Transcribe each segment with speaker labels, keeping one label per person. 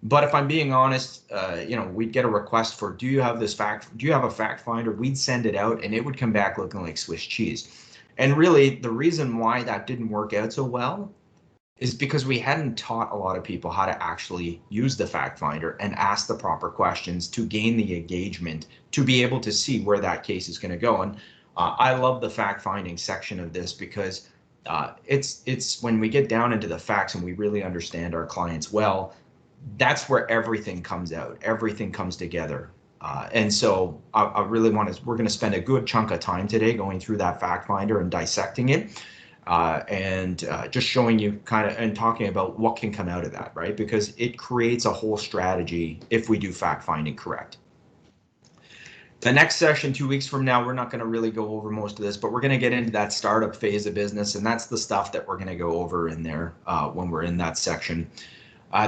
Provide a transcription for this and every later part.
Speaker 1: But if I'm being honest, we'd get a request for, do you have a fact finder? We'd send it out and it would come back looking like Swiss cheese. And really the reason why that didn't work out so well is because we hadn't taught a lot of people how to actually use the fact finder and ask the proper questions to gain the engagement, to be able to see where that case is going to go. And I love the fact finding section of this because it's when we get down into the facts and we really understand our clients well, that's where everything comes out, everything comes together. And so I really we're going to spend a good chunk of time today going through that fact finder and dissecting it. And just showing you kind of and talking about what can come out of that, right? Because it creates a whole strategy if we do fact finding correct. The next session 2 weeks from now, we're not going to really go over most of this, but we're going to get into that startup phase of business. And that's the stuff that we're going to go over in there when we're in that section.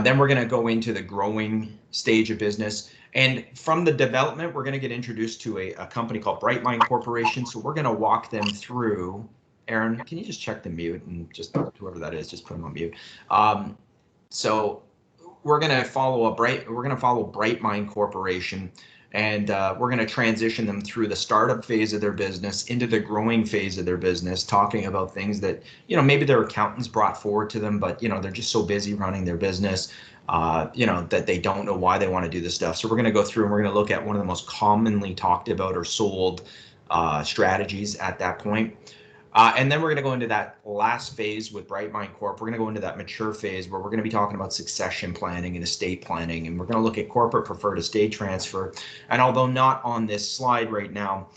Speaker 1: Then we're going to go into the growing stage of business. And from the development, we're going to get introduced to a company called Brightline Corporation. So we're going to walk them through. Aaron, can you just check the mute and just whoever that is, just put them on mute. So we're going to follow Brightline Corporation, and we're going to transition them through the startup phase of their business into the growing phase of their business, talking about things that, maybe their accountants brought forward to them, but, they're just so busy running their business, that they don't know why they want to do this stuff. So we're going to go through and we're going to look at one of the most commonly talked about or sold strategies at that point. And then we're going to go into that last phase with Brightline Corp. We're going to go into that mature phase where we're going to be talking about succession planning and estate planning. And we're going to look at corporate preferred estate transfer. And although not on this slide right now,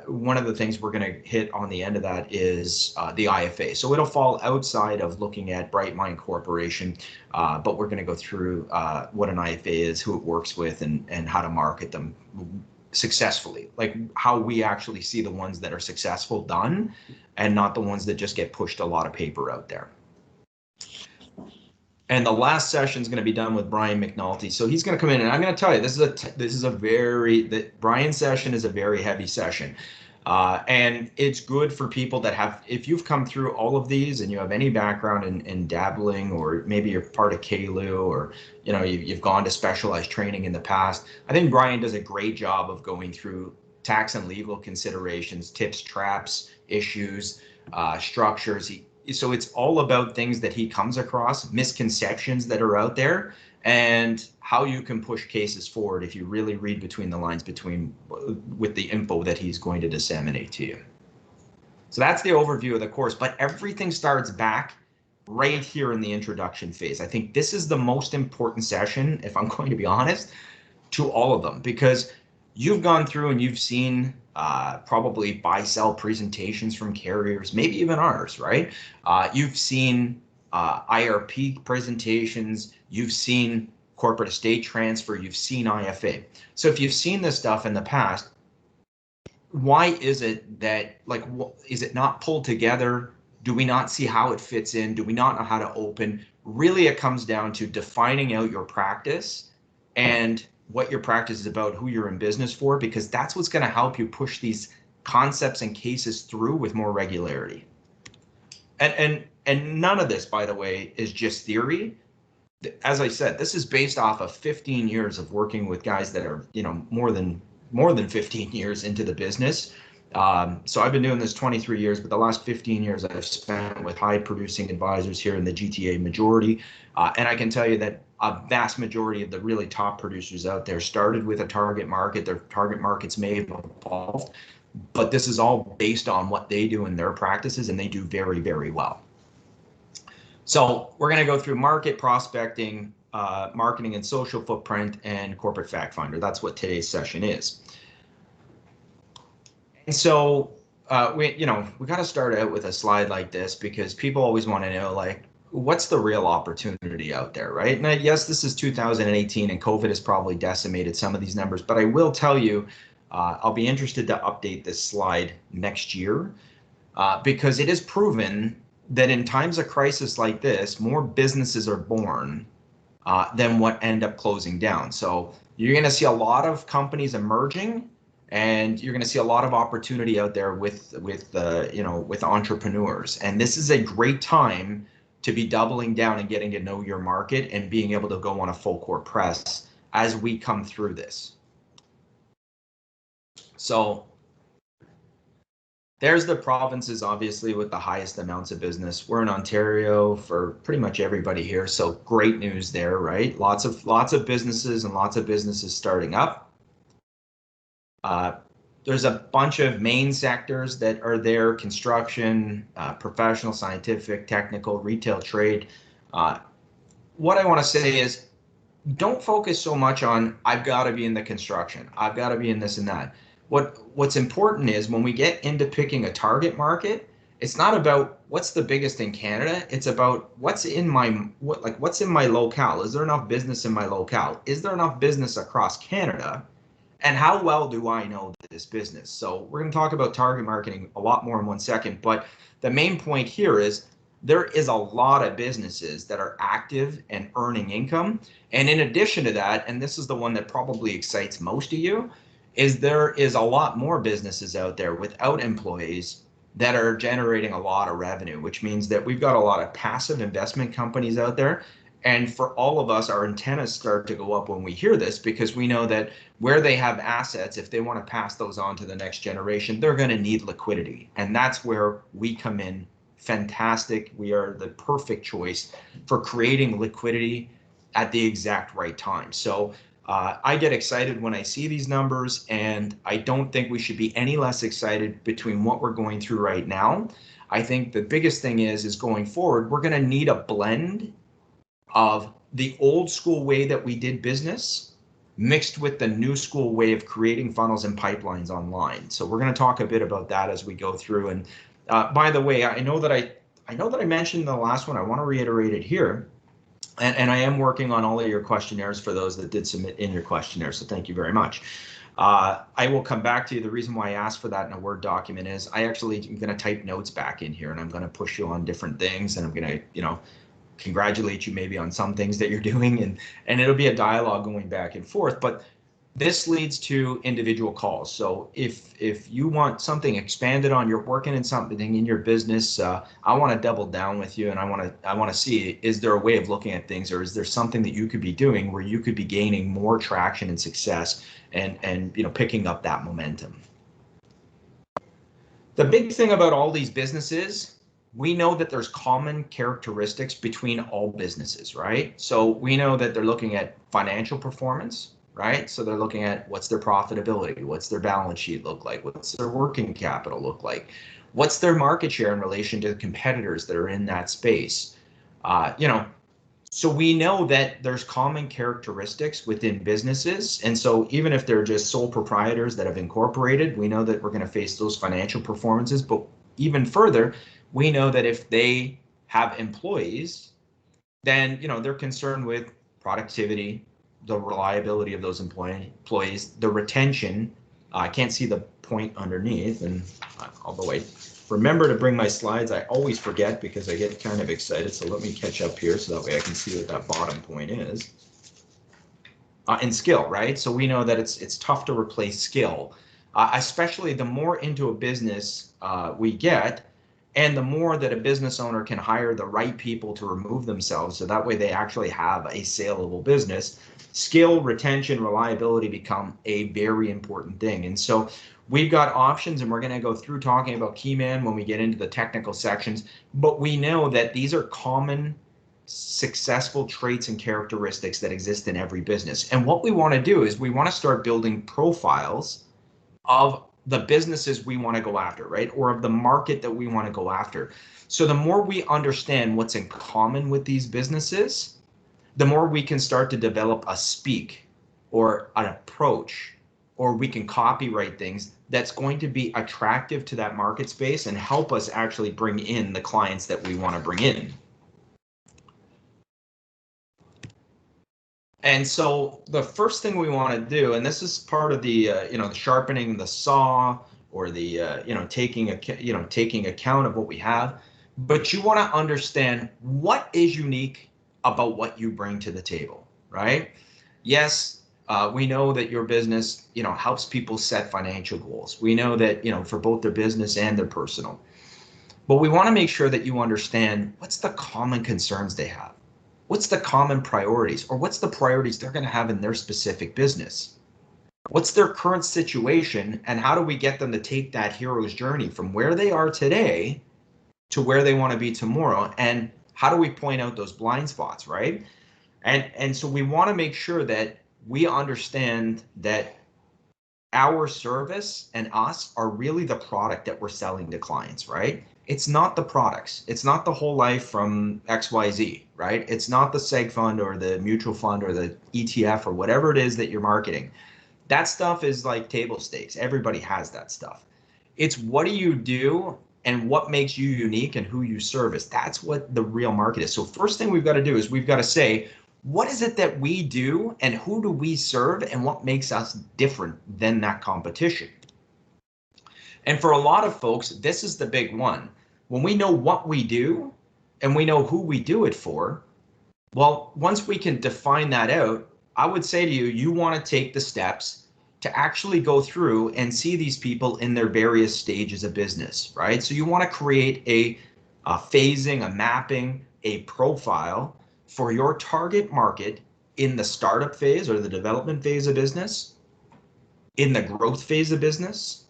Speaker 1: one of the things we're going to hit on the end of that is the IFA. So it'll fall outside of looking at Brightline Corporation, but we're going to go through what an IFA is, who it works with, and how to market them successfully, like how we actually see the ones that are successful done and not the ones that just get pushed a lot of paper out there. And the last session is going to be done with Brian McNulty. So he's going to come in and I'm going to tell you, Brian's session is a very heavy session. And it's good for people that have, if you've come through all of these and you have any background in dabbling, or maybe you're part of KLU, or you've gone to specialized training in the past. I think Brian does a great job of going through tax and legal considerations, tips, traps, issues, structures. So it's all about things that he comes across, misconceptions that are out there, and how you can push cases forward if you really read between the lines with the info that he's going to disseminate to you. So that's the overview of the course, but everything starts back right here in the introduction phase. I think this is the most important session, if I'm going to be honest, to all of them, because you've gone through and you've seen probably buy-sell presentations from carriers, maybe even ours, right? You've seen IRP presentations, you've seen corporate estate transfer, you've seen IFA. So if you've seen this stuff in the past, why is it that, is it not pulled together? Do we not see how it fits in? Do we not know how to open? Really, it comes down to defining out your practice and what your practice is about, who you're in business for, because that's what's going to help you push these concepts and cases through with more regularity. And none of this, by the way, is just theory. As I said, this is based off of 15 years of working with guys that are, more than 15 years into the business. So I've been doing this 23 years, but the last 15 years I've spent with high producing advisors here in the GTA majority. And I can tell you that a vast majority of the really top producers out there started with a target market. Their target markets may have evolved, but this is all based on what they do in their practices, and they do very, very well. So we're going to go through market prospecting, marketing and social footprint, and corporate fact finder. That's what today's session is. And so we got to start out with a slide like this because people always want to know, what's the real opportunity out there, right? And yes, this is 2018 and COVID has probably decimated some of these numbers, but I will tell you, I'll be interested to update this slide next year because it is proven that in times of crisis like this, more businesses are born than what end up closing down. So you're going to see a lot of companies emerging, and you're going to see a lot of opportunity out there with entrepreneurs. And this is a great time to be doubling down and getting to know your market and being able to go on a full court press as we come through this. So there's the provinces, obviously, with the highest amounts of business. We're in Ontario for pretty much everybody here, so great news there, right? Lots of businesses and lots of businesses starting up. There's a bunch of main sectors that are there: construction, professional, scientific, technical, retail, trade. What I want to say is, don't focus so much on I've got to be in the construction, I've got to be in this and that. What's important is when we get into picking a target market, it's not about what's the biggest in Canada. It's about what's in my locale. Is there enough business in my locale? Is there enough business across Canada? And how well do I know this business? So we're going to talk about target marketing a lot more in 1 second. But the main point here is there is a lot of businesses that are active and earning income. And in addition to that, and this is the one that probably excites most of you, is there is a lot more businesses out there without employees that are generating a lot of revenue, which means that we've got a lot of passive investment companies out there. And for all of us, our antennas start to go up when we hear this, because we know that where they have assets, if they want to pass those on to the next generation, they're going to need liquidity. And that's where we come in. Fantastic. We are the perfect choice for creating liquidity at the exact right time. So I get excited when I see these numbers, and I don't think we should be any less excited between what we're going through right now. I think the biggest thing is going forward, we're going to need a blend of the old school way that we did business mixed with the new school way of creating funnels and pipelines online. So we're going to talk a bit about that as we go through. And by the way, I know that I mentioned the last one. I want to reiterate it here. And I am working on all of your questionnaires for those that did submit in your questionnaire. So thank you very much. I will come back to you. The reason why I asked for that in a Word document is I actually am going to type notes back in here, and I'm going to push you on different things, and I'm going to, congratulate you maybe on some things that you're doing, and it'll be a dialogue going back and forth. But this leads to individual calls. So if you want something expanded on, you're working in something in your business, I want to double down with you, and I want to see, is there a way of looking at things, or is there something that you could be doing where you could be gaining more traction and success, and picking up that momentum. The big thing about all these businesses, we know that there's common characteristics between all businesses, right? So we know that they're looking at financial performance, right? So they're looking at what's their profitability, what's their balance sheet look like, what's their working capital look like, what's their market share in relation to the competitors that are in that space. So we know that there's common characteristics within businesses. And so even if they're just sole proprietors that have incorporated, we know that we're going to face those financial performances. But even further, we know that if they have employees, then they're concerned with productivity, the reliability of those employees, the retention. I can't see the point underneath, and although I remember to bring my slides, I always forget because I get kind of excited. So let me catch up here so that way I can see what that bottom point is. And skill, right? So we know that it's tough to replace skill, especially the more into a business we get, and the more that a business owner can hire the right people to remove themselves, so that way they actually have a saleable business. Skill, retention, reliability become a very important thing. And so we've got options, and we're going to go through talking about key man when we get into the technical sections. But we know that these are common successful traits and characteristics that exist in every business. And what we want to do is we want to start building profiles of the businesses we want to go after, right? Or of the market that we want to go after. So the more we understand what's in common with these businesses, the more we can start to develop a speak or an approach, or we can copyright things that's going to be attractive to that market space and help us actually bring in the clients that we want to bring in. And so the first thing we want to do, and this is part of the the sharpening the saw, or the taking account of what we have, but you want to understand what is unique about what you bring to the table, right? Yes, we know that your business helps people set financial goals. We know that for both their business and their personal. But we want to make sure that you understand what's the common concerns they have. What's the common priorities, or what's the priorities they're going to have in their specific business? What's their current situation, and how do we get them to take that hero's journey from where they are today to where they want to be tomorrow? And how do we point out those blind spots, right? And so we want to make sure that we understand that our service and us are really the product that we're selling to clients, right? It's not the products. It's not the whole life from XYZ, right? It's not the seg fund or the mutual fund or the ETF or whatever it is that you're marketing. That stuff is like table stakes. Everybody has that stuff. It's what do you do and what makes you unique and who you service. That's what the real market is. So first thing we've got to do is we've got to say, what is it that we do and who do we serve and what makes us different than that competition? And for a lot of folks, this is the big one. When we know what we do and we know who we do it for, well, once we can define that out, I would say to you, you want to take the steps to actually go through and see these people in their various stages of business, right? So you want to create a phasing, a mapping, a profile for your target market in the startup phase or the development phase of business, in the growth phase of business,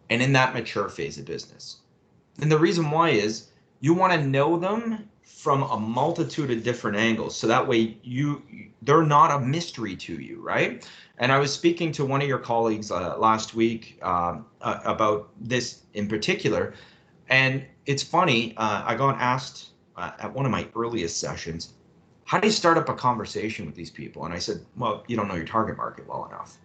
Speaker 1: and in that mature phase of business. And the reason why is you want to know them from a multitude of different angles. So that way they're not a mystery to you, right? And I was speaking to one of your colleagues last week about this in particular. And it's funny, I got asked at one of my earliest sessions, how do you start up a conversation with these people? And I said, well, you don't know your target market well enough.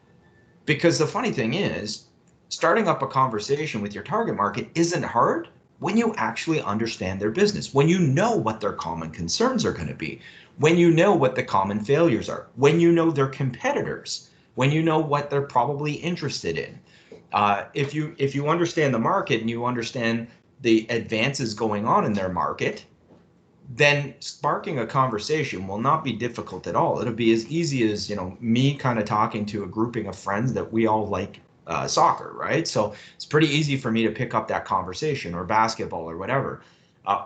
Speaker 1: Because the funny thing is, starting up a conversation with your target market isn't hard when you actually understand their business, when you know what their common concerns are going to be, when you know what the common failures are, when you know their competitors, when you know what they're probably interested in. If you understand the market and you understand the advances going on in their market, then sparking a conversation will not be difficult at all. It'll be as easy as, me kind of talking to a grouping of friends that we all like soccer, right? So it's pretty easy for me to pick up that conversation, or basketball or whatever.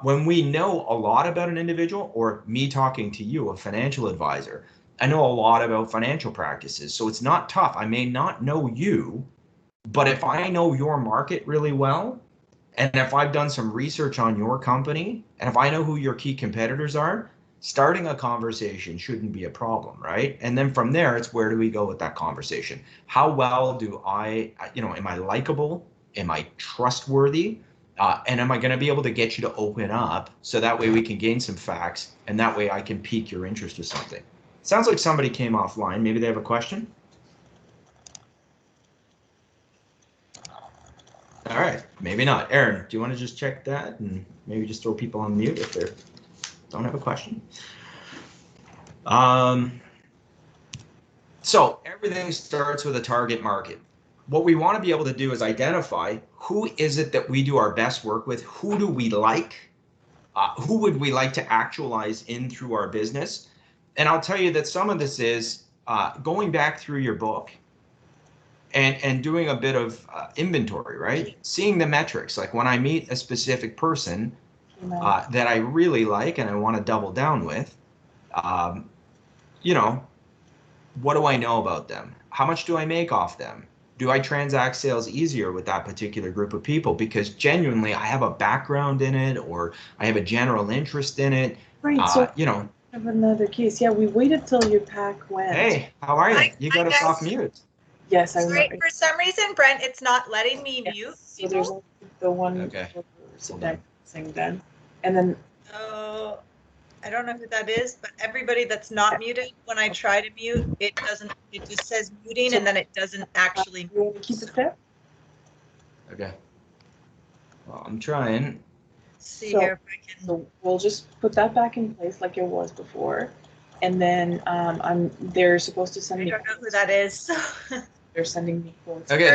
Speaker 1: When we know a lot about an individual, or me talking to you, a financial advisor, I know a lot about financial practices. So it's not tough. I may not know you, but if I know your market really well, and if I've done some research on your company, and if I know who your key competitors are, starting a conversation shouldn't be a problem, right? And then from there, it's where do we go with that conversation? How well do I, am I likable? Am I trustworthy? And am I going to be able to get you to open up so that way we can gain some facts, and that way I can pique your interest with something? Sounds like somebody came offline. Maybe they have a question. All right, maybe not. Aaron, do you want to just check that and maybe just throw people on mute if they don't have a question? So everything starts with a target market. What we want to be able to do is identify who is it that we do our best work with, who do we like, who would we like to actualize in through our business. And I'll tell you that some of this is going back through your book and doing a bit of inventory, right? Seeing the metrics, like when I meet a specific person that I really like and I want to double down with, what do I know about them? How much do I make off them? Do I transact sales easier with that particular group of people? Because genuinely, I have a background in it, or I have a general interest in it.
Speaker 2: Right, so I have another case. Yeah, we waited till your pack went.
Speaker 1: Hey, how are you? You got us off mute.
Speaker 2: Yes, I
Speaker 3: remember. For some reason, Brent, it's not letting me mute.
Speaker 2: So there's the one saying then, and then.
Speaker 3: Oh, I don't know who that is, but everybody that's not muted, when I try to mute, it doesn't. It just says muting, and then it doesn't actually.
Speaker 2: You want to keep it there?
Speaker 1: Okay. Well, I'm trying.
Speaker 3: See here if I can.
Speaker 2: So we'll just put that back in place like it was before, and then they're supposed to send me.
Speaker 3: I don't know who that is.
Speaker 2: They're sending me quotes.
Speaker 1: Okay,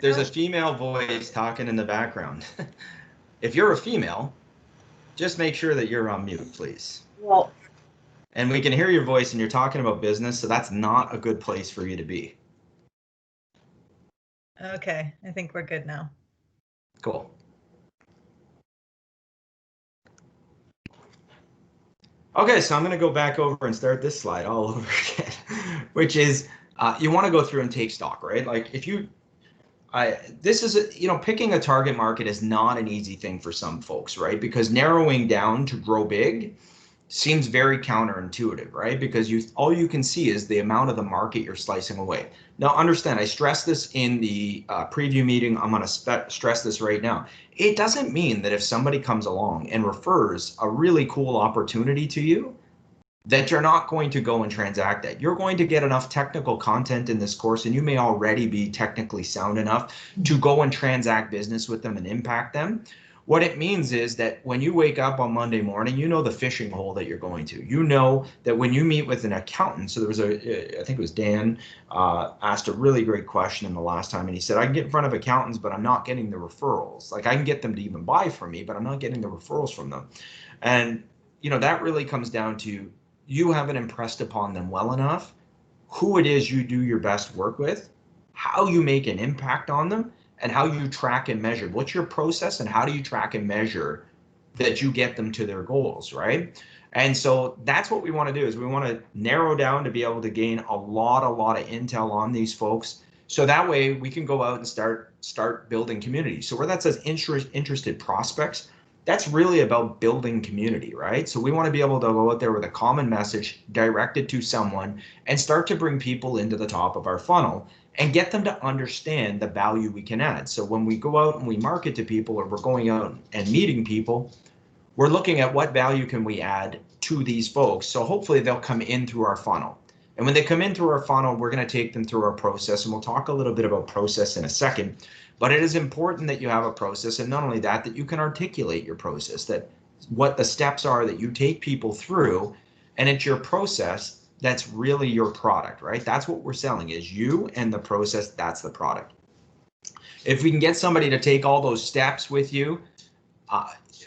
Speaker 1: there's a female voice talking in the background. If you're a female, just make sure that you're on mute, please.
Speaker 2: Well.
Speaker 1: And we can hear your voice, and you're talking about business, so that's not a good place for you to be.
Speaker 3: Okay, I think we're good now.
Speaker 1: Cool. Okay, so I'm going to go back over and start this slide all over again, which is you want to go through and take stock, right? Like if you, this is, picking a target market is not an easy thing for some folks, right? Because narrowing down to grow big seems very counterintuitive, right? Because all you can see is the amount of the market you're slicing away. Now, understand, I stressed this in the preview meeting. I'm going to stress this right now. It doesn't mean that if somebody comes along and refers a really cool opportunity to you, that you're not going to go and transact that. You're going to get enough technical content in this course, and you may already be technically sound enough to go and transact business with them and impact them. What it means is that when you wake up on Monday morning, you know the fishing hole that you're going to. You know that when you meet with an accountant, so there was I think it was Dan, asked a really great question in the last time, and he said, I can get in front of accountants, but I'm not getting the referrals. Like I can get them to even buy from me, but I'm not getting the referrals from them. And, that really comes down to you haven't impressed upon them well enough who it is you do your best work with, how you make an impact on them, and how you track and measure. What's your process and how do you track and measure that you get them to their goals, right? And so that's what we want to do is we want to narrow down to be able to gain a lot of intel on these folks. So that way we can go out and start building community. So where that says interested prospects, that's really about building community, right? So we want to be able to go out there with a common message directed to someone and start to bring people into the top of our funnel and get them to understand the value we can add. So when we go out and we market to people or we're going out and meeting people, we're looking at what value can we add to these folks. So hopefully they'll come in through our funnel. And when they come in through our funnel, we're going to take them through our process, and we'll talk a little bit about process in a second. But it is important that you have a process, and not only that, that you can articulate your process, that what the steps are that you take people through, and it's your process that's really your product, right? That's what we're selling is you and the process, that's the product. If we can get somebody to take all those steps with you,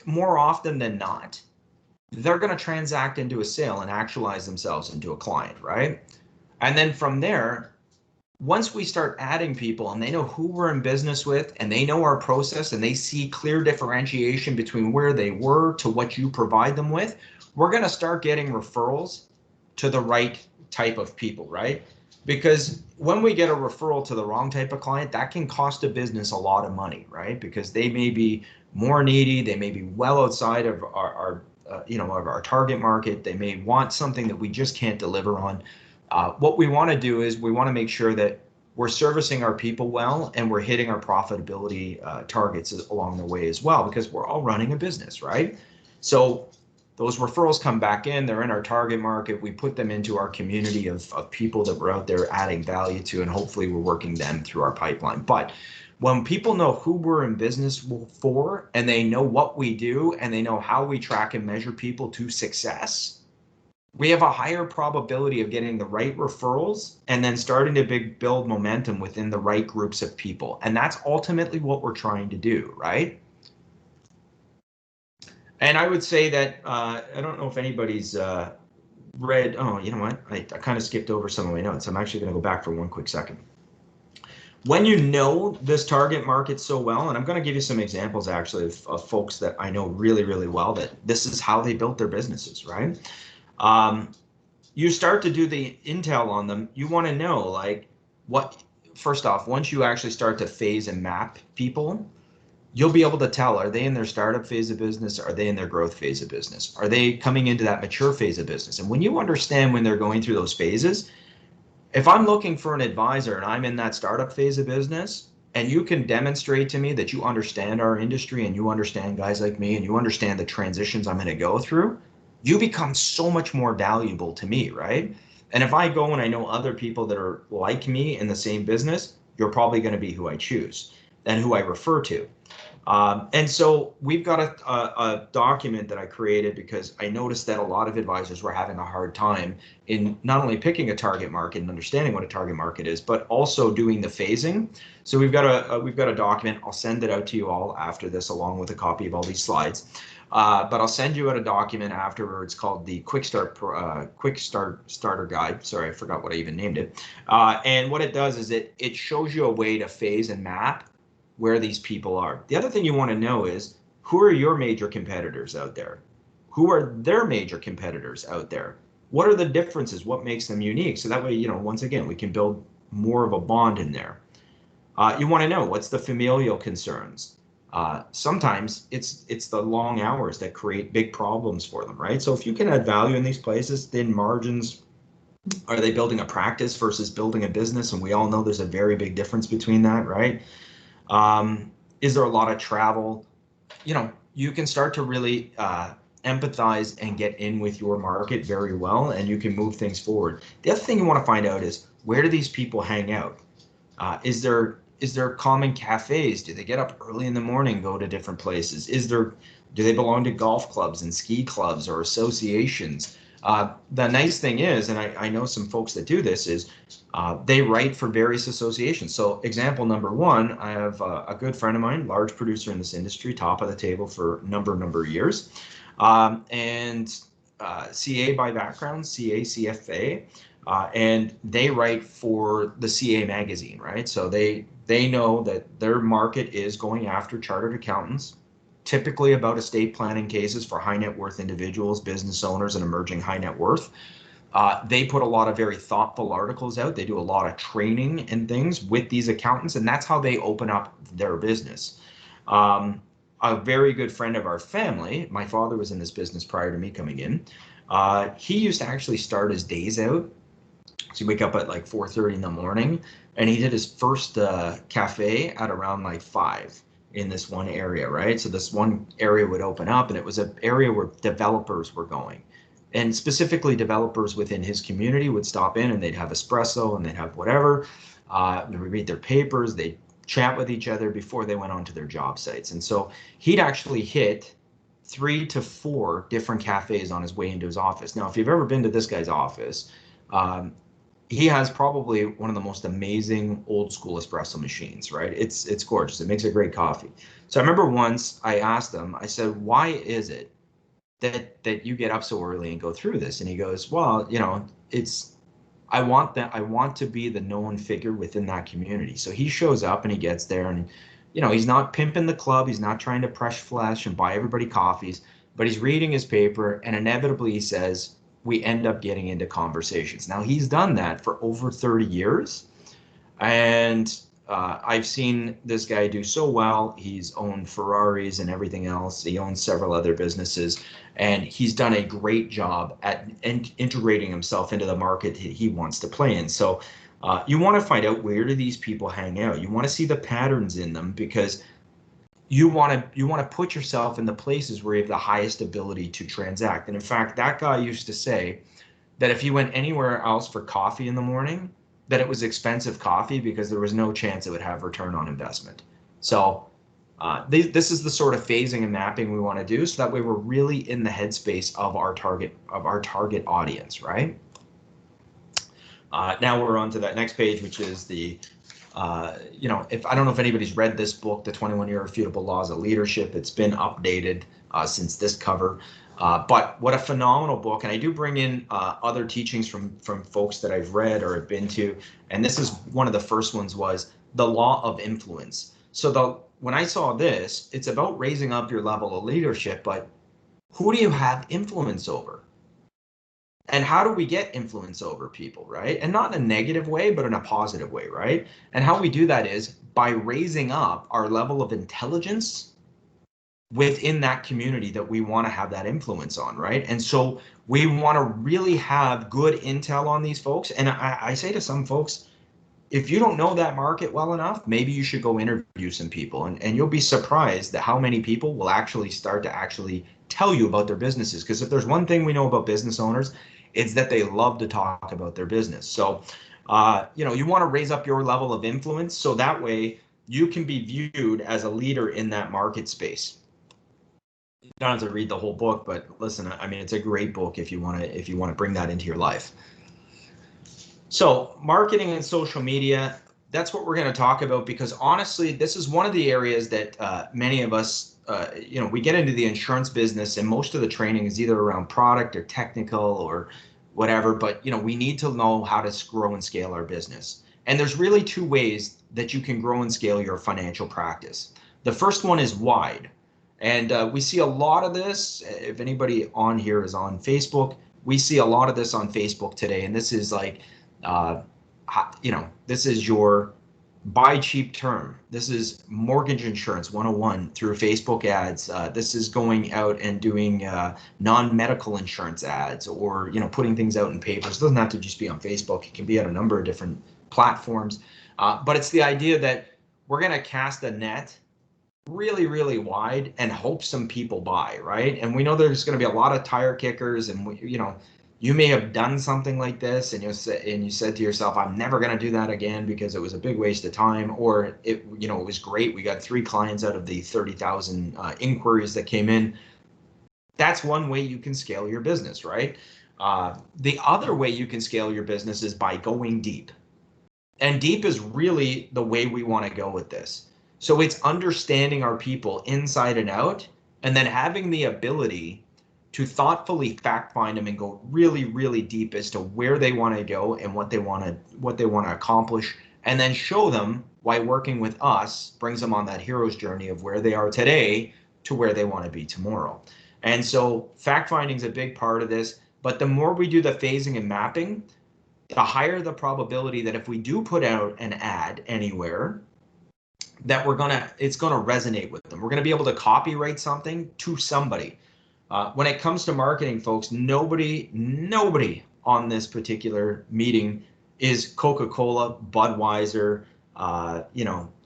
Speaker 1: more often than not, they're going to transact into a sale and actualize themselves into a client, right? And then from there, once we start adding people and they know who we're in business with and they know our process and they see clear differentiation between where they were to what you provide them with, we're going to start getting referrals to the right type of people, right? Because when we get a referral to the wrong type of client, that can cost a business a lot of money, right? Because they may be more needy, they may be well outside of our of our target market, they may want something that we just can't deliver on. What we want to do is we want to make sure that we're servicing our people well and we're hitting our profitability targets along the way as well, because we're all running a business, right? So those referrals come back in, they're in our target market, we put them into our community of people that we're out there adding value to, and hopefully we're working them through our pipeline. But when people know who we're in business for and they know what we do and they know how we track and measure people to success, we have a higher probability of getting the right referrals and then starting to build momentum within the right groups of people. And that's ultimately what we're trying to do, right? And I would say that, I don't know if anybody's read, oh, you know what? I kind of skipped over some of my notes. I'm actually going to go back for one quick second. When you know this target market so well, and I'm going to give you some examples actually of folks that I know really, really well, that this is how they built their businesses, right? You start to do the intel on them. You want to know, like, what, first off, once you actually start to phase and map people, you'll be able to tell, are they in their startup phase of business? Are they in their growth phase of business? Are they coming into that mature phase of business? And when you understand when they're going through those phases, if I'm looking for an advisor and I'm in that startup phase of business, and you can demonstrate to me that you understand our industry and you understand guys like me and you understand the transitions I'm going to go through, you become so much more valuable to me, right? And if I go and I know other people that are like me in the same business, you're probably going to be who I choose and who I refer to. And so we've got a document that I created because I noticed that a lot of advisors were having a hard time in not only picking a target market and understanding what a target market is, but also doing the phasing. So we've got a document. I'll send it out to you all after this, along with a copy of all these slides. But I'll send you out a document afterwards called the Quick Starter Guide. Sorry, I forgot what I even named it. And what it does is it shows you a way to phase and map where these people are. The other thing you want to know is, who are your major competitors out there? Who are their major competitors out there? What are the differences? What makes them unique? So that way, once again, we can build more of a bond in there. You want to know what's the familial concerns. Sometimes it's the long hours that create big problems for them, right? So if you can add value in these places, thin margins, are they building a practice versus building a business? And we all know there's a very big difference between that, right? Is there a lot of travel? You can start to really empathize and get in with your market very well, and you can move things forward. The other thing you want to find out is, where do these people hang out? Is there common cafes? Do they get up early in the morning, go to different places? Do they belong to golf clubs and ski clubs or associations? The nice thing is, and I know some folks that do this, is they write for various associations. So example number one, I have a good friend of mine, large producer in this industry, top of the table for a number of years, and CA by background, CFA. And they write for the CA magazine, right? So they know that their market is going after chartered accountants, typically about estate planning cases for high net worth individuals, business owners, and emerging high net worth. They put a lot of very thoughtful articles out. They do a lot of training and things with these accountants, and that's how they open up their business. A very good friend of our family, my father was in this business prior to me coming in. He used to actually start his days out. So you wake up at like 4:30 in the morning, and he did his first cafe at around like 5 in this one area, right? So this one area would open up, and it was an area where developers were going. And specifically developers within his community would stop in, and they'd have espresso and they'd have whatever. They would read their papers, they'd chat with each other before they went on to their job sites. And so he'd actually hit 3 to 4 different cafes on his way into his office. Now, if you've ever been to this guy's office, he has probably one of the most amazing old school espresso machines, right? It's gorgeous. It makes a great coffee. So I remember once I asked him, I said, why is it that you get up so early and go through this? And he goes, well, I want to be the known figure within that community. So he shows up and he gets there, and he's not pimping the club, he's not trying to press flesh and buy everybody coffees, but he's reading his paper, and inevitably he says, we end up getting into conversations. Now, he's done that for over 30 years, and I've seen this guy do so well. He's owned Ferraris and everything else. He owns several other businesses, and he's done a great job at integrating himself into the market he wants to play in. So you want to find out, where do these people hang out? You want to see the patterns in them, because you want to put yourself in the places where you have the highest ability to transact. And in fact, that guy used to say that if he went anywhere else for coffee in the morning, that it was expensive coffee, because there was no chance it would have return on investment. So this is the sort of phasing and mapping we want to do, so that way we're really in the headspace of our target audience, right? Now we're on to that next page, which is the if I don't know if anybody's read this book, The 21 Irrefutable Laws of Leadership. It's been updated since this cover, but what a phenomenal book. And I do bring in other teachings from folks that I've read or have been to, and this is one of the first ones, was the law of influence. So when I saw this, it's about raising up your level of leadership, but who do you have influence over? And how do we get influence over people, right? And not in a negative way, but in a positive way, right? And how we do that is by raising up our level of intelligence within that community that we want to have that influence on, right? And so we want to really have good intel on these folks. And I say to some folks, if you don't know that market well enough, maybe you should go interview some people, and you'll be surprised at how many people will actually start to tell you about their businesses. Because if there's one thing we know about business owners, it's that they love to talk about their business. So, you want to raise up your level of influence, so that way you can be viewed as a leader in that market space. You don't have to read the whole book, but listen, I mean, it's a great book if you want to bring that into your life. So marketing and social media, that's what we're going to talk about, because honestly, this is one of the areas that many of us, we get into the insurance business, and most of the training is either around product or technical or whatever, but we need to know how to grow and scale our business. And there's really 2 ways that you can grow and scale your financial practice. The first one is wide. And we see a lot of this. If anybody on here is on Facebook, we see a lot of this on Facebook today. And this is like, this is your buy cheap term. This is mortgage insurance 101 through Facebook ads. This is going out and doing non-medical insurance ads, or putting things out in papers. It doesn't have to just be on Facebook. It can be on a number of different platforms. But it's the idea that we're going to cast a net really, really wide and hope some people buy, right? And we know there's going to be a lot of tire kickers, and you may have done something like this, and you said to yourself, I'm never going to do that again because it was a big waste of time, or it was great. We got 3 clients out of the 30,000 inquiries that came in. That's one way you can scale your business, right? The other way you can scale your business is by going deep. And deep is really the way we want to go with this. So it's understanding our people inside and out, and then having the ability to thoughtfully fact find them and go really, really deep as to where they want to go and what they want to accomplish, and then show them why working with us brings them on that hero's journey of where they are today to where they want to be tomorrow. And so fact finding is a big part of this, but the more we do the phasing and mapping, the higher the probability that if we do put out an ad anywhere, that it's gonna resonate with them. We're gonna be able to copyright something to somebody. When it comes to marketing, folks, nobody on this particular meeting is Coca-Cola, Budweiser,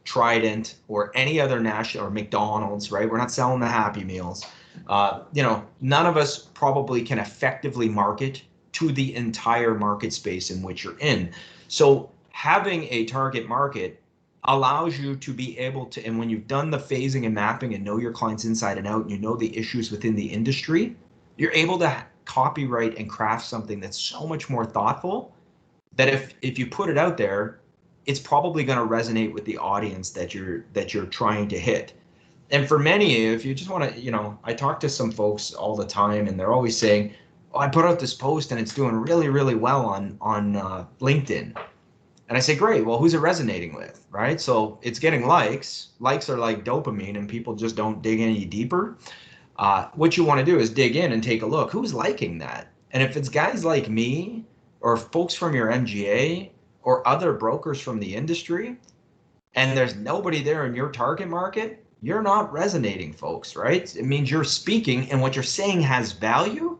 Speaker 1: Trident, or any other national, or McDonald's, right? We're not selling the Happy Meals. None of us probably can effectively market to the entire market space in which you're in. So having a target market allows you to be able to, and when you've done the phasing and mapping and know your clients inside and out, and you know the issues within the industry, you're able to copyright and craft something that's so much more thoughtful that if you put it out there, it's probably going to resonate with the audience that you're trying to hit. And for many, if you just want to, I talk to some folks all the time, and they're always saying, oh, I put out this post and it's doing really, really well on LinkedIn. And I say, great, well, who's it resonating with, right? So it's getting likes. Likes are like dopamine, and people just don't dig any deeper. What you want to do is dig in and take a look. Who's liking that? And if it's guys like me, or folks from your MGA, or other brokers from the industry, and there's nobody there in your target market, you're not resonating, folks, right? It means you're speaking and what you're saying has value,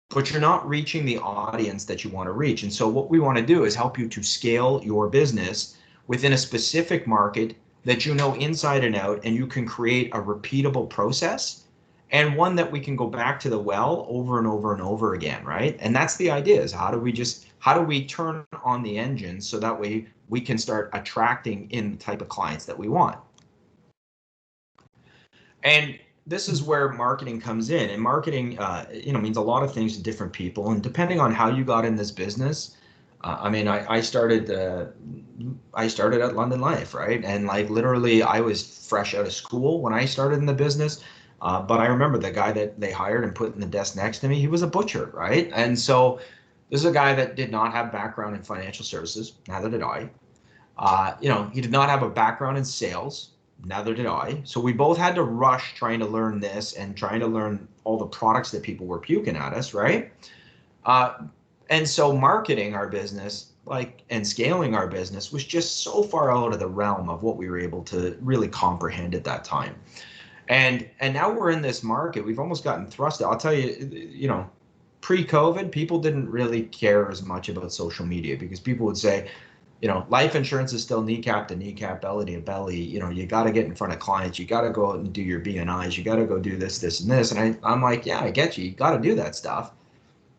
Speaker 1: but you're not reaching the audience that you want to reach. And so what we want to do is help you to scale your business within a specific market that you know inside and out, and you can create a repeatable process, and one that we can go back to the well over and over and over again, right? And that's the idea, is how do we turn on the engine so that way we can start attracting in the type of clients that we want. And this is where marketing comes in, and marketing, means a lot of things to different people, and depending on how you got in this business. I started at London Life, right? And like literally, I was fresh out of school when I started in the business. But I remember the guy that they hired and put in the desk next to me, he was a butcher, right? And so this is a guy that did not have background in financial services. Neither did I. He did not have a background in sales. Neither did I. So we both had to rush trying to learn this and trying to learn all the products that people were puking at us, right? And so marketing our business, and scaling our business, was just so far out of the realm of what we were able to really comprehend at that time. And now we're in this market. We've almost gotten thrust. I'll tell you, pre-COVID, people didn't really care as much about social media, because people would say, life insurance is still kneecap to kneecap, belly to belly. You got to get in front of clients. You got to go out and do your BNIs. You got to go do this, this, and this. And I'm like, yeah, I get you. You got to do that stuff.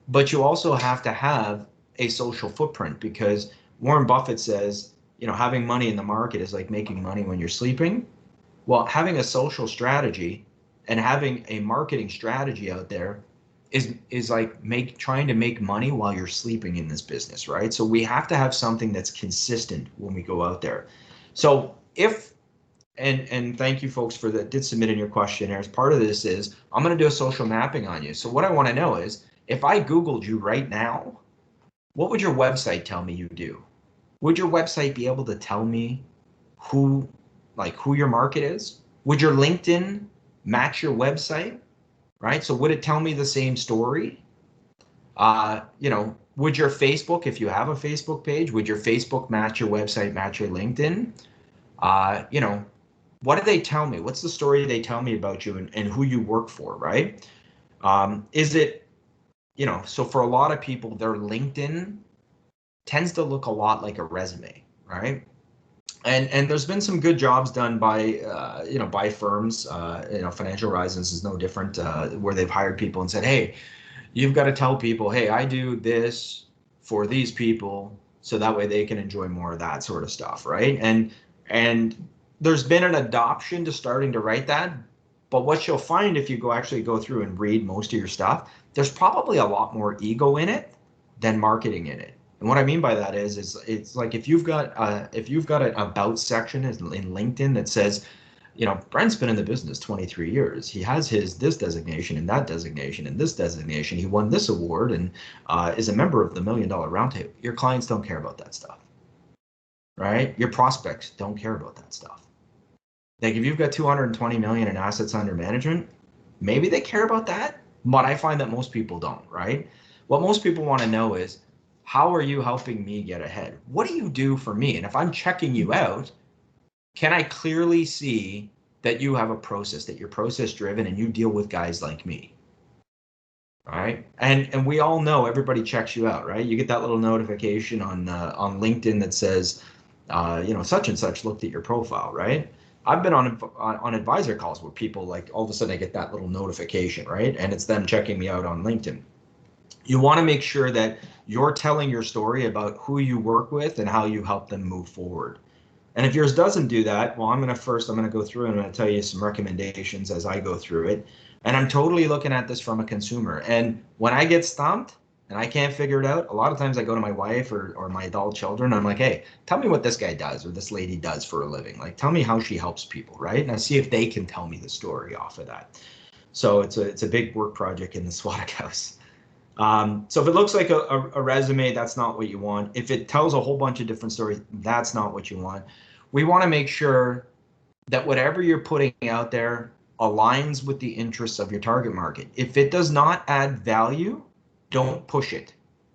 Speaker 1: But you also have to have a social footprint, because Warren Buffett says, having money in the market is like making money when you're sleeping. Well, having a social strategy and having a marketing strategy out there is like trying to make money while you're sleeping in this business, right? So we have to have something that's consistent when we go out there. So and thank you folks that did submit in your questionnaires. Part of this is I'm going to do a social mapping on you. So what I want to know is, if I Googled you right now, what would your website tell me you do? Would your website be able to tell me who your market is? Would your LinkedIn match your website, right? So would it tell me the same story? Would your Facebook, if you have a Facebook page, would your Facebook match your website, match your LinkedIn? What do they tell me? What's the story they tell me about you and who you work for, right? Is it, so for a lot of people, their LinkedIn tends to look a lot like a resume, right? And there's been some good jobs done by by firms. Financial Horizons is no different, where they've hired people and said, hey, you've got to tell people, hey, I do this for these people, so that way they can enjoy more of that sort of stuff, right? And there's been an adoption to starting to write that, but what you'll find if you actually go through and read most of your stuff, there's probably a lot more ego in it than marketing in it. And what I mean by that is it's like if you've got an about section in LinkedIn that says, Brent's been in the business 23 years. He has this designation and that designation and this designation. He won this award and is a member of the $1 Million Roundtable. Your clients don't care about that stuff, right? Your prospects don't care about that stuff. Like if you've got 220 million in assets under management, maybe they care about that, but I find that most people don't, right? What most people want to know is, how are you helping me get ahead? What do you do for me? And if I'm checking you out, can I clearly see that you have a process, that you're process driven and you deal with guys like me? All right. And we all know everybody checks you out, right? You get that little notification on LinkedIn that says, such and such looked at your profile, right? I've been on advisor calls where people like all of a sudden I get that little notification, right? And it's them checking me out on LinkedIn. You want to make sure that you're telling your story about who you work with and how you help them move forward. And if yours doesn't do that, well, I'm going to go through and I'm going to tell you some recommendations as I go through it. And I'm totally looking at this from a consumer. And when I get stumped and I can't figure it out, a lot of times I go to my wife or my adult children. I'm like, hey, tell me what this guy does or this lady does for a living. Like, tell me how she helps people, right? And I see if they can tell me the story off of that. So it's a big work project in the SWAT house. So if it looks like a resume, that's not what you want. If it tells a whole bunch of different stories, that's not what you want. We want to make sure that whatever you're putting out there aligns with the interests of your target market. If it does not add value, don't push it.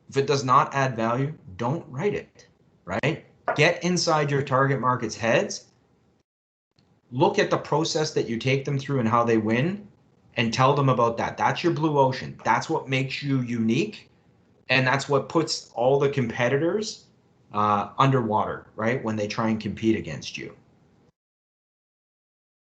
Speaker 1: If it does not add value, don't write it, right? Get inside your target market's heads. Look at the process that you take them through and how they win, and tell them about that. That's your blue ocean. That's what makes you unique. And that's what puts all the competitors underwater, right? When they try and compete against you.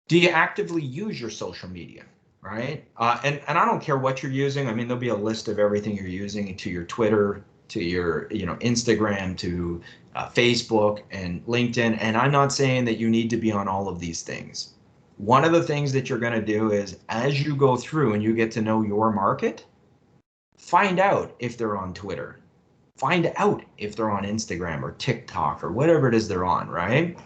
Speaker 1: Do you actively use your social media, right? And I don't care what you're using. I mean, there'll be a list of everything you're using, to your Twitter, to your Instagram, to Facebook and LinkedIn. And I'm not saying that you need to be on all of these things. One of the things that you're going to do is, as you go through and you get to know your market, find out if they're on Twitter, find out if they're on Instagram or TikTok or whatever it is they're on, right?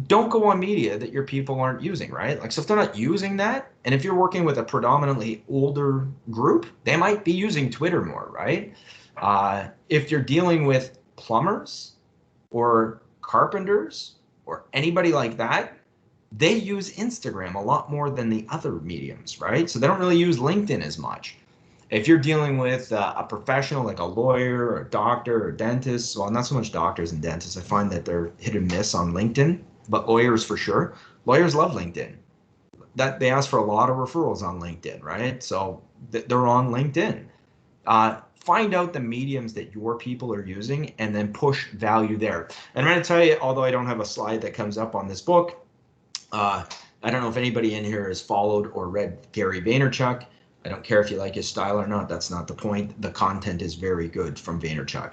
Speaker 1: Don't go on media that your people aren't using, right? Like, so if they're not using that, and if you're working with a predominantly older group, they might be using Twitter more, right? If you're dealing with plumbers or carpenters or anybody like that, they use Instagram a lot more than the other mediums, right? So they don't really use LinkedIn as much. If you're dealing with a professional like a lawyer or a doctor or dentist, well, not so much doctors and dentists. I find that they're hit and miss on LinkedIn, but lawyers for sure. Lawyers love LinkedIn. That they ask for a lot of referrals on LinkedIn, right? So they're on LinkedIn. Find out the mediums that your people are using and then push value there. And I'm going to tell you, although I don't have a slide that comes up on this book, I don't know if anybody in here has followed or read Gary Vaynerchuk. I don't care if you like his style or not. That's not the point. The content is very good from Vaynerchuk.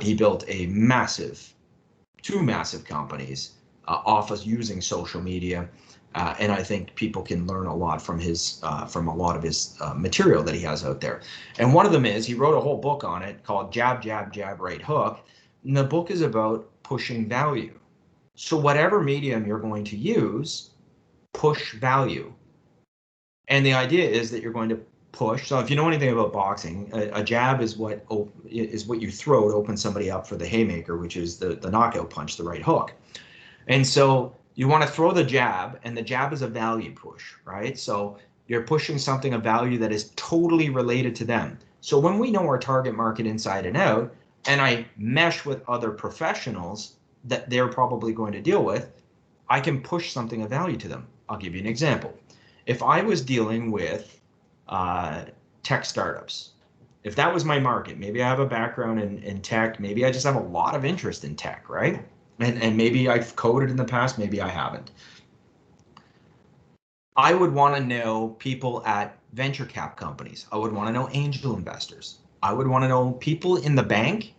Speaker 1: He built two massive companies off of using social media. And I think people can learn a lot from from a lot of his material that he has out there. And one of them is, he wrote a whole book on it called Jab, Jab, Jab, Right Hook. And the book is about pushing value. So whatever medium you're going to use, push value. And the idea is that you're going to push. So if you know anything about boxing, a jab is what you throw to open somebody up for the haymaker, which is the knockout punch, the right hook. And so You want to throw the jab, and the jab is a value push, right? So you're pushing something of value that is totally related to them. So when we know our target market inside and out, and I mesh with other professionals that they're probably going to deal with, I can push something of value to them. I'll give you an example. If I was dealing with tech startups, if that was my market, maybe I have a background in tech, maybe I just have a lot of interest in tech, right? And maybe I've coded in the past, maybe I haven't. I would want to know people at venture cap companies. I would want to know angel investors. I would want to know people in the bank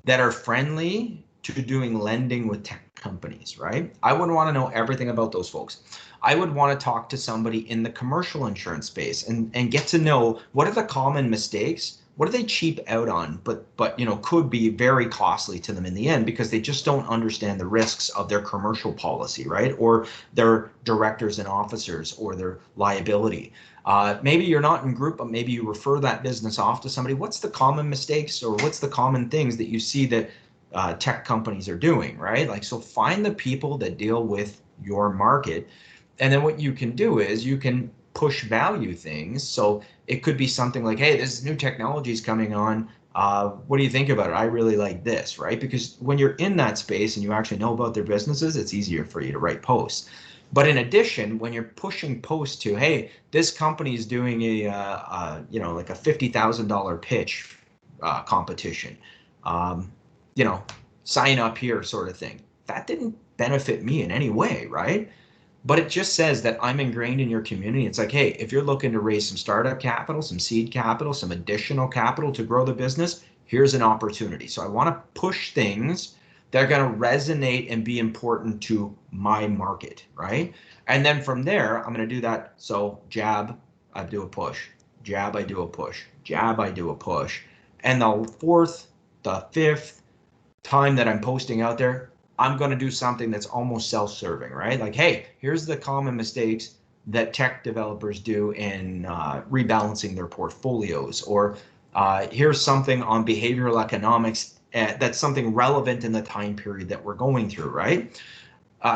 Speaker 1: that are friendly to doing lending with tech companies, right? I would want to know everything about those folks. I would want to talk to somebody in the commercial insurance space and get to know what are the common mistakes, what do they cheap out on, but you know, could be very costly to them in the end because they just don't understand the risks of their commercial policy, right? Or their directors and officers or their liability. Maybe you're not in group, but maybe you refer that business off to somebody. What's the common mistakes or what's the common things that you see that tech companies are doing, right? Like, so find the people that deal with your market. And then what you can do is you can push value things. So it could be something like, hey, this new technology is coming on. What do you think about it? I really like this, right? Because when you're in that space and you actually know about their businesses, it's easier for you to write posts. But in addition, when you're pushing posts to, hey, this company is doing you know, like a $50,000 pitch competition, you know, sign up here sort of thing. That didn't benefit me in any way, right? But it just says that I'm ingrained in your community. It's like, hey, if you're looking to raise some startup capital, some seed capital, some additional capital to grow the business, here's an opportunity. So I want to push things that are going to resonate and be important to my market, right? And then from there, I'm going to do that. So jab, I do a push. Jab, I do a push. Jab, I do a push. And the fourth, the fifth time that I'm posting out there, I'm going to do something that's almost self-serving, right? Like, hey, here's the common mistakes that tech developers do in rebalancing their portfolios, or here's something on behavioral economics that's something relevant in the time period that we're going through, right?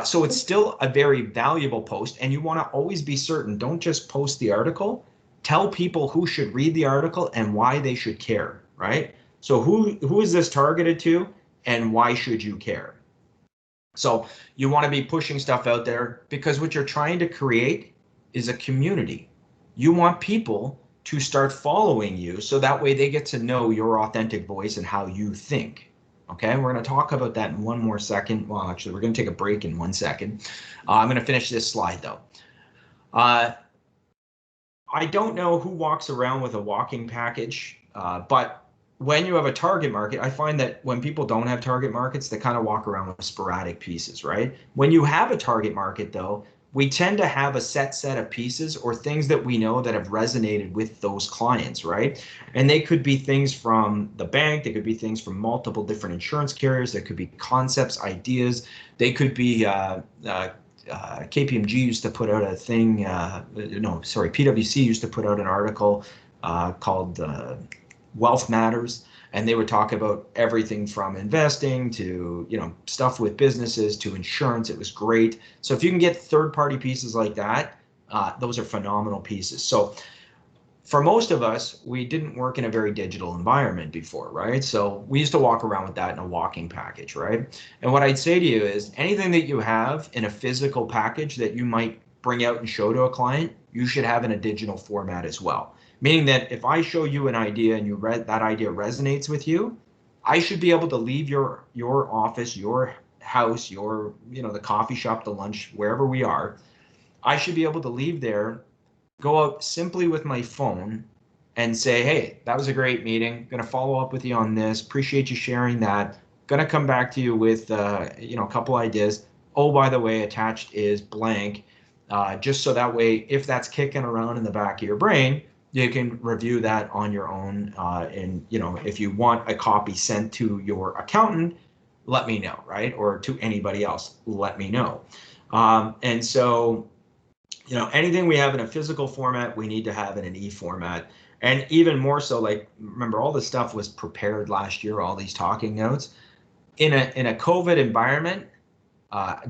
Speaker 1: So it's still a very valuable post, and you want to always be certain. Don't just post the article. Tell people who should read the article and why they should care, right? So who is this targeted to, and why should you care? So you want to be pushing stuff out there because what you're trying to create is a community. You want people to start following you so that way they get to know your authentic voice and how you think. Okay, we're going to talk about that in one more second. Well, actually, we're going to take a break in 1 second. I'm going to finish this slide though. I don't know who walks around with a walking package, but when you have a target market, I find that when people don't have target markets, they kind of walk around with sporadic pieces, right? When you have a target market, though, we tend to have a set of pieces or things that we know that have resonated with those clients, right? And they could be things from the bank, they could be things from multiple different insurance carriers, there could be concepts, ideas, they could be KPMG used to put out a thing, PwC used to put out an article called Wealth Matters, and they would talk about everything from investing to, you know, stuff with businesses to insurance. It was great. So if you can get third-party pieces like that, those are phenomenal pieces. So for most of us, we didn't work in a very digital environment before, right? So we used to walk around with that in a walking package, right? And what I'd say to you is anything that you have in a physical package that you might bring out and show to a client, you should have in a digital format as well. Meaning that if I show you an idea and that idea resonates with you, I should be able to leave your office, your house, your, you know, the coffee shop, the lunch, wherever we are. I should be able to leave there, go out simply with my phone and say, hey, that was a great meeting. Going to follow up with you on this. Appreciate you sharing that. Going to come back to you with, you know, a couple ideas. Oh, by the way, attached is blank. Just so that way, if that's kicking around in the back of your brain, you can review that on your own. And, you know, if you want a copy sent to your accountant, let me know, right? Or to anybody else, let me know. And so, you know, anything we have in a physical format, we need to have in an e-format. And even more so, like, remember, all this stuff was prepared last year, all these talking notes. In a COVID environment,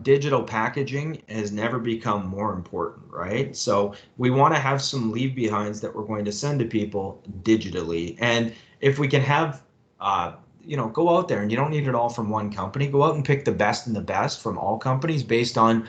Speaker 1: digital packaging has never become more important, right? So we want to have some leave behinds that we're going to send to people digitally. And if we can have, go out there, and you don't need it all from one company, go out and pick the best and the best from all companies based on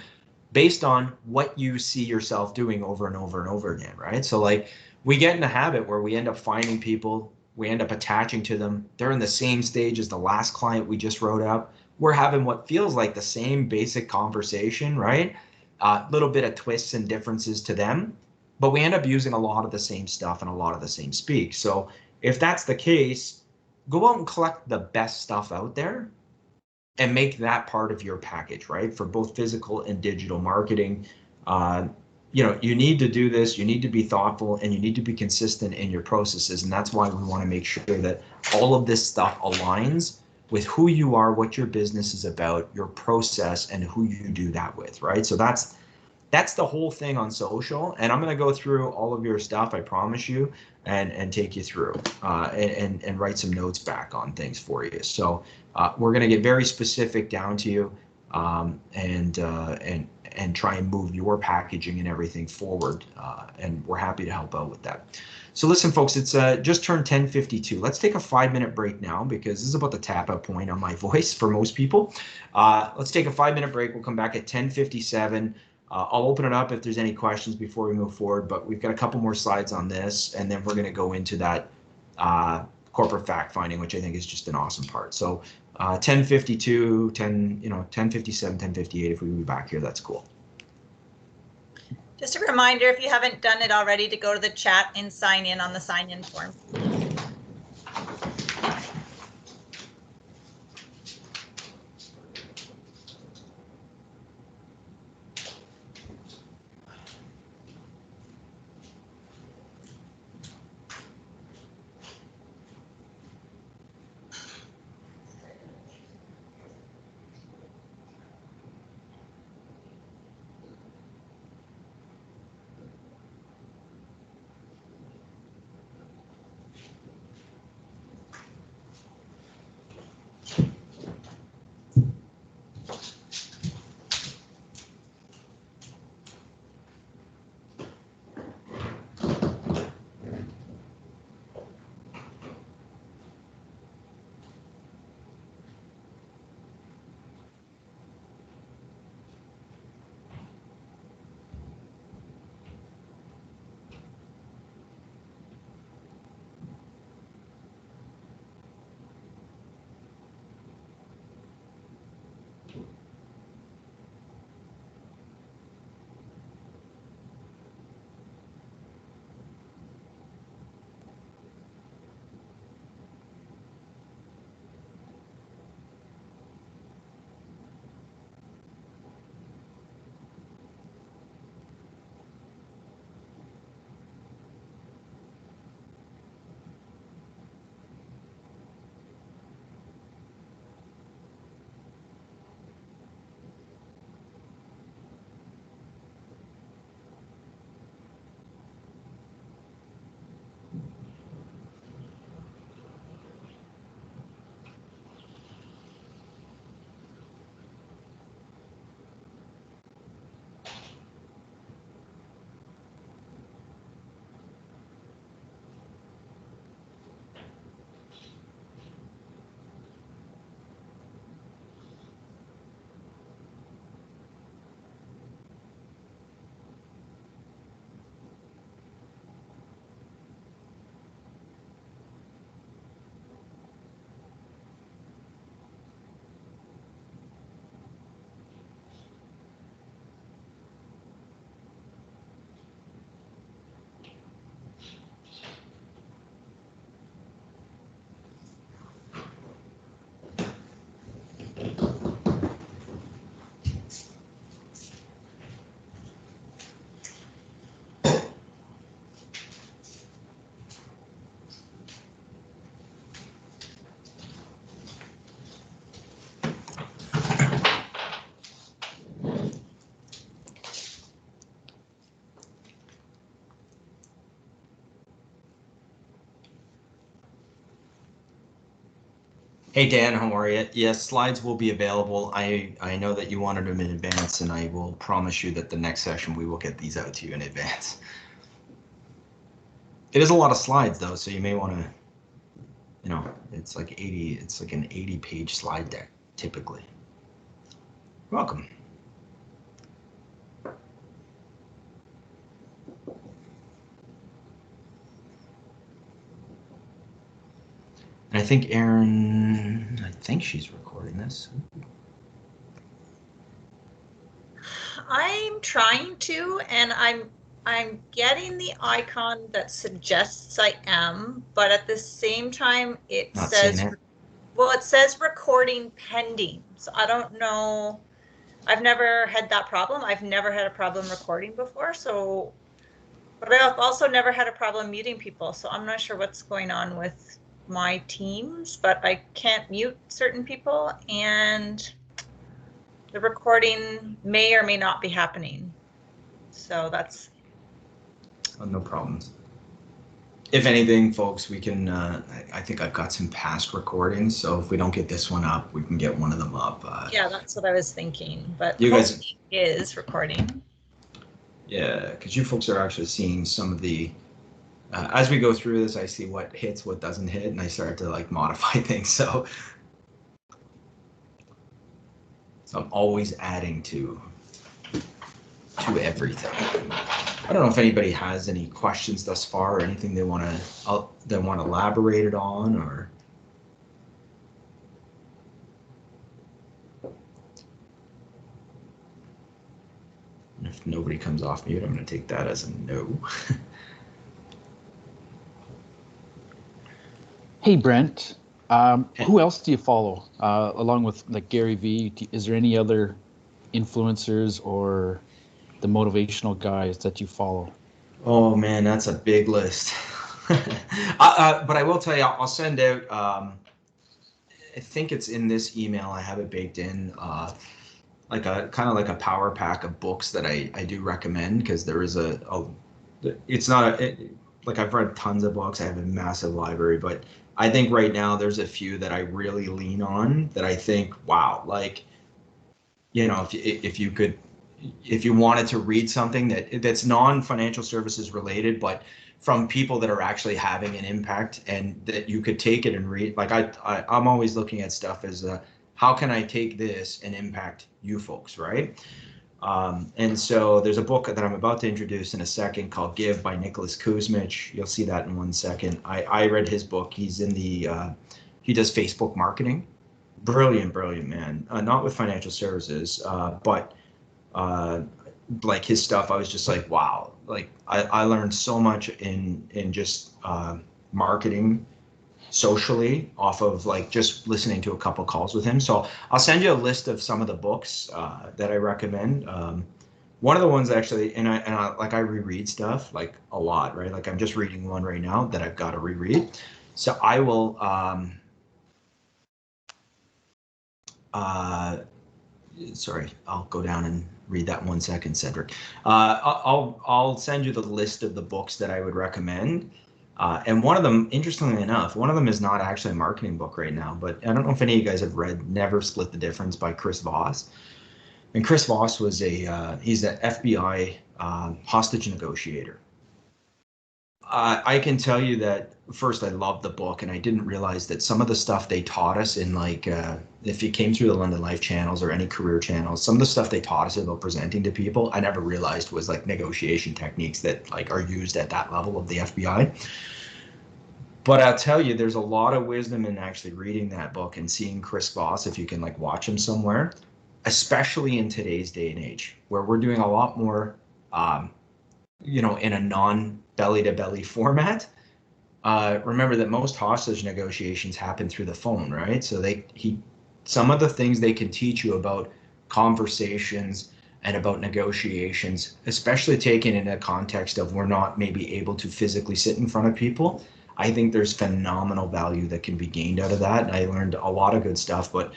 Speaker 1: what you see yourself doing over and over and over again, right? So like we get in a habit where we end up finding people, we end up attaching to them. They're in the same stage as the last client we just wrote up. We're having what feels like the same basic conversation, right? A little bit of twists and differences to them, but we end up using a lot of the same stuff and a lot of the same speak. So if that's the case, go out and collect the best stuff out there and make that part of your package, right? For both physical and digital marketing. You need to do this, you need to be thoughtful, and you need to be consistent in your processes. And that's why we want to make sure that all of this stuff aligns with who you are, what your business is about, your process, and who you do that with, right? So that's the whole thing on social. And I'm going to go through all of your stuff, I promise you, and take you through and write some notes back on things for you. So we're going to get very specific down to you, and try and move your packaging and everything forward. And we're happy to help out with that. So listen, folks, it's just turned 10:52. Let's take a 5-minute break now, because this is about the tap out point on my voice for most people. Let's take a 5-minute break. We'll come back at 10:57. I'll open it up if there's any questions before we move forward, but we've got a couple more slides on this, and then we're going to go into that corporate fact finding, which I think is just an awesome part. So 10:52, 10:57, 10:58, if we be back here, that's cool.
Speaker 3: Just a reminder, if you haven't done it already, to go to the chat and sign in on the sign-in form.
Speaker 1: Hey Dan, how are you? Yes, slides will be available. I know that you wanted them in advance, and I will promise you that the next session we will get these out to you in advance. It is a lot of slides though, so you may want to, it's like an 80-page slide deck typically. Welcome. And I think Erin, I think she's recording this.
Speaker 3: I'm trying to, and I'm getting the icon that suggests I am, but at the same time it
Speaker 1: Not
Speaker 3: says,
Speaker 1: seeing it.
Speaker 3: well, it says recording pending. So I don't know. I've never had that problem. I've never had a problem recording before. So, but I've also never had a problem muting people. So I'm not sure what's going on with my Teams, but I can't mute certain people, and the recording may or may not be happening. So that's.
Speaker 1: Oh, no problems. If anything, folks, we can, I think I've got some past recordings, so if we don't get this one up, we can get one of them up.
Speaker 3: Yeah, that's what I was thinking, but
Speaker 1: you guys
Speaker 3: it is recording.
Speaker 1: Yeah, because you folks are actually seeing some of the, as we go through this, I see what hits, what doesn't hit, and I start to like modify things. So I'm always adding to everything. I don't know if anybody has any questions thus far or anything they want to elaborate it on, or. And if nobody comes off mute, I'm going to take that as a no.
Speaker 4: Hey, Brent. Who else do you follow along with like Gary Vee? Is there any other influencers or the motivational guys that you follow?
Speaker 1: Oh man, that's a big list. But I will tell you, I'll send out. I think it's in this email. I have it baked in, like a kind of like a power pack of books that I do recommend, because there is it's not like I've read tons of books. I have a massive library, but I think right now there's a few that I really lean on that I think, wow, like, if you wanted to read something that's non-financial services related, but from people that are actually having an impact, and that you could take it and read. Like I'm always looking at stuff as how can I take this and impact you folks, right? And so there's a book that I'm about to introduce in a second called Give by Nicholas Kuzmich. You'll see that in 1 second. I read his book. He's in he does Facebook marketing. Brilliant man. Not with financial services, but like his stuff, I was just like, wow. Like I learned so much in just marketing socially off of like just listening to a couple calls with him. So I'll send you a list of some of the books that I recommend. One of the ones actually, and I reread stuff like a lot, right? Like I'm just reading one right now that I've got to reread. So I will sorry, I'll go down and read that 1 second, Cedric. I'll send you the list of the books that I would recommend. And one of them, interestingly enough, one of them is not actually a marketing book right now, but I don't know if any of you guys have read Never Split the Difference by Chris Voss. And Chris Voss was he's an FBI hostage negotiator. I can tell you that first, I loved the book, and I didn't realize that some of the stuff they taught us in like, if you came through the London Life channels or any career channels, some of the stuff they taught us about presenting to people, I never realized was like negotiation techniques that like are used at that level of the FBI. But I'll tell you, there's a lot of wisdom in actually reading that book and seeing Chris Voss, if you can like watch him somewhere, especially in today's day and age, where we're doing a lot more, in a non-belly-to-belly format. Remember that most hostage negotiations happen through the phone, right? So some of the things they can teach you about conversations and about negotiations, especially taken in a context of we're not maybe able to physically sit in front of people. I think there's phenomenal value that can be gained out of that. And I learned a lot of good stuff, but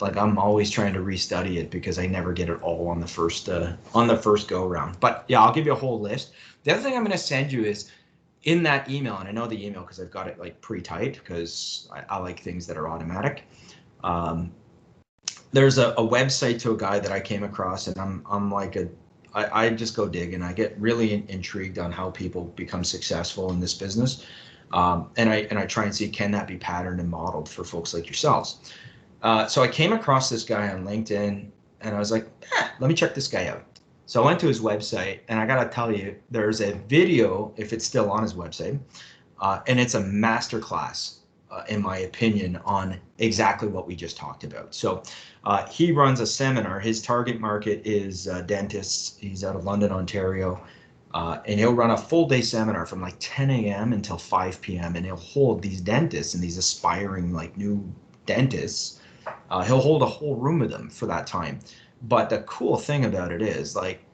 Speaker 1: like I'm always trying to restudy it because I never get it all on the first go around. But yeah, I'll give you a whole list. The other thing I'm going to send you is in that email, and I know the email because I've got it like pre-typed because I like things that are automatic. There's a website to a guy that I came across, and I'm like I just go dig, and I get really intrigued on how people become successful in this business. And I try and see, can that be patterned and modeled for folks like yourselves? So I came across this guy on LinkedIn, and I was like, let me check this guy out. So I went to his website, and I gotta tell you, there's a video, if it's still on his website, and it's a masterclass, in my opinion, on exactly what we just talked about. So he runs a seminar. His target market is dentists. He's out of London, Ontario. And he'll run a full day seminar from like 10 a.m. until 5 p.m. And he'll hold these dentists and these aspiring like new dentists. He'll hold a whole room of them for that time. But the cool thing about it is, like,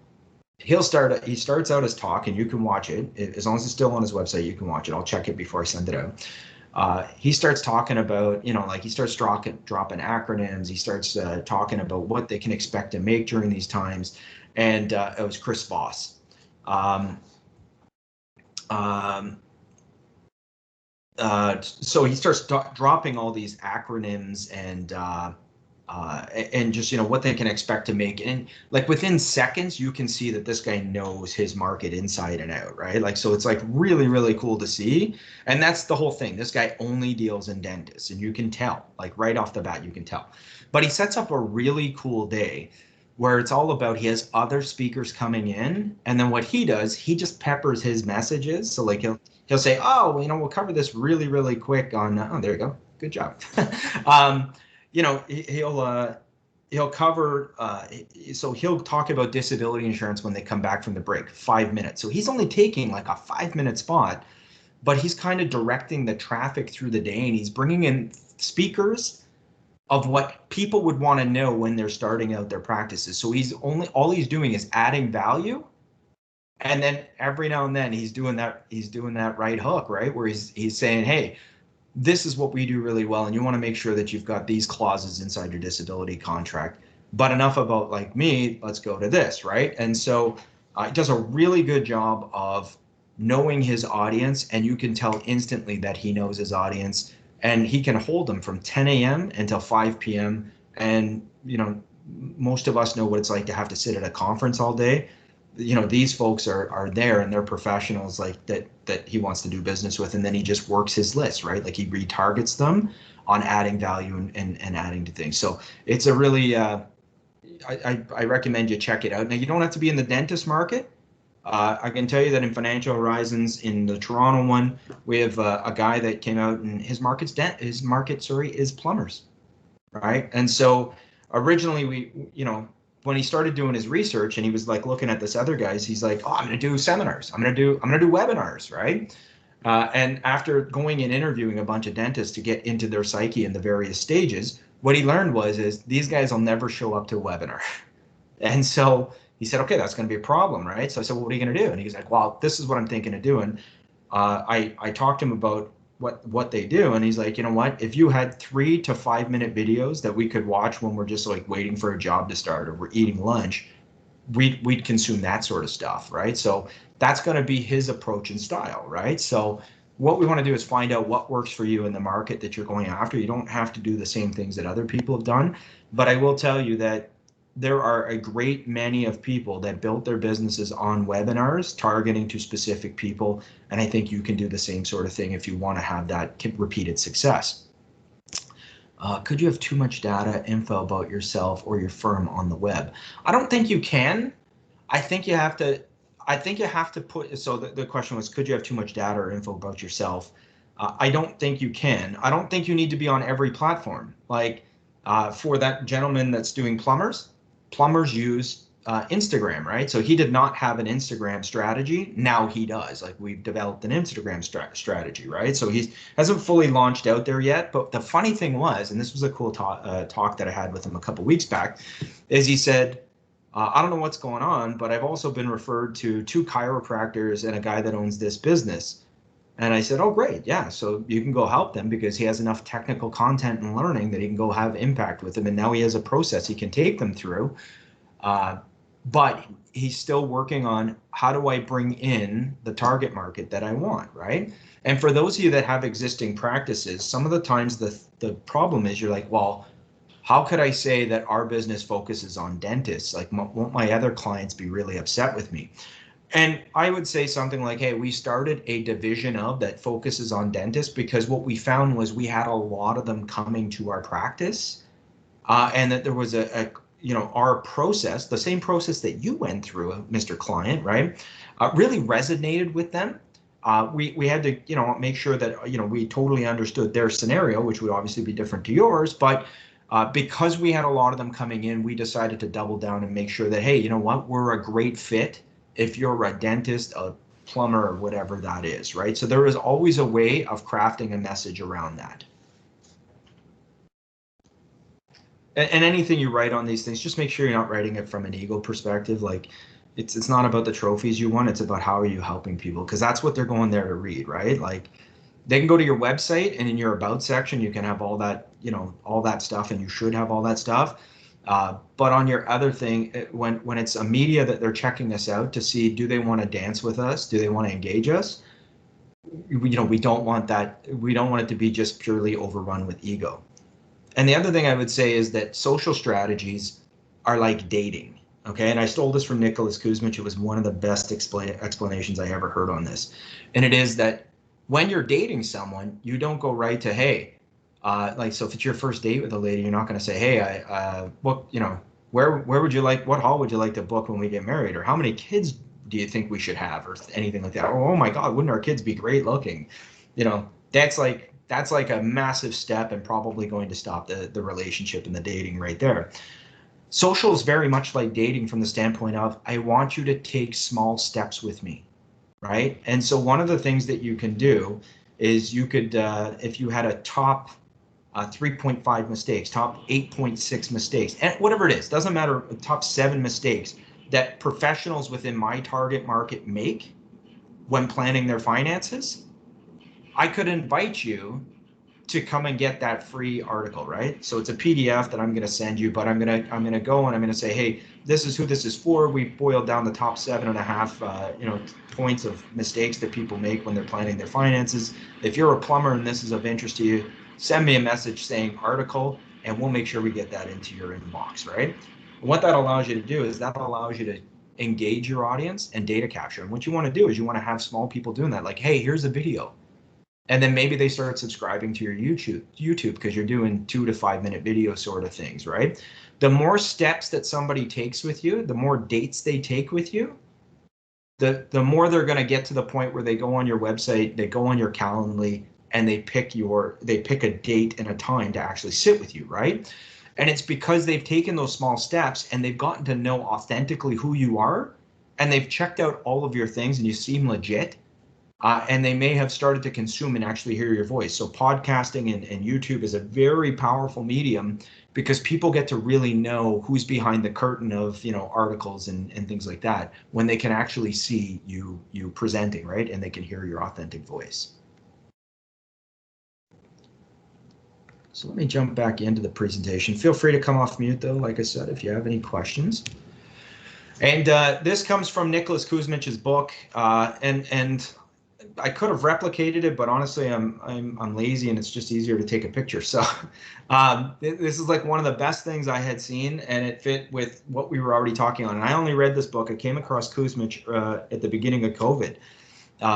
Speaker 1: he starts out his talk, and you can watch it as long as it's still on his website. You can watch it. I'll check it before I send it out. He starts talking about, like, he starts dropping acronyms. He starts talking about what they can expect to make during these times. And it was Chris Voss. So he starts dropping all these acronyms and just, what they can expect to make. And like within seconds, you can see that this guy knows his market inside and out, right? Like, so it's like really, really cool to see. And that's the whole thing. This guy only deals in dentists, and you can tell, like right off the bat, you can tell. But he sets up a really cool day where it's all about, he has other speakers coming in, and then what he does, he just peppers his messages. So like he'll say, oh, we'll cover this really, really quick on, oh, there you go. Good job. He'll cover, so he'll talk about disability insurance when they come back from the break, 5 minutes. So he's only taking like a 5-minute spot, but he's kind of directing the traffic through the day, and he's bringing in speakers of what people would want to know when they're starting out their practices. So all he's doing is adding value. And then every now and then he's doing that right hook, right? Where he's saying, hey, this is what we do really well, and you want to make sure that you've got these clauses inside your disability contract. But enough about like me, let's go to this, right? And so he does a really good job of knowing his audience, and you can tell instantly that he knows his audience, and he can hold them from 10 a.m. until 5 p.m. And, most of us know what it's like to have to sit at a conference all day. These folks are there, and they're professionals like that he wants to do business with, and then he just works his list, right? Like he retargets them on adding value and adding to things. So it's a really, I recommend you check it out. Now, you don't have to be in the dentist market. I can tell you that in Financial Horizons, in the Toronto one, we have a guy that came out, and his market is plumbers, right? And so originally when he started doing his research, and he was like looking at this other guys, he's like, oh, I'm going to do seminars. I'm going to do webinars, right? And after going and interviewing a bunch of dentists to get into their psyche in the various stages, what he learned is these guys will never show up to a webinar. And so he said, okay, that's going to be a problem, right? So I said, well, what are you going to do? And he's like, well, this is what I'm thinking of doing. I talked to him about what they do, and he's like, you know what, if you had 3 to 5 minute videos that we could watch when we're just like waiting for a job to start, or we're eating lunch, we'd consume that sort of stuff, right? So that's going to be his approach and style, right? So what we want to do is find out what works for you in the market that you're going after. You don't have to do the same things that other people have done, but I will tell you that there are a great many of people that built their businesses on webinars targeting to specific people. And I think you can do the same sort of thing if you want to have that repeated success. Could you have too much data info about yourself or your firm on the web? I don't think you can. I think you have to put, so the question was, could you have too much data or info about yourself? I don't think you can. I don't think you need to be on every platform. Like for that gentleman that's doing plumbers use Instagram, right? So he did not have an Instagram strategy. Now he does. Like, we've developed an Instagram strategy, right? So he hasn't fully launched out there yet. But the funny thing was, and this was a cool talk that I had with him a couple weeks back, is he said, I don't know what's going on, but I've also been referred to 2 chiropractors and a guy that owns this business. And I said, oh, great. Yeah. So you can go help them, because he has enough technical content and learning that he can go have impact with them. And now he has a process he can take them through. but he's still working on how do I bring in the target market that I want, right? And for those of you that have existing practices, some of the times the problem is you're like, well, how could I say that our business focuses on dentists? Like, won't my other clients be really upset with me? And I would say something like, hey, we started a division of that focuses on dentists because what we found was we had a lot of them coming to our practice, and that there was our process, the same process that you went through, Mr. Client, right, really resonated with them. We had to, make sure that, we totally understood their scenario, which would obviously be different to yours, but because we had a lot of them coming in, we decided to double down and make sure that, hey, you know what, we're a great fit if you're a dentist, a plumber, or whatever that is, right? So there is always a way of crafting a message around that. And anything you write on these things, just make sure you're not writing it from an ego perspective. Like, it's not about the trophies you won, it's about how are you helping people, because that's what they're going there to read, right? Like, they can go to your website, and in your about section you can have all that, all that stuff, and you should have all that stuff. But on your other thing, when it's a media that they're checking us out to see, do they want to dance with us, do they want to engage us, we don't want that. We don't want it to be just purely overrun with ego. And the other thing I would say is that social strategies are like dating. Okay, and I stole this from Nicholas Kuzmich. It was one of the best explanations I ever heard on this. And it is that when you're dating someone, you don't go right to, hey, so if it's your first date with a lady, you're not going to say, hey, I book, where would you like, what hall would you like to book when we get married? Or how many kids do you think we should have? Or anything like that. Oh my God, wouldn't our kids be great looking? That's like a massive step and probably going to stop the relationship and the dating right there. Social is very much like dating from the standpoint of, I want you to take small steps with me, right? And so one of the things that you can do is you could, if you had a top 3.5 mistakes, top 8.6 mistakes, and whatever it is, doesn't matter, top 7 mistakes that professionals within my target market make when planning their finances, I could invite you to come and get that free article, right? So it's a PDF that I'm going to send you, but I'm going to go and I'm going to say, hey, this is who this is for. We boiled down the top 7.5, points of mistakes that people make when they're planning their finances. If you're a plumber and this is of interest to you, send me a message saying article, and we'll make sure we get that into your inbox, right? And what that allows you to do is that allows you to engage your audience and data capture. And what you want to do is you want to have small people doing that. Like, hey, here's a video. And then maybe they start subscribing to your YouTube because you're doing 2 to 5 minute video sort of things, right? The more steps that somebody takes with you, the more dates they take with you, the more they're going to get to the point where they go on your website, they go on your Calendly, and they pick a date and a time to actually sit with you, right? And it's because they've taken those small steps and they've gotten to know authentically who you are, and they've checked out all of your things and you seem legit. And they may have started to consume and actually hear your voice. So podcasting and YouTube is a very powerful medium because people get to really know who's behind the curtain of, articles and things like that when they can actually see you presenting, right? And they can hear your authentic voice. So let me jump back into the presentation. Feel free to come off mute though, like I said, if you have any questions. And this comes from Nicholas Kuzmich's book, and I could have replicated it, but honestly, I'm lazy and it's just easier to take a picture. So this is like one of the best things I had seen, and it fit with what we were already talking on. And I only read this book. I came across Kuzmich at the beginning of COVID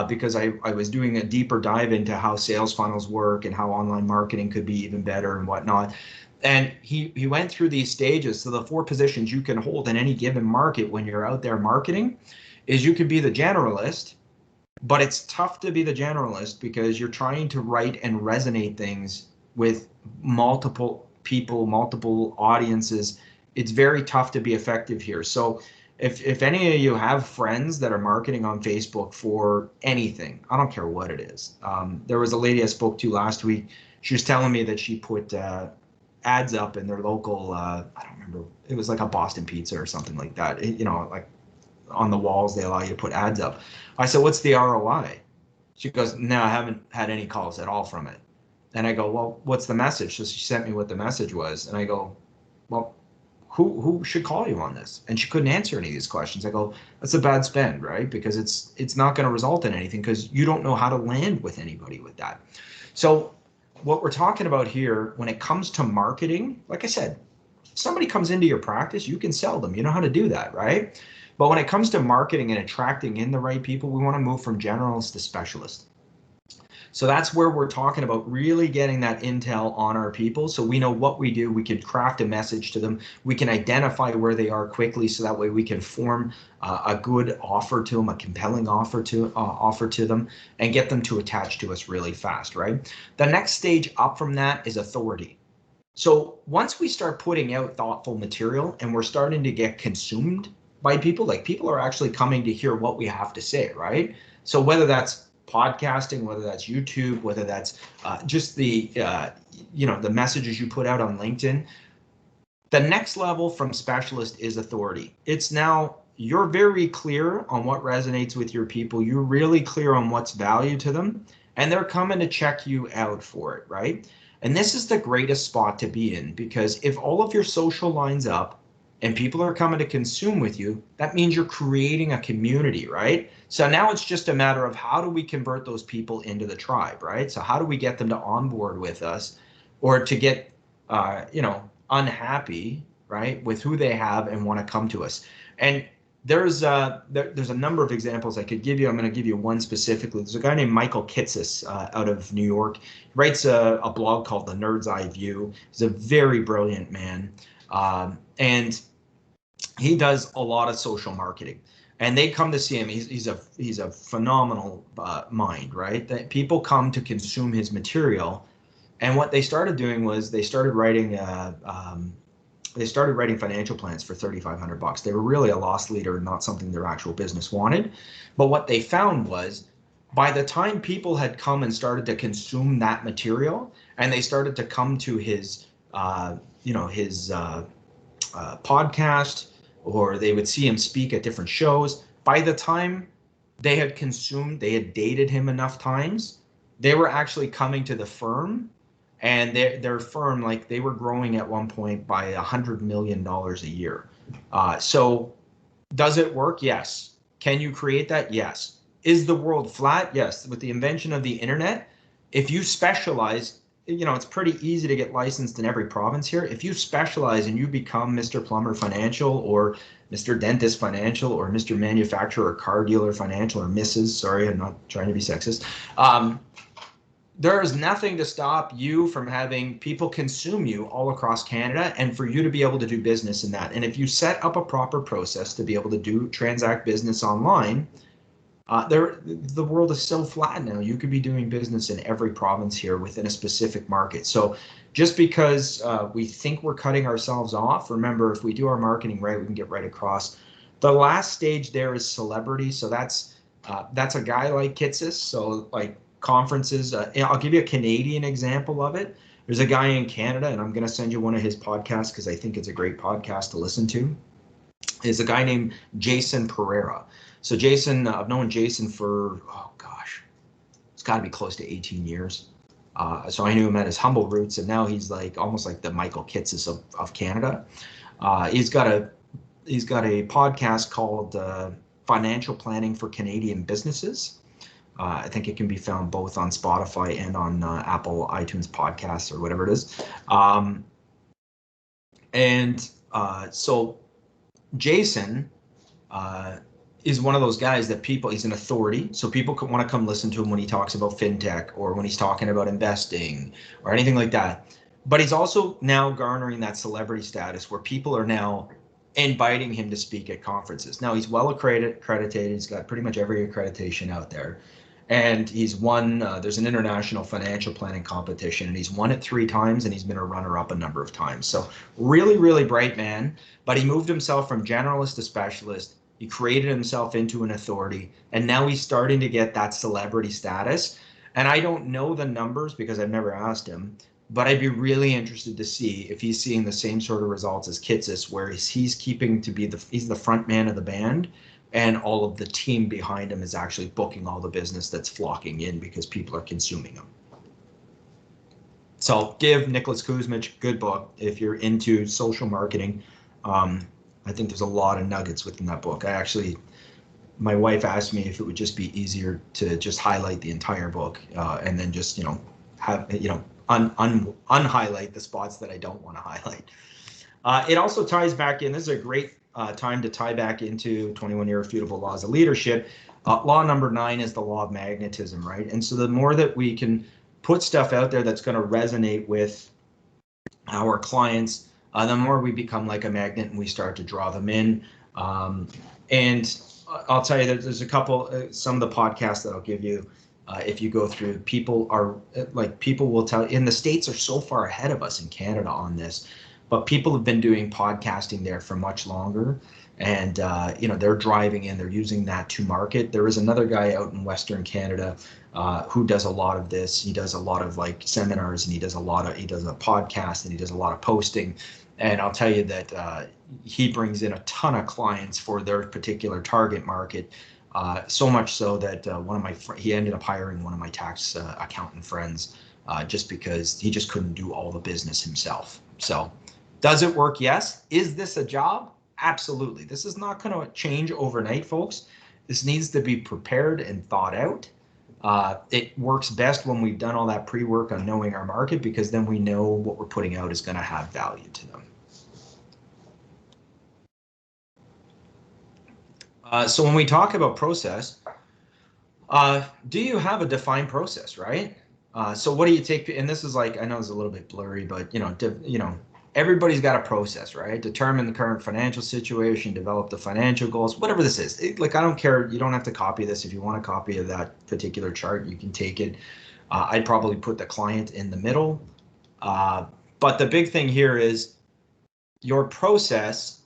Speaker 1: because I was doing a deeper dive into how sales funnels work and how online marketing could be even better and whatnot. And he went through these stages. So the 4 positions you can hold in any given market when you're out there marketing is you could be the generalist. But it's tough to be the generalist because you're trying to write and resonate things with multiple people, multiple audiences. It's very tough to be effective here. So if any of you have friends that are marketing on Facebook for anything, I don't care what it is. There was a lady I spoke to last week. She was telling me that she put ads up in their local, I don't remember, it was like a Boston Pizza or something like that. Like on the walls, they allow you to put ads up. I said, what's the ROI? She goes, no, I haven't had any calls at all from it. And I go, well, what's the message? So she sent me what the message was. And I go, well, who should call you on this? And she couldn't answer any of these questions. I go, that's a bad spend, right? Because it's not going to result in anything because you don't know how to land with anybody with that. So what we're talking about here, when it comes to marketing, like I said, if somebody comes into your practice, you can sell them. You know how to do that, right? But when it comes to marketing and attracting in the right people, we want to move from generalist to specialist. So that's where we're talking about really getting that intel on our people so we know what we do. We can craft a message to them. We can identify where they are quickly so that way we can form a good offer to them, a compelling offer to them, and get them to attach to us really fast, right? The next stage up from that is authority. So once we start putting out thoughtful material and we're starting to get consumed by people, like people are actually coming to hear what we have to say, right? So whether that's podcasting, whether that's YouTube, whether that's just the the messages you put out on LinkedIn. The next level from specialist is authority. It's now you're very clear on what resonates with your people. You're really clear on what's value to them, and they're coming to check you out for it, right? And this is the greatest spot to be in because if all of your social lines up and people are coming to consume with you, that means you're creating a community, right? So now it's just a matter of how do we convert those people into the tribe, right? So how do we get them to onboard with us or to get, unhappy, right, with who they have and want to come to us? And there's a number of examples I could give you. I'm going to give you one specifically. There's a guy named Michael Kitces out of New York. He writes a blog called The Nerd's Eye View. He's a very brilliant man. And he does a lot of social marketing, and they come to see him. He's a phenomenal mind, right? That people come to consume his material, and what they started doing was they started writing financial plans for $3,500. They were really a loss leader, not something their actual business wanted. But what they found was, by the time people had come and started to consume that material, and they started to come to his podcast, or they would see him speak at different shows. By the time they had dated him enough times, they were actually coming to the firm, and their firm, like they were growing at one point by $100 million a year. So does it work? Yes. Can you create that? Yes. Is the world flat? Yes. With the invention of the internet, if you specialize, it's pretty easy to get licensed in every province here. If you specialize and you become Mr. Plumber Financial or Mr. Dentist Financial or Mr. Manufacturer or Car Dealer Financial or Mrs. Sorry, I'm not trying to be sexist. There is nothing to stop you from having people consume you all across Canada and for you to be able to do business in that. And if you set up a proper process to be able to transact business online, the world is so flat now. You could be doing business in every province here within a specific market. So just because we think we're cutting ourselves off, remember, if we do our marketing right, we can get right across. The last stage there is celebrity. So that's a guy like Kitces. So like conferences, I'll give you a Canadian example of it. There's a guy in Canada, and I'm going to send you one of his podcasts because I think it's a great podcast to listen to. Is a guy named Jason Pereira. So Jason, I've known Jason for, it's got to be close to 18 years. So I knew him at his humble roots, and now he's like almost like the Michael Kitces of Canada. He's got a podcast called Financial Planning for Canadian Businesses. I think it can be found both on Spotify and on Apple iTunes podcasts or whatever it is. So Jason is one of those guys that he's an authority. So people want to come listen to him when he talks about fintech or when he's talking about investing or anything like that. But he's also now garnering that celebrity status where people are now inviting him to speak at conferences. Now he's well accredited. He's got pretty much every accreditation out there. And he's won, there's an international financial planning competition, and he's won it 3 times, and he's been a runner-up a number of times. So really, really bright man, but he moved himself from generalist to specialist. He created himself into an authority, and now he's starting to get that celebrity status. And I don't know the numbers because I've never asked him, but I'd be really interested to see if he's seeing the same sort of results as Kitces, where he's keeping to be he's the front man of the band, and all of the team behind him is actually booking all the business that's flocking in because people are consuming them. So give Nicholas Kuzmich, good book if you're into social marketing. I think there's a lot of nuggets within that book. My wife asked me if it would just be easier to just highlight the entire book and then just, have, unhighlight the spots that I don't want to highlight. It also ties back in. This is a great time to tie back into 21 Irrefutable Laws of Leadership. Law number 9 is the law of magnetism, right? And so the more that we can put stuff out there that's going to resonate with our clients, the more we become like a magnet and we start to draw them in. And I'll tell you that there's a couple, some of the podcasts that I'll give you. If you go through, people will tell, in the States are so far ahead of us in Canada on this, but people have been doing podcasting there for much longer, and they're driving in, they're using that to market. There is another guy out in Western Canada who does a lot of this. He does a lot of like seminars, and he does a podcast, and he does a lot of posting. And I'll tell you that he brings in a ton of clients for their particular target market. So much so that he ended up hiring one of my tax accountant friends just because he just couldn't do all the business himself. So does it work? Yes. Is this a job? Absolutely. This is not going to change overnight, folks. This needs to be prepared and thought out. It works best when we've done all that pre-work on knowing our market, because then we know what we're putting out is going to have value to them. So when we talk about process, do you have a defined process, right? So what do you take? And this is like, I know it's a little bit blurry, but everybody's got a process, right? Determine the current financial situation, develop the financial goals, whatever this is. I don't care. You don't have to copy this. If you want a copy of that particular chart, you can take it. I'd probably put the client in the middle. But the big thing here is your process,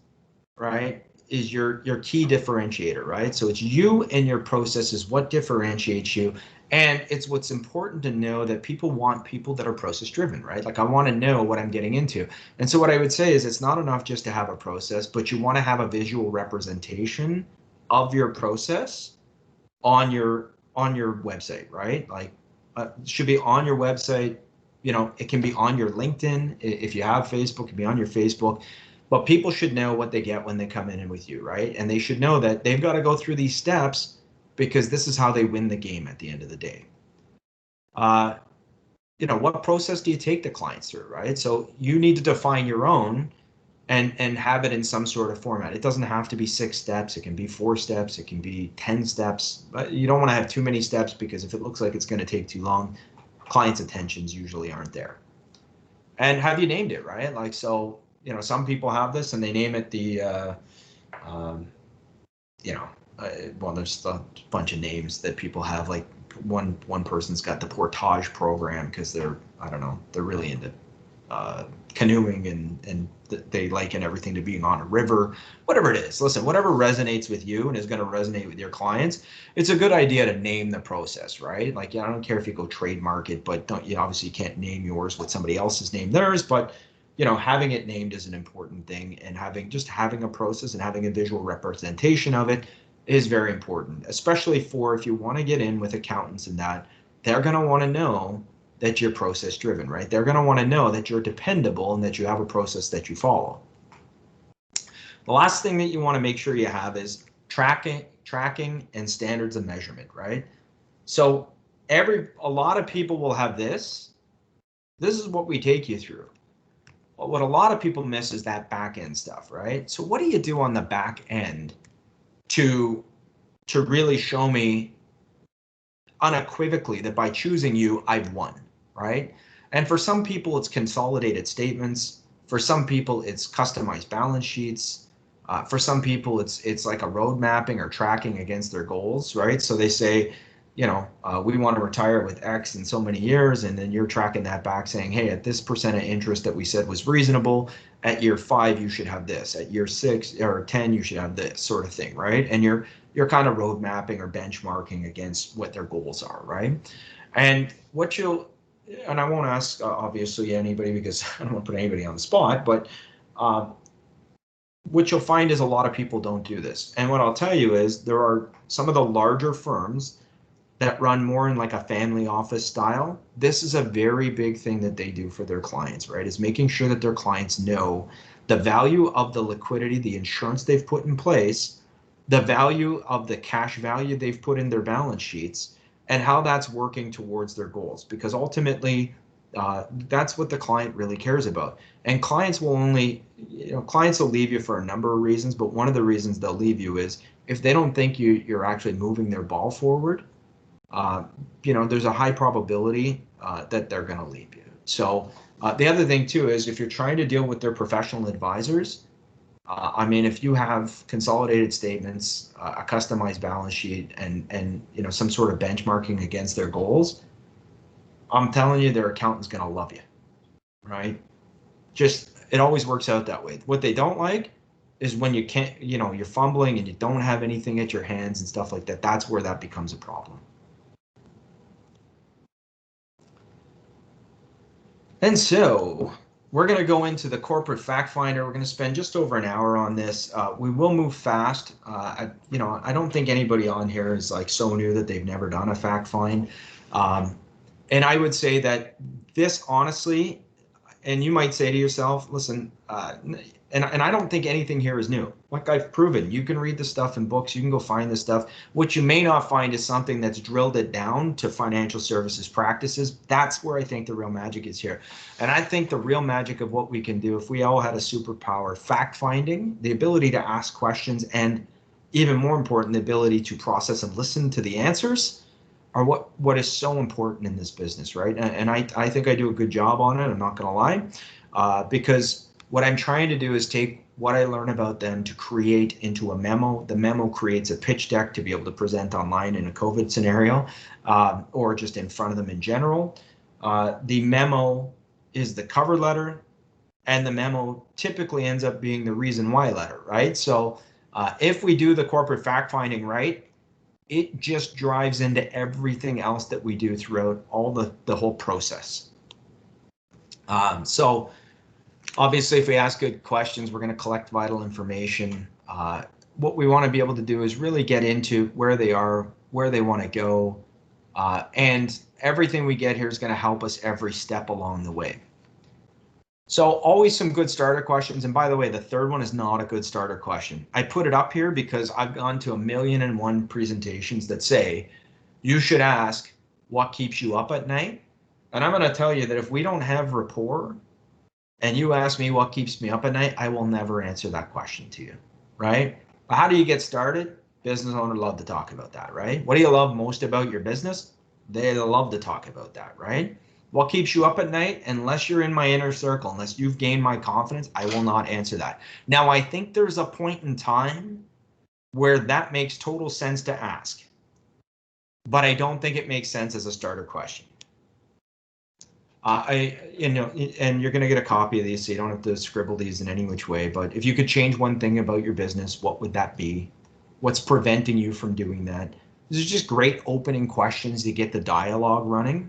Speaker 1: right, is your key differentiator, right? So it's you and your process is what differentiates you. And it's what's important to know that people want people that are process driven, right? Like, I want to know what I'm getting into. And so what I would say is it's not enough just to have a process, but you want to have a visual representation of your process on your website, right? Like it should be on your website. It can be on your LinkedIn. If you have Facebook, it can be on your Facebook. But people should know what they get when they come in with you, right? And they should know that they've got to go through these steps, because this is how they win the game at the end of the day. What process do you take the clients through, right? So you need to define your own and have it in some sort of format. It doesn't have to be 6 steps. It can be 4 steps. It can be 10 steps. But you don't want to have too many steps, because if it looks like it's going to take too long, clients' attentions usually aren't there. And have you named it, right? Like, so, some people have this and they name it well, there's a bunch of names that people have. Like one person's got the portage program because they're really into canoeing and they liken everything to being on a river. Whatever it is, listen, whatever resonates with you and is going to resonate with your clients, it's a good idea to name the process, right? Like, I don't care if you go trademark it, but obviously you can't name yours what somebody else's name theirs, but having it named is an important thing, and having a process and having a visual representation of it is very important, especially for if you want to get in with accountants, and that they're going to want to know that you're process driven, right? They're going to want to know that you're dependable and that you have a process that you follow. The last thing that you want to make sure you have is tracking and standards of measurement, right? So a lot of people will have this. This is what we take you through. But what a lot of people miss is that back end stuff, right? So what do you do on the back end to really show me unequivocally that by choosing you, I've won, right? And for some people, it's consolidated statements. For some people, it's customized balance sheets. For some people, it's like a road mapping or tracking against their goals, right? So they say, we want to retire with X in so many years, and then you're tracking that back saying, hey, at this % of interest that we said was reasonable, at year 5 you should have this, at year 6 or 10 you should have this sort of thing, right? And you're kind of road mapping or benchmarking against what their goals are, right? And and I won't ask obviously anybody, because I don't want to put anybody on the spot, but what you'll find is a lot of people don't do this. And what I'll tell you is there are some of the larger firms that run more in like a family office style, this is a very big thing that they do for their clients, right? Is making sure that their clients know the value of the liquidity, the insurance they've put in place, the value of the cash value they've put in their balance sheets, and how that's working towards their goals. Because ultimately, that's what the client really cares about. And clients will only, clients will leave you for a number of reasons, but one of the reasons they'll leave you is if they don't think you're actually moving their ball forward, there's a high probability that they're going to leave you. So the other thing too is if you're trying to deal with their professional advisors, if you have consolidated statements, a customized balance sheet, and some sort of benchmarking against their goals, I'm telling you, their accountant's going to love you, right? Just it always works out that way. What they don't like is when you can't, you're fumbling and you don't have anything at your hands and stuff like that. That's where that becomes a problem. And so we're going to go into the corporate fact finder. We're going to spend just over an hour on this. We will move fast. I don't think anybody on here is like so new that they've never done a fact find. And I would say that this honestly, and you might say to yourself, listen, and I don't think anything here is new. Like I've proven, you can read the stuff in books, you can go find this stuff. What you may not find is something that's drilled it down to financial services practices. That's where I think the real magic is here. And I think the real magic of what we can do, if we all had a superpower, fact finding, the ability to ask questions, and even more important, the ability to process and listen to the answers, are what is so important in this business, right? And I think I do a good job on it, I'm not gonna lie, because what I'm trying to do is take what I learn about them to create into a memo. The memo creates a pitch deck to be able to present online in a COVID scenario, or just in front of them in general. The memo is the cover letter, and the memo typically ends up being the reason why letter, right? So if we do the corporate fact finding right, it just drives into everything else that we do throughout all the whole process. So obviously, if we ask good questions, we're going to collect vital information. What we want to be able to do is really get into where they are, where they want to go, and everything we get here is going to help us every step along the way. So always some good starter questions. And by the way, the third one is not a good starter question. I put it up here because I've gone to 1,000,001 presentations that say you should ask what keeps you up at night. And I'm going to tell you that if we don't have rapport and you ask me what keeps me up at night, I will never answer that question to you, right? How do you get started? Business owners love to talk about that, right? What do you love most about your business? They love to talk about that, right? What keeps you up at night? Unless you're in my inner circle, unless you've gained my confidence, I will not answer that. Now, I think there's a point in time where that makes total sense to ask, but I don't think it makes sense as a starter question. And you're going to get a copy of these, so you don't have to scribble these in any which way. But if you could change one thing about your business, what would that be? What's preventing you from doing that? These are just great opening questions to get the dialogue running.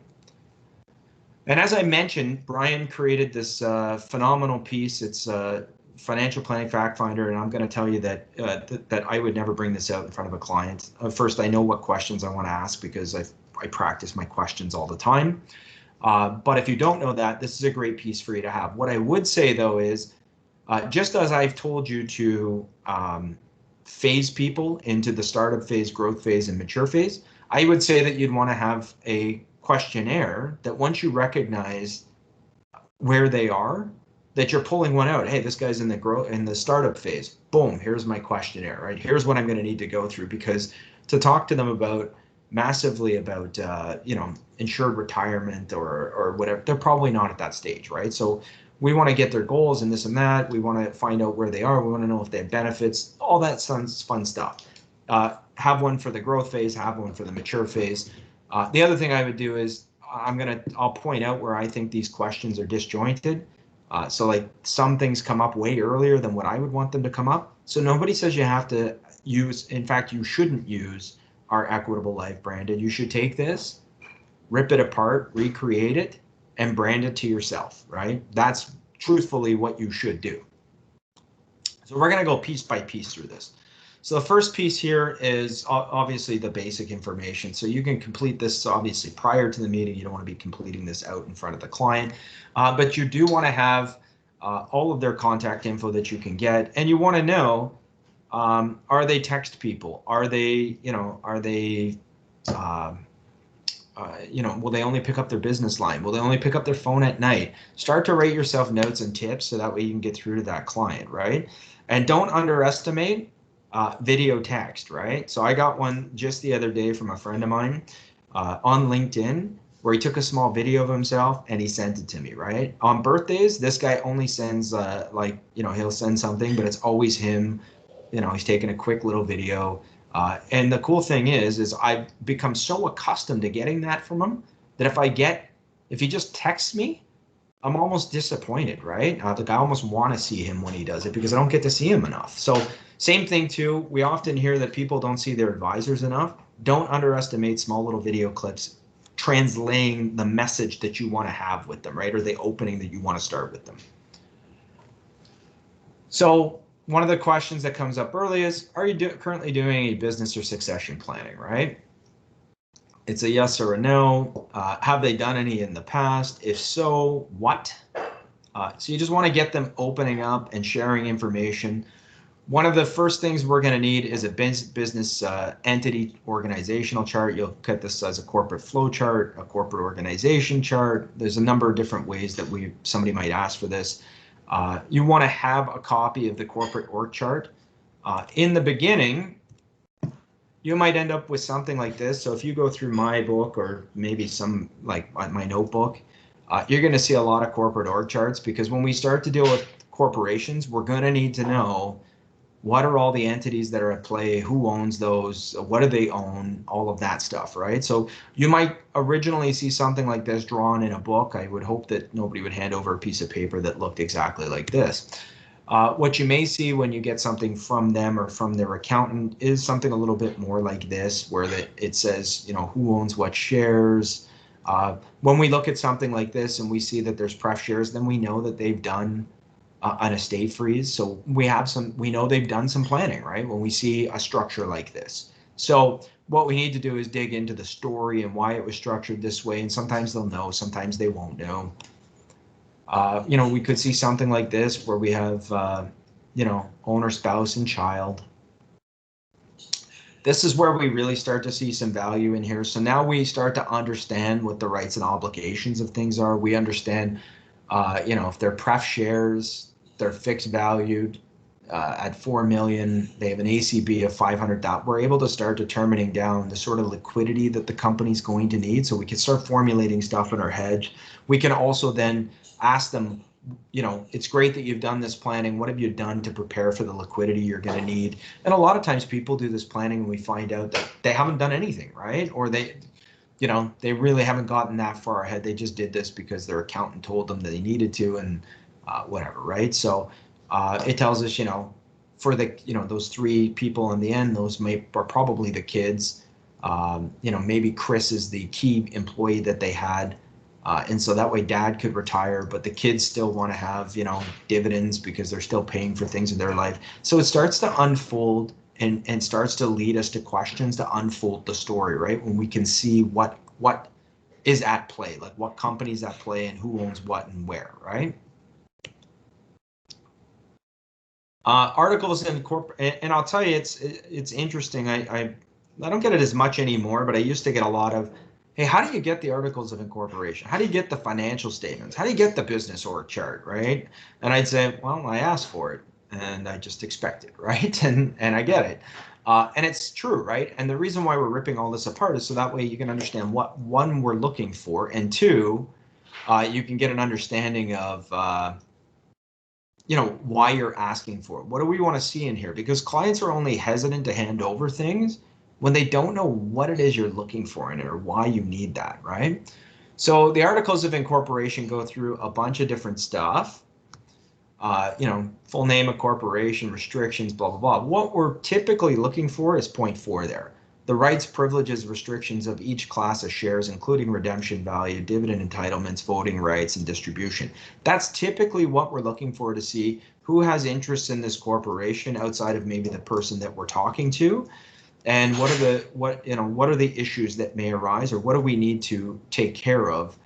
Speaker 1: And as I mentioned, Brian created this phenomenal piece. It's a financial planning fact finder, and I'm going to tell you that that I would never bring this out in front of a client. First, I know what questions I want to ask because I practice my questions all the time. But if you don't know that, this is a great piece for you to have. What I would say, though, is just as I've told you to phase people into the startup phase, growth phase, and mature phase, I would say that you'd want to have a questionnaire that once you recognize where they are, that you're pulling one out. Hey, this guy's in the startup phase. Boom, here's my questionnaire, right? Here's what I'm going to need to go through, because to talk to them about massively about insured retirement or whatever, they're probably not at that stage, right? So we want to get their goals and this and that. We want to find out where they are. We want to know if they have benefits, all that fun stuff. Have one for the growth phase, have one for the mature phase. The other thing I would do is I'll point out where I think these questions are disjointed. So like some things come up way earlier than what I would want them to come up. So nobody says you have to use, in fact, you shouldn't use our Equitable Life branded. You should take this, rip it apart, recreate it, and brand it to yourself, right? That's truthfully what you should do. So we're going to go piece by piece through this. So the first piece here is obviously the basic information. So you can complete this obviously prior to the meeting. You don't want to be completing this out in front of the client, but you do want to have all of their contact info that you can get, and you want to know, are they text people? Are they, will they only pick up their business line? Will they only pick up their phone at night? Start to write yourself notes and tips so that way you can get through to that client, right? And don't underestimate video text, right? So I got one just the other day from a friend of mine on LinkedIn where he took a small video of himself and he sent it to me, right? On birthdays, this guy only sends he'll send something, but it's always him. He's taking a quick little video. And the cool thing is I've become so accustomed to getting that from him that if he just texts me, I'm almost disappointed, right? Like I almost want to see him when he does it because I don't get to see him enough. So same thing too, we often hear that people don't see their advisors enough. Don't underestimate small little video clips translating the message that you want to have with them, right? Or the opening that you want to start with them. So one of the questions that comes up early is, are you currently doing a business or succession planning, right? It's a yes or a no. Have they done any in the past? If so, what? So you just want to get them opening up and sharing information. One of the first things we're going to need is a business entity organizational chart. You'll get this as a corporate flow chart, a corporate organization chart. There's a number of different ways that somebody might ask for this. You want to have a copy of the corporate org chart. In the beginning, you might end up with something like this. So if you go through my book or maybe some like my notebook, you're going to see a lot of corporate org charts because when we start to deal with corporations, we're going to need to know what are all the entities that are at play, who owns those, what do they own, all of that stuff, right? So you might originally see something like this drawn in a book. I would hope that nobody would hand over a piece of paper that looked exactly like this. What you may see when you get something from them or from their accountant is something a little bit more like this, where it says, who owns what shares. When we look at something like this and we see that there's pref shares, then we know that they've done an estate freeze. So we know they've done some planning, right? When we see a structure like this. So what we need to do is dig into the story and why it was structured this way. And sometimes they'll know, sometimes they won't know. We could see something like this where we have, owner, spouse, and child. This is where we really start to see some value in here. So now we start to understand what the rights and obligations of things are. We understand, if they're pref shares, they're fixed valued at 4 million, they have an ACB of 500,000. We're able to start determining down the sort of liquidity that the company's going to need. So we can start formulating stuff in our hedge. We can also then ask them, it's great that you've done this planning. What have you done to prepare for the liquidity you're going to need? And a lot of times people do this planning and we find out that they haven't done anything, right? Or they really haven't gotten that far ahead. They just did this because their accountant told them that they needed to and whatever, right? So it tells us, for those three people in the end, those are probably the kids. Maybe Chris is the key employee that they had. And so that way dad could retire, but the kids still want to have, dividends because they're still paying for things in their life. So it starts to unfold and starts to lead us to questions to unfold the story, right? When we can see what is at play, like what company's at play and who owns what and where, right? Articles in corporate, and I'll tell you, it's interesting. I don't get it as much anymore, but I used to get a lot of, hey, how do you get the articles of incorporation? How do you get the financial statements? How do you get the business org chart, right? And I'd say, well, I asked for it and I just expect it, right? And I get it. And it's true, right? And the reason why we're ripping all this apart is so that way you can understand what, one, we're looking for, and two, you can get an understanding of why you're asking for it. What do we want to see in here? Because clients are only hesitant to hand over things when they don't know what it is you're looking for in it or why you need that, right? So the articles of incorporation go through a bunch of different stuff. Full name of corporation, restrictions, blah, blah, blah. What we're typically looking for is point 4 there. The rights, privileges, restrictions of each class of shares, including redemption value, dividend entitlements, voting rights, and distribution. That's typically what we're looking for to see who has interest in this corporation outside of maybe the person that we're talking to, and what are the issues that may arise, or what do we need to take care of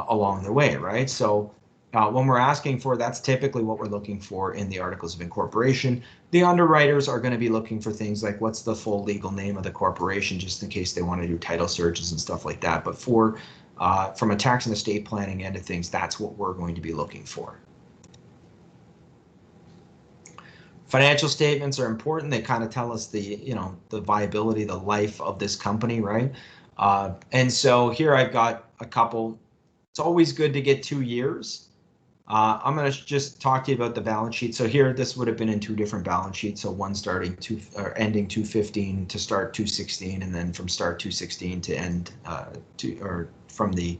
Speaker 1: along the way, right? So when we're asking for, that's typically what we're looking for in the articles of incorporation. The underwriters are going to be looking for things like what's the full legal name of the corporation, just in case they want to do title searches and stuff like that. But for from a tax and estate planning end of things, that's what we're going to be looking for. Financial statements are important. They kind of tell us the, the viability, the life of this company, right? And so here I've got a couple. It's always good to get 2 years. I'm going to just talk to you about the balance sheet. So here, this would have been in 2 different balance sheets. So one starting ending 215 to start 216, and then from start 216 to end from the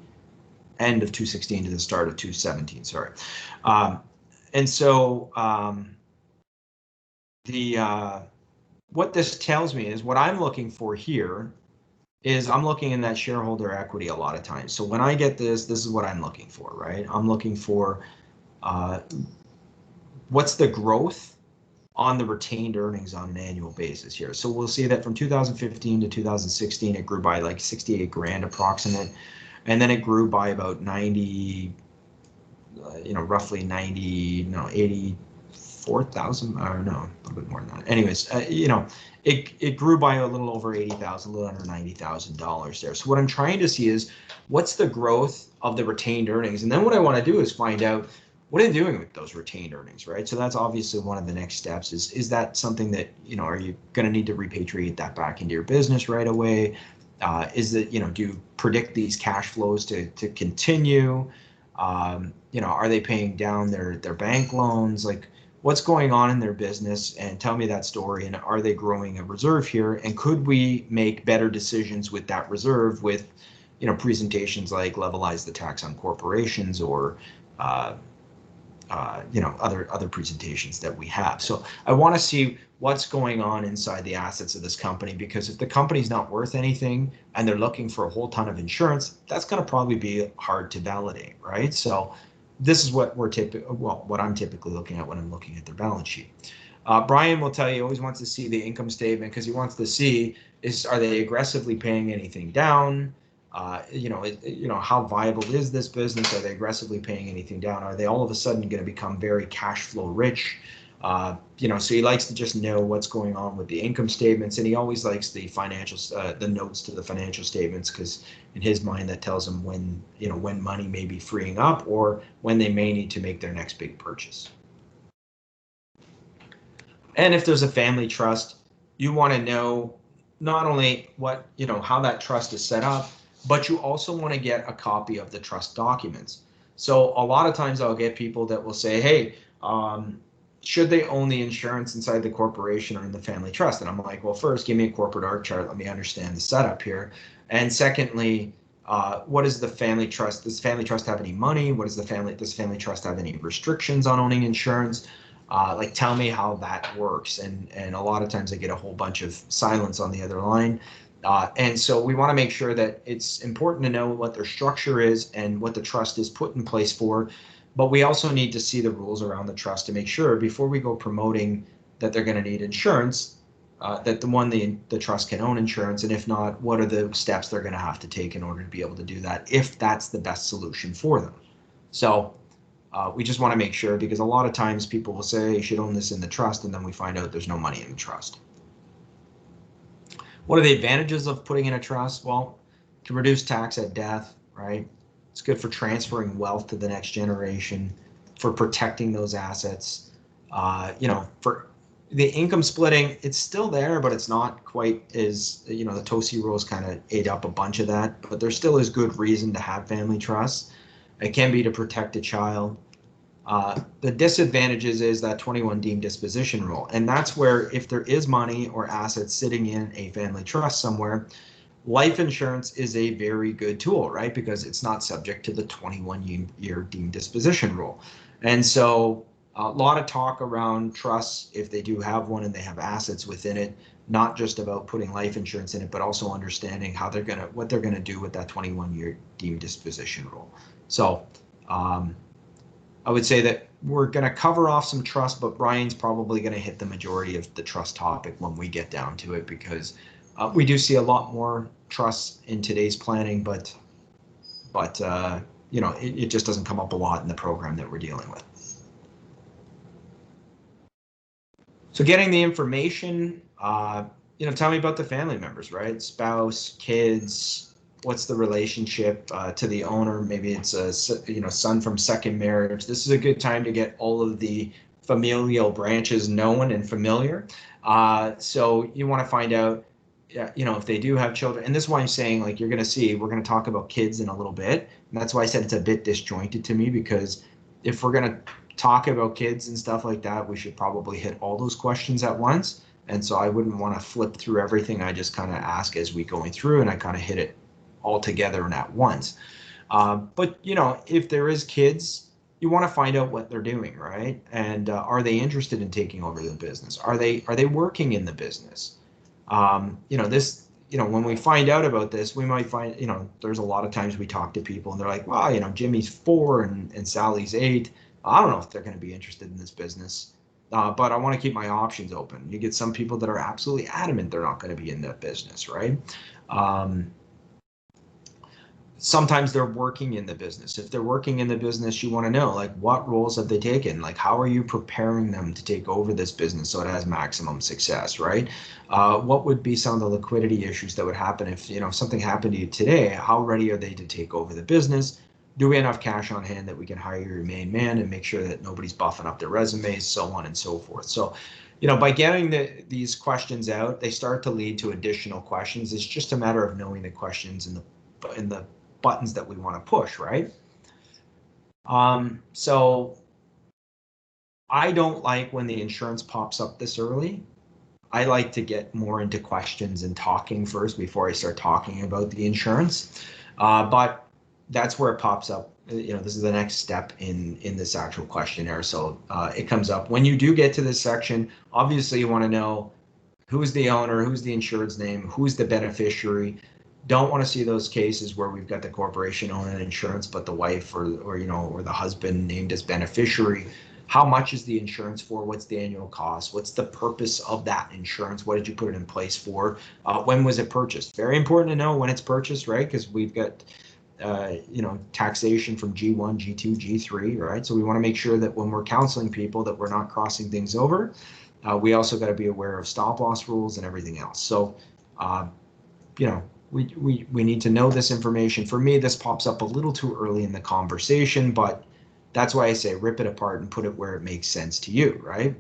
Speaker 1: end of 216 to the start of 217. Sorry, and so what this tells me is what I'm looking for here is I'm looking in that shareholder equity a lot of times. So when I get this is what I'm looking for, right? I'm looking for what's the growth on the retained earnings on an annual basis here. So we'll see that from 2015 to 2016, it grew by like 68 grand approximate. And then it grew by about 90, roughly 90, 84,000, or no, a little bit more than that. Anyways, it grew by a little over 80,000, a little under $90,000 there. So what I'm trying to see is what's the growth of the retained earnings, and then what I want to do is find out what are you doing with those retained earnings, right? So that's obviously one of the next steps. Is that something that are you going to need to repatriate that back into your business right away? Is it do you predict these cash flows to continue? Are they paying down their bank loans? Like, what's going on in their business, and tell me that story. And are they growing a reserve here? And could we make better decisions with that reserve with, presentations like levelize the tax on corporations, or, other presentations that we have. So I want to see what's going on inside the assets of this company, because if the company's not worth anything and they're looking for a whole ton of insurance, that's going to probably be hard to validate, right? So this is what what I'm typically looking at when I'm looking at their balance sheet. Brian will tell you he always wants to see the income statement, because he wants to see are they aggressively paying anything down? How viable is this business? Are they aggressively paying anything down? Are they all of a sudden going to become very cash flow rich? So he likes to just know what's going on with the income statements, and he always likes the financials, the notes to the financial statements, because in his mind that tells him when money may be freeing up, or when they may need to make their next big purchase. And if there's a family trust, you want to know not only what how that trust is set up, but you also want to get a copy of the trust documents. So a lot of times I'll get people that will say, hey, should they own the insurance inside the corporation or in the family trust? And I'm like, well, first, give me a corporate org chart. Let me understand the setup here. And secondly, what is the family trust? Does the family trust have any money? Does the family trust have any restrictions on owning insurance? Like, tell me how that works. And a lot of times I get a whole bunch of silence on the other line. And so we want to make sure that it's important to know what their structure is and what the trust is put in place for. But we also need to see the rules around the trust to make sure before we go promoting that they're going to need insurance, that the trust can own insurance. And if not, what are the steps they're going to have to take in order to be able to do that, if that's the best solution for them. So we just want to make sure, because a lot of times people will say you should own this in the trust, and then we find out there's no money in the trust. What are the advantages of putting in a trust? Well, to reduce tax at death, right? It's good for transferring wealth to the next generation, for protecting those assets. For the income splitting, it's still there, but it's not quite as, the TOSI rules kind of ate up a bunch of that, but there still is good reason to have family trusts. It can be to protect a child. The disadvantages is that 21 deemed disposition rule. And that's where, if there is money or assets sitting in a family trust somewhere, life insurance is a very good tool, right? Because it's not subject to the 21-year deemed disposition rule. And so a lot of talk around trusts, if they do have one and they have assets within it, not just about putting life insurance in it, but also understanding what they're gonna do with that 21-year deemed disposition rule. So I would say that we're going to cover off some trust, but Brian's probably going to hit the majority of the trust topic when we get down to it, because we do see a lot more trust in today's planning, but you know, it just doesn't come up a lot in the program that we're dealing with. So getting the information, you know, tell me about the family members, right? Spouse, kids, what's the relationship to the owner? Maybe it's a, you know, son from second marriage. This is a good time to get all of the familial branches known and familiar. So you want to find out, you know, if they do have children. And this is why I'm saying, like, you're going to see, we're going to talk about kids in a little bit. And that's why I said it's a bit disjointed to me, because if we're going to talk about kids and stuff like that, we should probably hit all those questions at once. And so I wouldn't want to flip through everything. I just kind of ask as we going through, and I kind of hit it all together and at once. But, you know, if there is kids, you want to find out what they're doing, right? And are they interested in taking over the business? Are they working in the business? You know, this, you know, when we find out about this, we might find, you know, there's a lot of times we talk to people and they're like, well, you know, Jimmy's 4 and Sally's 8. I don't know if they're going to be interested in this business, but I want to keep my options open. You get some people that are absolutely adamant they're not going to be in that business, right? Sometimes they're working in the business. If they're working in the business, you want to know, like, what roles have they taken? Like, how are you preparing them to take over this business so it has maximum success, right? What would be some of the liquidity issues that would happen if, you know, something happened to you today? How ready are they to take over the business? Do we have enough cash on hand that we can hire your main man and make sure that nobody's buffing up their resumes, so on and so forth? So, you know, by getting these questions out, they start to lead to additional questions. It's just a matter of knowing the questions and the buttons that we want to push, right? So I don't like when the insurance pops up this early. I like to get more into questions and talking first before I start talking about the insurance. But that's where it pops up. You know, this is the next step in this actual questionnaire. So it comes up when you do get to this section. Obviously, you want to know who's the owner, who's the insured's name, who's the beneficiary. Don't want to see those cases where we've got the corporation owning insurance, but the wife or you know, or the husband named as beneficiary. How much is the insurance for? What's the annual cost? What's the purpose of that insurance? What did you put it in place for? When was it purchased? Very important to know when it's purchased, right? Because we've got you know, taxation from G1, G2, G3, right? So we want to make sure that when we're counseling people that we're not crossing things over. We also got to be aware of stop loss rules and everything else. So, you know, we need to know this information. For me, this pops up a little too early in the conversation, but that's why I say rip it apart and put it where it makes sense to you, right?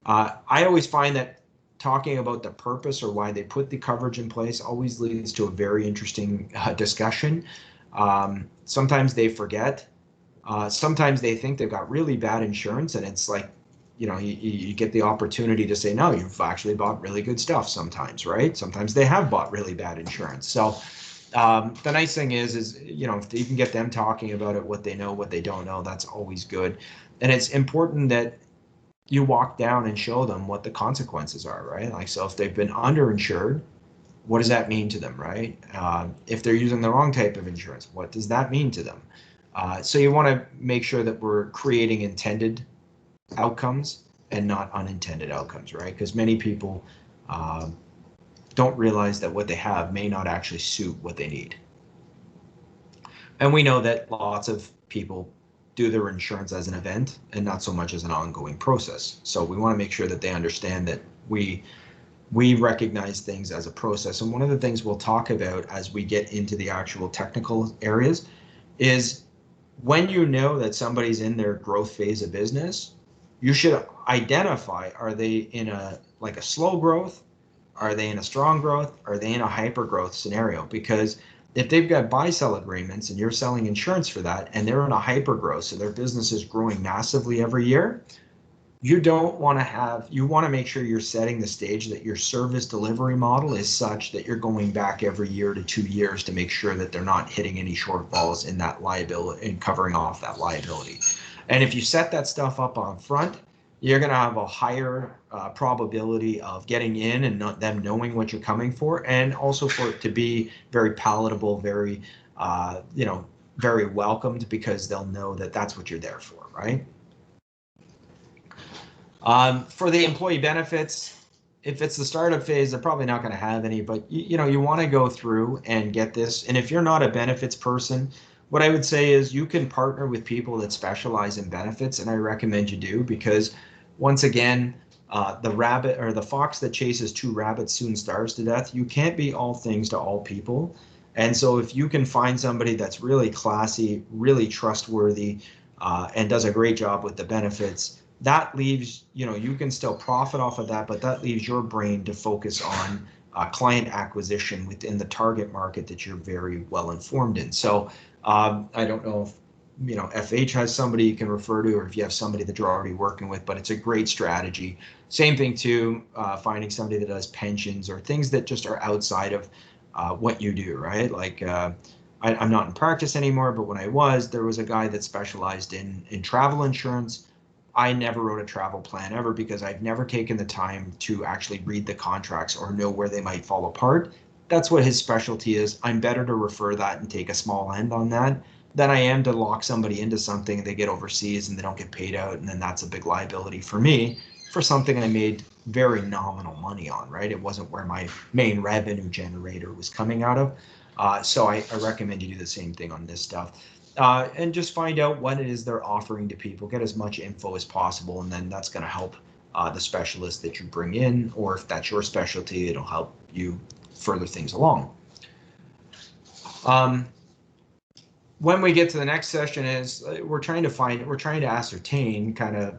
Speaker 1: I always find that talking about the purpose or why they put the coverage in place always leads to a very interesting discussion. Sometimes they forget. Sometimes they think they've got really bad insurance, and it's like, you know, you get the opportunity to say, no, you've actually bought really good stuff sometimes, right? Sometimes they have bought really bad insurance. So the nice thing is, you know, if you can get them talking about it, what they know, what they don't know, that's always good. And it's important that you walk down and show them what the consequences are, right? Like, so if they've been underinsured, what does that mean to them, right? If they're using the wrong type of insurance, what does that mean to them? So you want to make sure that we're creating intended outcomes and not unintended outcomes, right? Because many people don't realize that what they have may not actually suit what they need. And we know that lots of people do their insurance as an event and not so much as an ongoing process. So we want to make sure that they understand that we recognize things as a process. And one of the things we'll talk about as we get into the actual technical areas is when you know that somebody's in their growth phase of business, you should identify, are they in a slow growth? Are they in a strong growth? Are they in a hyper growth scenario? Because if they've got buy-sell agreements and you're selling insurance for that and they're in a hyper growth, so their business is growing massively every year, you don't want to have, you want to make sure you're setting the stage that your service delivery model is such that you're going back every year to 2 years to make sure that they're not hitting any shortfalls in that liability and covering off that liability. And if you set that stuff up on front, you're going to have a higher probability of getting in and not them knowing what you're coming for, and also for it to be very palatable, very, you know, very welcomed because they'll know that that's what you're there for, right? For the employee benefits, if it's the startup phase, they're probably not going to have any, but you want to go through and get this. And if you're not a benefits person, what I would say is you can partner with people that specialize in benefits, and I recommend you do, because once again, the rabbit or the fox that chases two rabbits soon starves to death. You can't be all things to all people. And so if you can find somebody that's really classy, really trustworthy, and does a great job with the benefits, that leaves, you can still profit off of that, but that leaves your brain to focus on client acquisition within the target market that you're very well informed in. So I don't know if FH has somebody you can refer to, or if you have somebody that you're already working with, but it's a great strategy. Same thing too, finding somebody that does pensions or things that just are outside of what you do, right? Like I'm not in practice anymore, but when I was, there was a guy that specialized in travel insurance. I never wrote a travel plan ever because I've never taken the time to actually read the contracts or know where they might fall apart. That's what his specialty is. I'm better to refer that and take a small end on that than I am to lock somebody into something and they get overseas and they don't get paid out, and then that's a big liability for me for something I made very nominal money on, right? It wasn't where my main revenue generator was coming out of. So I recommend you do the same thing on this stuff. And just find out what it is they're offering to people. Get as much info as possible, and then that's going to help the specialist that you bring in, or if that's your specialty, it'll help you further things along. When we get to the next session is we're trying to ascertain kind of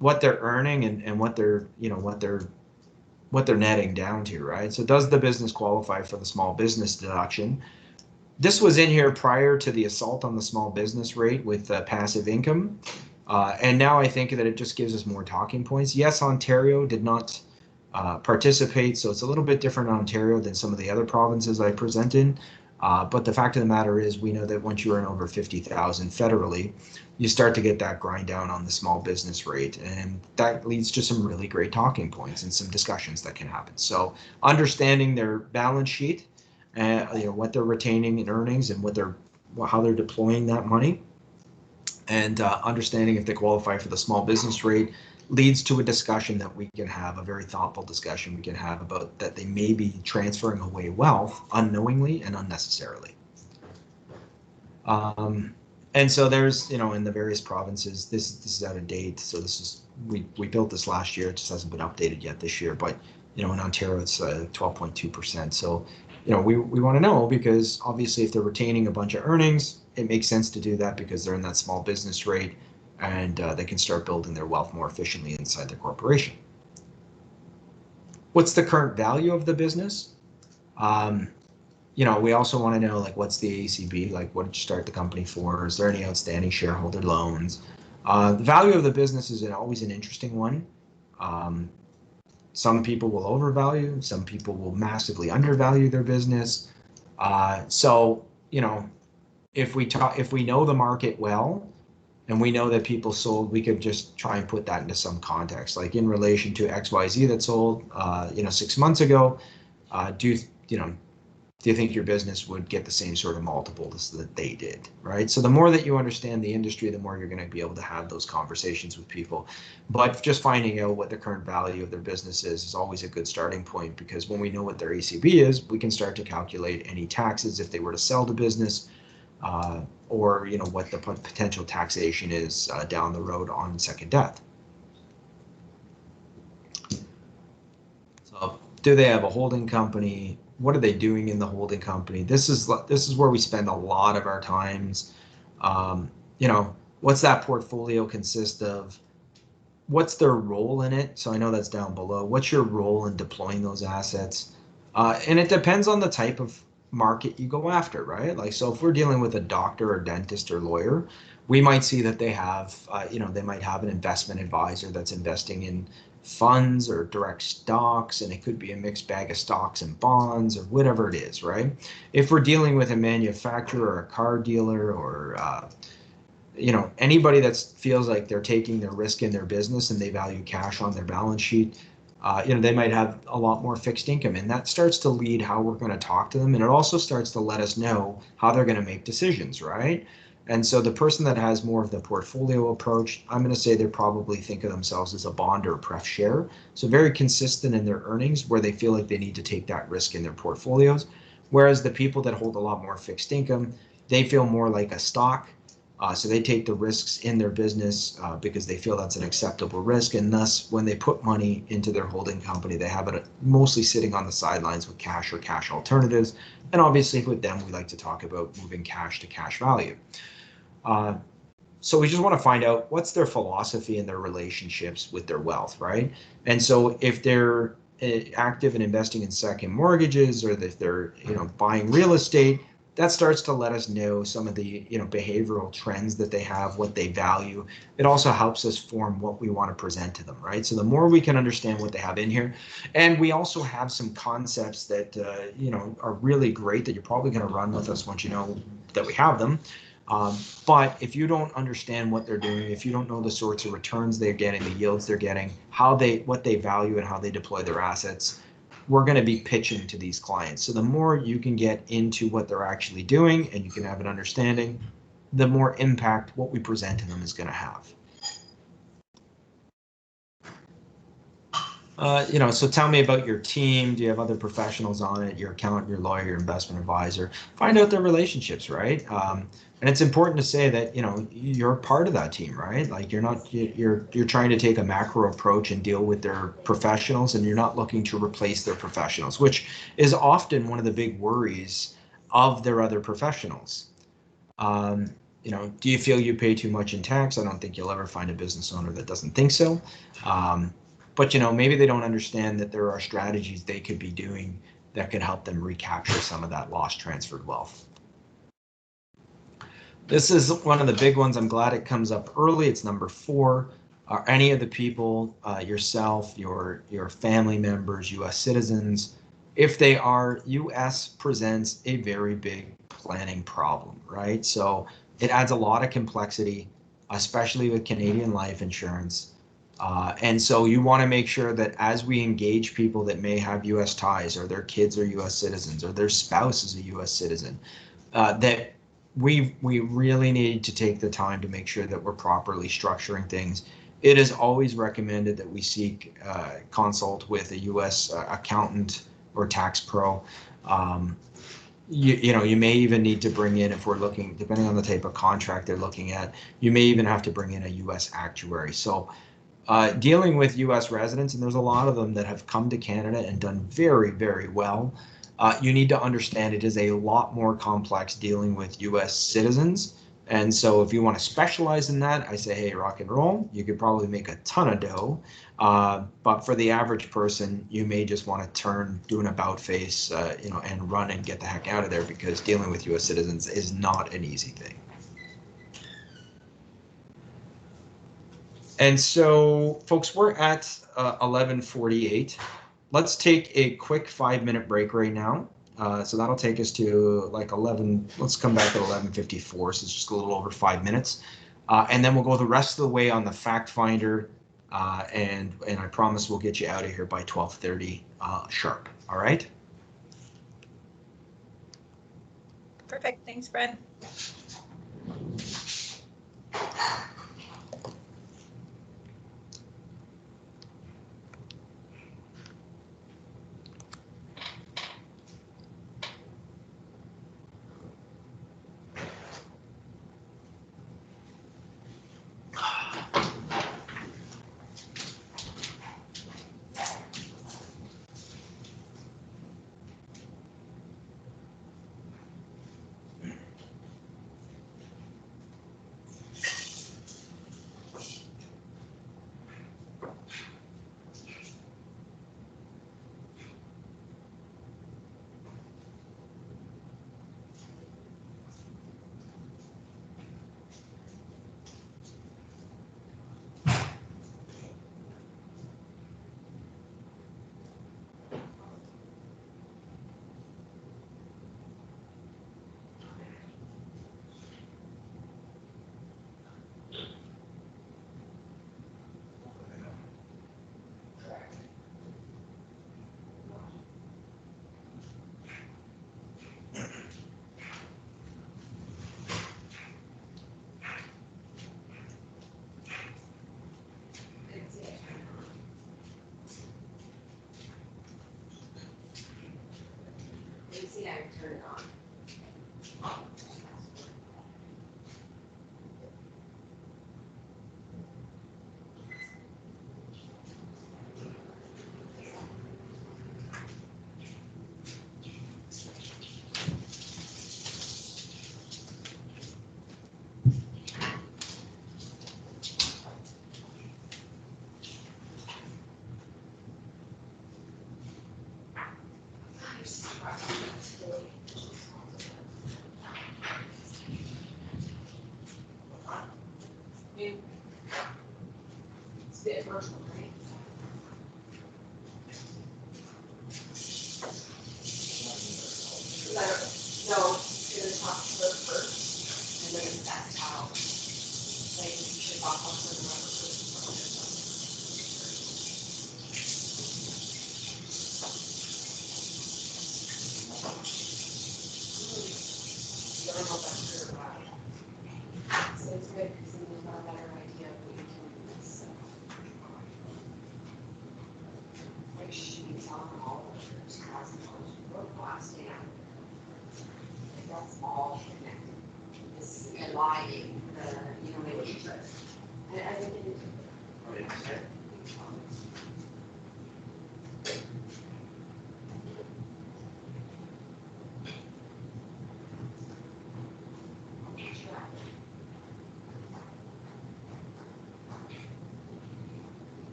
Speaker 1: what they're earning and what they're netting down to, right? So does the business qualify for the small business deduction? This was in here prior to the assault on the small business rate with passive income. And now I think that it just gives us more talking points. Yes, Ontario did not participate, so it's a little bit different in Ontario than some of the other provinces I presented. But the fact of the matter is, we know that once you earn over 50,000 federally, you start to get that grind down on the small business rate, and that leads to some really great talking points and some discussions that can happen. So understanding their balance sheet, what they're retaining in earnings and how they're deploying that money, and understanding if they qualify for the small business rate leads to a discussion that we can have, a very thoughtful discussion we can have about that they may be transferring away wealth unknowingly and unnecessarily. And so there's, in the various provinces, this is out of date. So this is, we built this last year. It just hasn't been updated yet this year, but in Ontario, it's 12.2%. So, we want to know, because obviously if they're retaining a bunch of earnings, it makes sense to do that because they're in that small business rate, and they can start building their wealth more efficiently inside their corporation. What's the current value of the business? We also want to know, like, what's the ACB? Like, what did you start the company for? Is there any outstanding shareholder loans? The value of the business is always an interesting one. Some people will overvalue, some people will massively undervalue their business. So, if we know the market well, and we know that people sold, we could just try and put that into some context, like in relation to XYZ that sold, 6 months ago. Do you think your business would get the same sort of multiples that they did, right? So the more that you understand the industry, the more you're going to be able to have those conversations with people. But just finding out what the current value of their business is always a good starting point, because when we know what their ACB is, we can start to calculate any taxes if they were to sell the business, or what the potential taxation is down the road on second death. So do they have a holding company? What are they doing in the holding company? This is where we spend a lot of our times. What's that portfolio consist of? What's their role in it? So I know that's down below. What's your role in deploying those assets? And it depends on the type of market you go after, right? Like, so if we're dealing with a doctor or dentist or lawyer, we might see that they have, they might have an investment advisor that's investing in funds or direct stocks, and it could be a mixed bag of stocks and bonds or whatever it is, right? If we're dealing with a manufacturer or a car dealer, or anybody that feels like they're taking their risk in their business and they value cash on their balance sheet, They might have a lot more fixed income, and that starts to lead how we're going to talk to them. And it also starts to let us know how they're going to make decisions, right? And so the person that has more of the portfolio approach, I'm going to say they probably think of themselves as a bond or a pref share. So very consistent in their earnings where they feel like they need to take that risk in their portfolios. Whereas the people that hold a lot more fixed income, they feel more like a stock. So they take the risks in their business because they feel that's an acceptable risk. And thus, when they put money into their holding company, they have it mostly sitting on the sidelines with cash or cash alternatives. And obviously with them, we like to talk about moving cash to cash value. So we just want to find out what's their philosophy and their relationships with their wealth, right? And so if they're active in investing in second mortgages, or if they're buying real estate, that starts to let us know some of the behavioral trends that they have, what they value. It also helps us form what we want to present to them, right? So the more we can understand what they have in here, and we also have some concepts that are really great that you're probably going to run with us once you know that we have them. But if you don't understand what they're doing, if you don't know the sorts of returns they're getting, the yields they're getting, what they value and how they deploy their assets, we're going to be pitching to these clients. So the more you can get into what they're actually doing and you can have an understanding, the more impact what we present to them is going to have. So tell me about your team. Do you have other professionals on it? Your accountant, your lawyer, your investment advisor. Find out their relationships, right? And it's important to say that you're part of that team, right? Like you're trying to take a macro approach and deal with their professionals, and you're not looking to replace their professionals, which is often one of the big worries of their other professionals. Do you feel you pay too much in tax? I don't think you'll ever find a business owner that doesn't think so. But maybe they don't understand that there are strategies they could be doing that could help them recapture some of that lost transferred wealth. This is one of the big ones. I'm glad it comes up early. It's number 4. Are any of the people, yourself, your family members, U.S. citizens? If they are, U.S. presents a very big planning problem, right? So it adds a lot of complexity, especially with Canadian life insurance. And so you want to make sure that as we engage people that may have U.S. ties, or their kids are U.S. citizens, or their spouse is a U.S. citizen, that we really need to take the time to make sure that we're properly structuring things. It is always recommended that we seek consult with a U.S. Accountant or tax pro. You may even need to bring in, if we're looking, depending on the type of contract they're looking at, you may even have to bring in a U.S. actuary. So dealing with U.S. residents, and there's a lot of them that have come to Canada and done very, very well. You need to understand it is a lot more complex dealing with U.S. citizens. And so if you want to specialize in that, I say, hey, rock and roll. You could probably make a ton of dough. But for the average person, you may just want to do an about face, and run and get the heck out of there, because dealing with U.S. citizens is not an easy thing. And so, folks, we're at 11:48. Let's take a quick 5-minute break right now. So that'll take us to like 11. Let's come back at 11:54. So it's just a little over 5 minutes. And then we'll go the rest of the way on the fact finder. And I promise we'll get you out of here by 12:30 sharp. All right.
Speaker 3: Perfect. Thanks, Brent.
Speaker 5: Okay, turn it on. It's the emotional, right? No, he's gonna talk to her first, and then that's how, like, you should talk to the other person. I don't know if that's true or not. So it's good, because then you'll have a better idea of what you can do with this. Like, she's telling them all of her $2,000 worth last day. Like, that's all connected. This aligning the, the interest. And I think it is.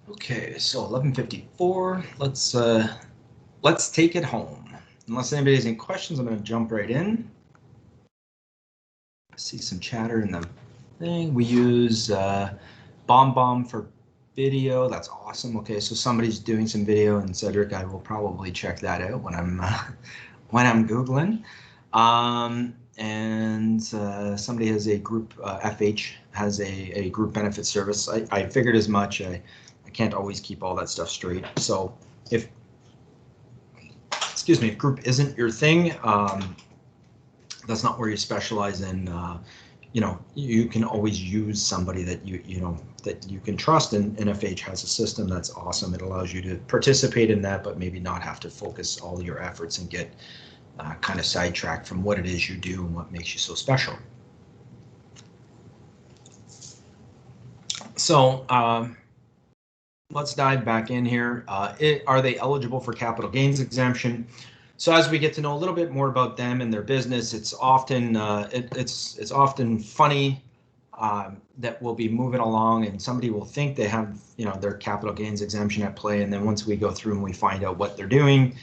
Speaker 1: Okay, so 11:54. Let's take it home. Unless anybody has any questions, I'm going to jump right in. I see some chatter in the thing. We use BombBomb for video. That's awesome. Okay, so somebody's doing some video, and Cedric, I will probably check that out when I'm Googling. And somebody has a group, FH has a group benefit service. I figured as much. I can't always keep all that stuff straight. So if group isn't your thing, that's not where you specialize in, you can always use somebody that that you can trust, and FH has a system that's awesome. It allows you to participate in that, but maybe not have to focus all your efforts and get kind of sidetracked from what it is you do and what makes you so special. So let's dive back in here. Are they eligible for capital gains exemption? So as we get to know a little bit more about them and their business, it's often it's often funny that will be moving along, and somebody will think they have, their capital gains exemption at play, and then once we go through and we find out what they're doing,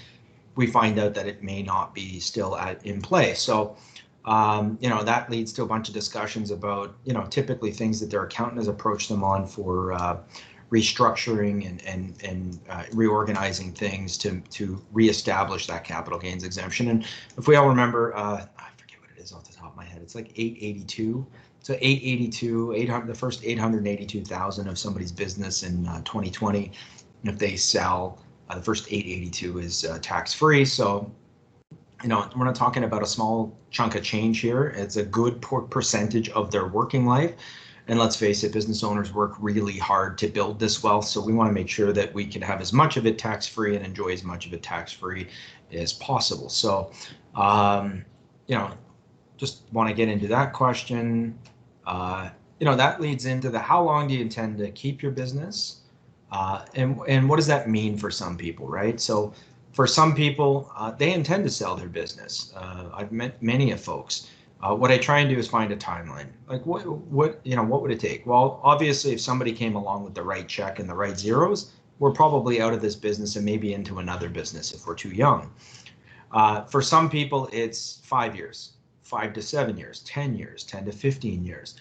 Speaker 1: we find out that it may not be still in play. So, that leads to a bunch of discussions about, typically things that their accountant has approached them on for restructuring and reorganizing things to reestablish that capital gains exemption. And if we all remember, I forget what it is off the top of my head, it's like 882. So 800, the first 882,000 of somebody's business in 2020, if they sell, the first 882 is tax-free. So, we're not talking about a small chunk of change here. It's a good percentage of their working life. And let's face it, business owners work really hard to build this wealth. So we want to make sure that we can have as much of it tax-free and enjoy as much of it tax-free as possible. So, just want to get into that question. That leads into the how long do you intend to keep your business? And what does that mean for some people, right? So for some people, they intend to sell their business. I've met many of folks. What I try and do is find a timeline. Like what would it take? Well, obviously, if somebody came along with the right check and the right zeros, we're probably out of this business and maybe into another business if we're too young. For some people, it's 5 years, 5 to 7 years, 10 years, 10 to 15 years.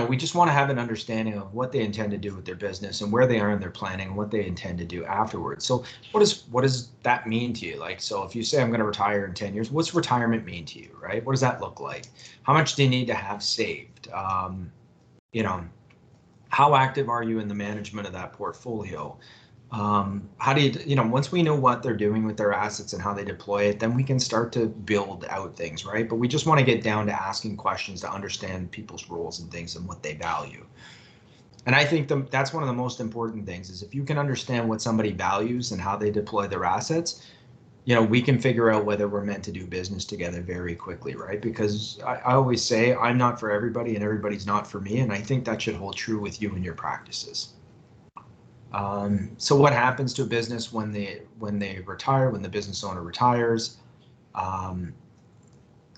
Speaker 1: We just want to have an understanding of what they intend to do with their business and where they are in their planning and what they intend to do afterwards. So what does that mean to you? Like, so if you say I'm going to retire in 10 years, what's retirement mean to you, right? What does that look like? How much do you need to have saved? How active are you in the management of that portfolio? How do you, once we know what they're doing with their assets and how they deploy it, then we can start to build out things, right? But we just want to get down to asking questions to understand people's roles and things and what they value. And I think that's one of the most important things is if you can understand what somebody values and how they deploy their assets, we can figure out whether we're meant to do business together very quickly, right? Because I always say I'm not for everybody and everybody's not for me. And I think that should hold true with you and your practices. So what happens to a business when they retire, when the business owner retires? Are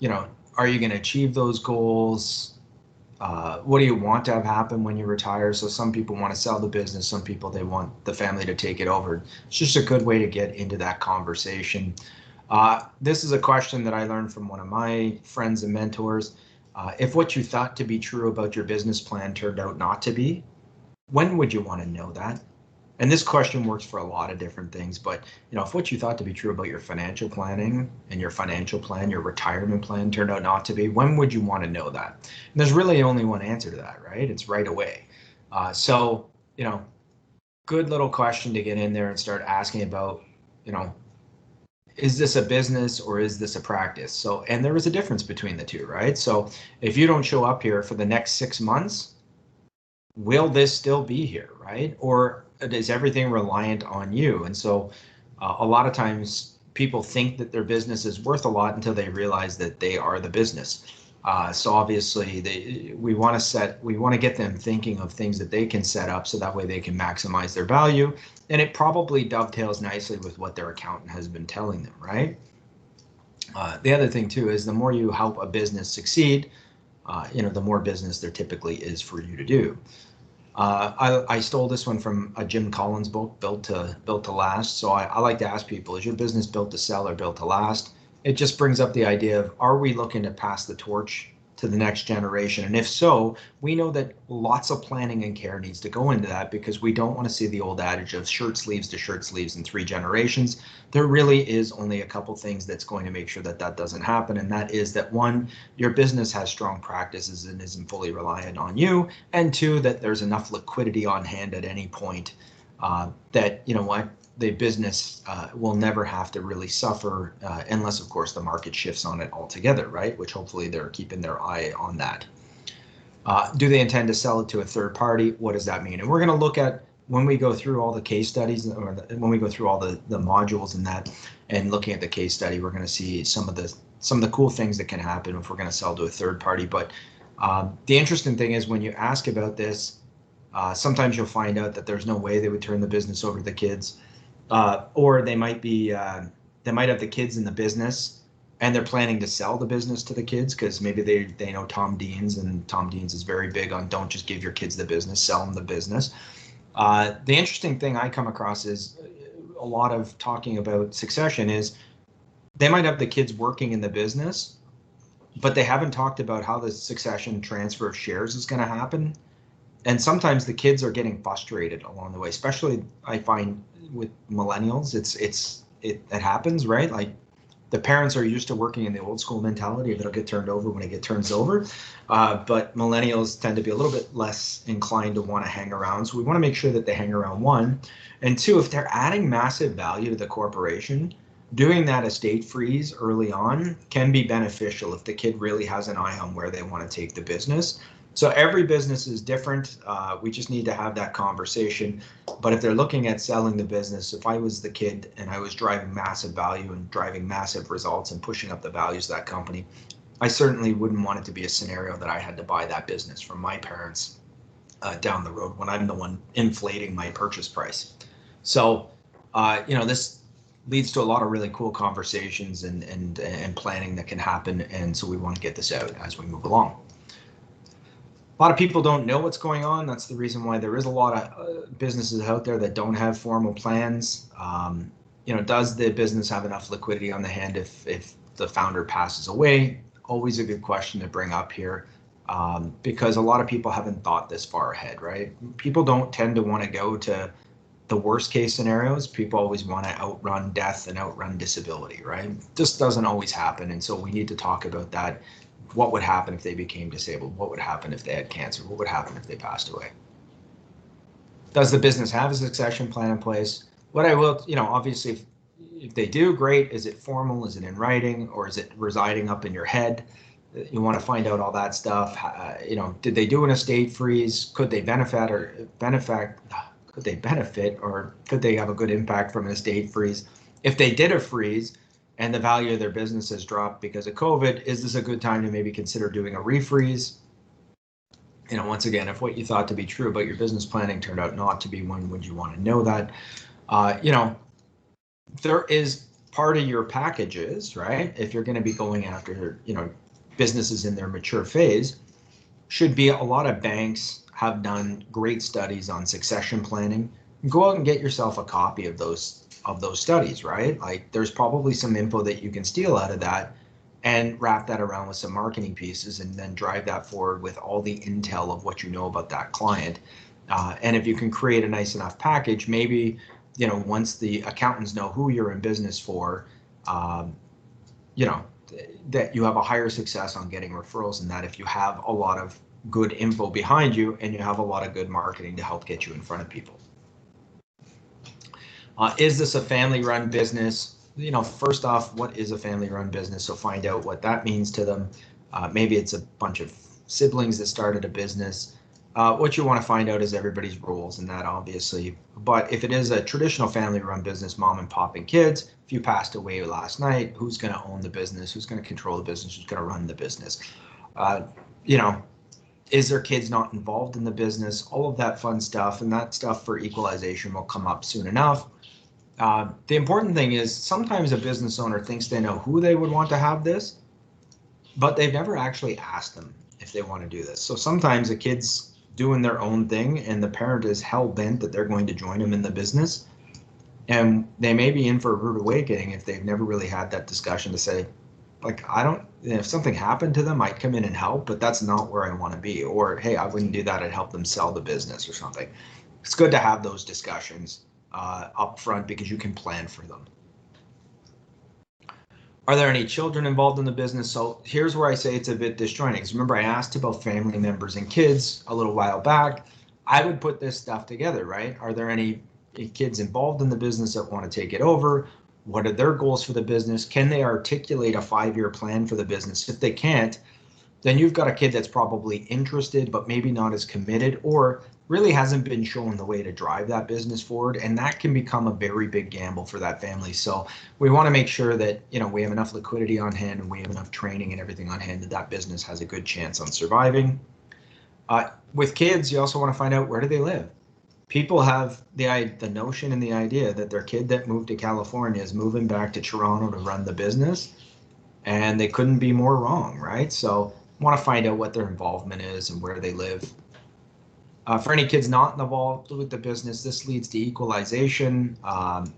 Speaker 1: you going to achieve those goals? What do you want to have happen when you retire? So some people want to sell the business. Some people, they want the family to take it over. It's just a good way to get into that conversation. This is a question that I learned from one of my friends and mentors. If what you thought to be true about your business plan turned out not to be, when would you want to know that? And this question works for a lot of different things, but if what you thought to be true about your financial planning and your financial plan, your retirement plan turned out not to be, when would you want to know that? And there's really only one answer to that, right? It's right away. So, good little question to get in there and start asking about, is this a business or is this a practice? So, and there is a difference between the two, right? So if you don't show up here for the next 6 months, will this still be here, right? Or is everything reliant on you? And so a lot of times people think that their business is worth a lot until they realize that they are the business. So obviously we want to get them thinking of things that they can set up so that way they can maximize their value. And it probably dovetails nicely with what their accountant has been telling them, right? The other thing too is the more you help a business succeed, the more business there typically is for you to do. I stole this one from a Jim Collins book, Built to Last. So I like to ask people, is your business built to sell or built to last? It just brings up the idea of, are we looking to pass the torch to the next generation? And if so, we know that lots of planning and care needs to go into that because we don't want to see the old adage of shirt sleeves to shirt sleeves in 3 generations. There really is only a couple things that's going to make sure that that doesn't happen. And that is that 1, your business has strong practices and isn't fully reliant on you. And 2, that there's enough liquidity on hand at any point that, the business will never have to really suffer unless, of course, the market shifts on it altogether, right? Which hopefully they're keeping their eye on that. Do they intend to sell it to a third party? What does that mean? And we're going to look at, when we go through all the case studies, or when we go through all the modules in that, and looking at the case study, we're going to see some of the cool things that can happen if we're going to sell to a third party. But the interesting thing is when you ask about this, sometimes you'll find out that there's no way they would turn the business over to the kids. Or they might have the kids in the business and they're planning to sell the business to the kids because maybe they know Tom Deans, and Tom Deans is very big on don't just give your kids the business, sell them the business. The interesting thing I come across is a lot of talking about succession is they might have the kids working in the business, but they haven't talked about how the succession transfer of shares is going to happen. And sometimes the kids are getting frustrated along the way, especially I find with millennials, it happens, right? Like the parents are used to working in the old school mentality of it'll get turned over when it gets turns over. But millennials tend to be a little bit less inclined to want to hang around. So we want to make sure that they hang around, one. And two, if they're adding massive value to the corporation, doing that estate freeze early on can be beneficial if the kid really has an eye on where they want to take the business. So every business is different. We just need to have that conversation. But if they're looking at selling the business, if I was the kid and I was driving massive value and driving massive results and pushing up the values of that company, I certainly wouldn't want it to be a scenario that I had to buy that business from my parents down the road when I'm the one inflating my purchase price. So, this leads to a lot of really cool conversations and planning that can happen. And so we want to get this out as we move along. A lot of people don't know what's going on. That's the reason why there is a lot of businesses out there that don't have formal plans. Does the business have enough liquidity on the hand if the founder passes away? Always a good question to bring up here, because a lot of people haven't thought this far ahead, right? People don't tend to want to go to the worst case scenarios. People always want to outrun death and outrun disability, right? Just doesn't always happen. And so we need to talk about that. What would happen if they became disabled? What would happen if they had cancer? What would happen if they passed away? Does the business have a succession plan in place? What I will, obviously, if they do, great. Is it formal? Is it in writing? Or is it residing up in your head? You want to find out all that stuff. Did they do an estate freeze? Could they benefit, or could they have a good impact from an estate freeze? If they did a freeze, and the value of their business has dropped because of COVID, is this a good time to maybe consider doing a refreeze? Once again, if what you thought to be true about your business planning turned out not to be, when would you want to know that? There is part of your packages, right? If you're going to be going after, businesses in their mature phase, should be a lot of banks have done great studies on succession planning. Go out and get yourself a copy of those studies, right? Like there's probably some info that you can steal out of that and wrap that around with some marketing pieces and then drive that forward with all the intel of what you know about that client. And if you can create a nice enough package, maybe, once the accountants know who you're in business for, that you have a higher success on getting referrals than that if you have a lot of good info behind you and you have a lot of good marketing to help get you in front of people. Is this a family-run business? First off, what is a family-run business? So find out what that means to them. Maybe it's a bunch of siblings that started a business. What you want to find out is everybody's roles in that, obviously. But if it is a traditional family-run business, mom and pop and kids, if you passed away last night, who's going to own the business? Who's going to control the business? Who's going to run the business? Is their kids not involved in the business? All of that fun stuff, and that stuff for equalization will come up soon enough. The important thing is sometimes a business owner thinks they know who they would want to have this, but they've never actually asked them if they want to do this. So sometimes a kid's doing their own thing and the parent is hell-bent that they're going to join them in the business. And they may be in for a rude awakening if they've never really had that discussion to say, like, if something happened to them, I'd come in and help, but that's not where I want to be. Or, hey, I wouldn't do that. I'd help them sell the business or something. It's good to have those discussions up front because you can plan for them. Are there any children involved in the business? So here's where I say it's a bit disjointing. Because remember, I asked about family members and kids a little while back. I would put this stuff together, right? Are there any kids involved in the business that want to take it over? What are their goals for the business? Can they articulate a 5-year plan for the business? If they can't, then you've got a kid that's probably interested, but maybe not as committed, or really hasn't been shown the way to drive that business forward. And that can become a very big gamble for that family. So we want to make sure that, we have enough liquidity on hand and we have enough training and everything on hand that business has a good chance on surviving. With kids, you also want to find out, where do they live? People have the notion and the idea that their kid that moved to California is moving back to Toronto to run the business. and they couldn't be more wrong, right? So want to find out what their involvement is and where they live. For any kids not involved with the business, this leads to equalization.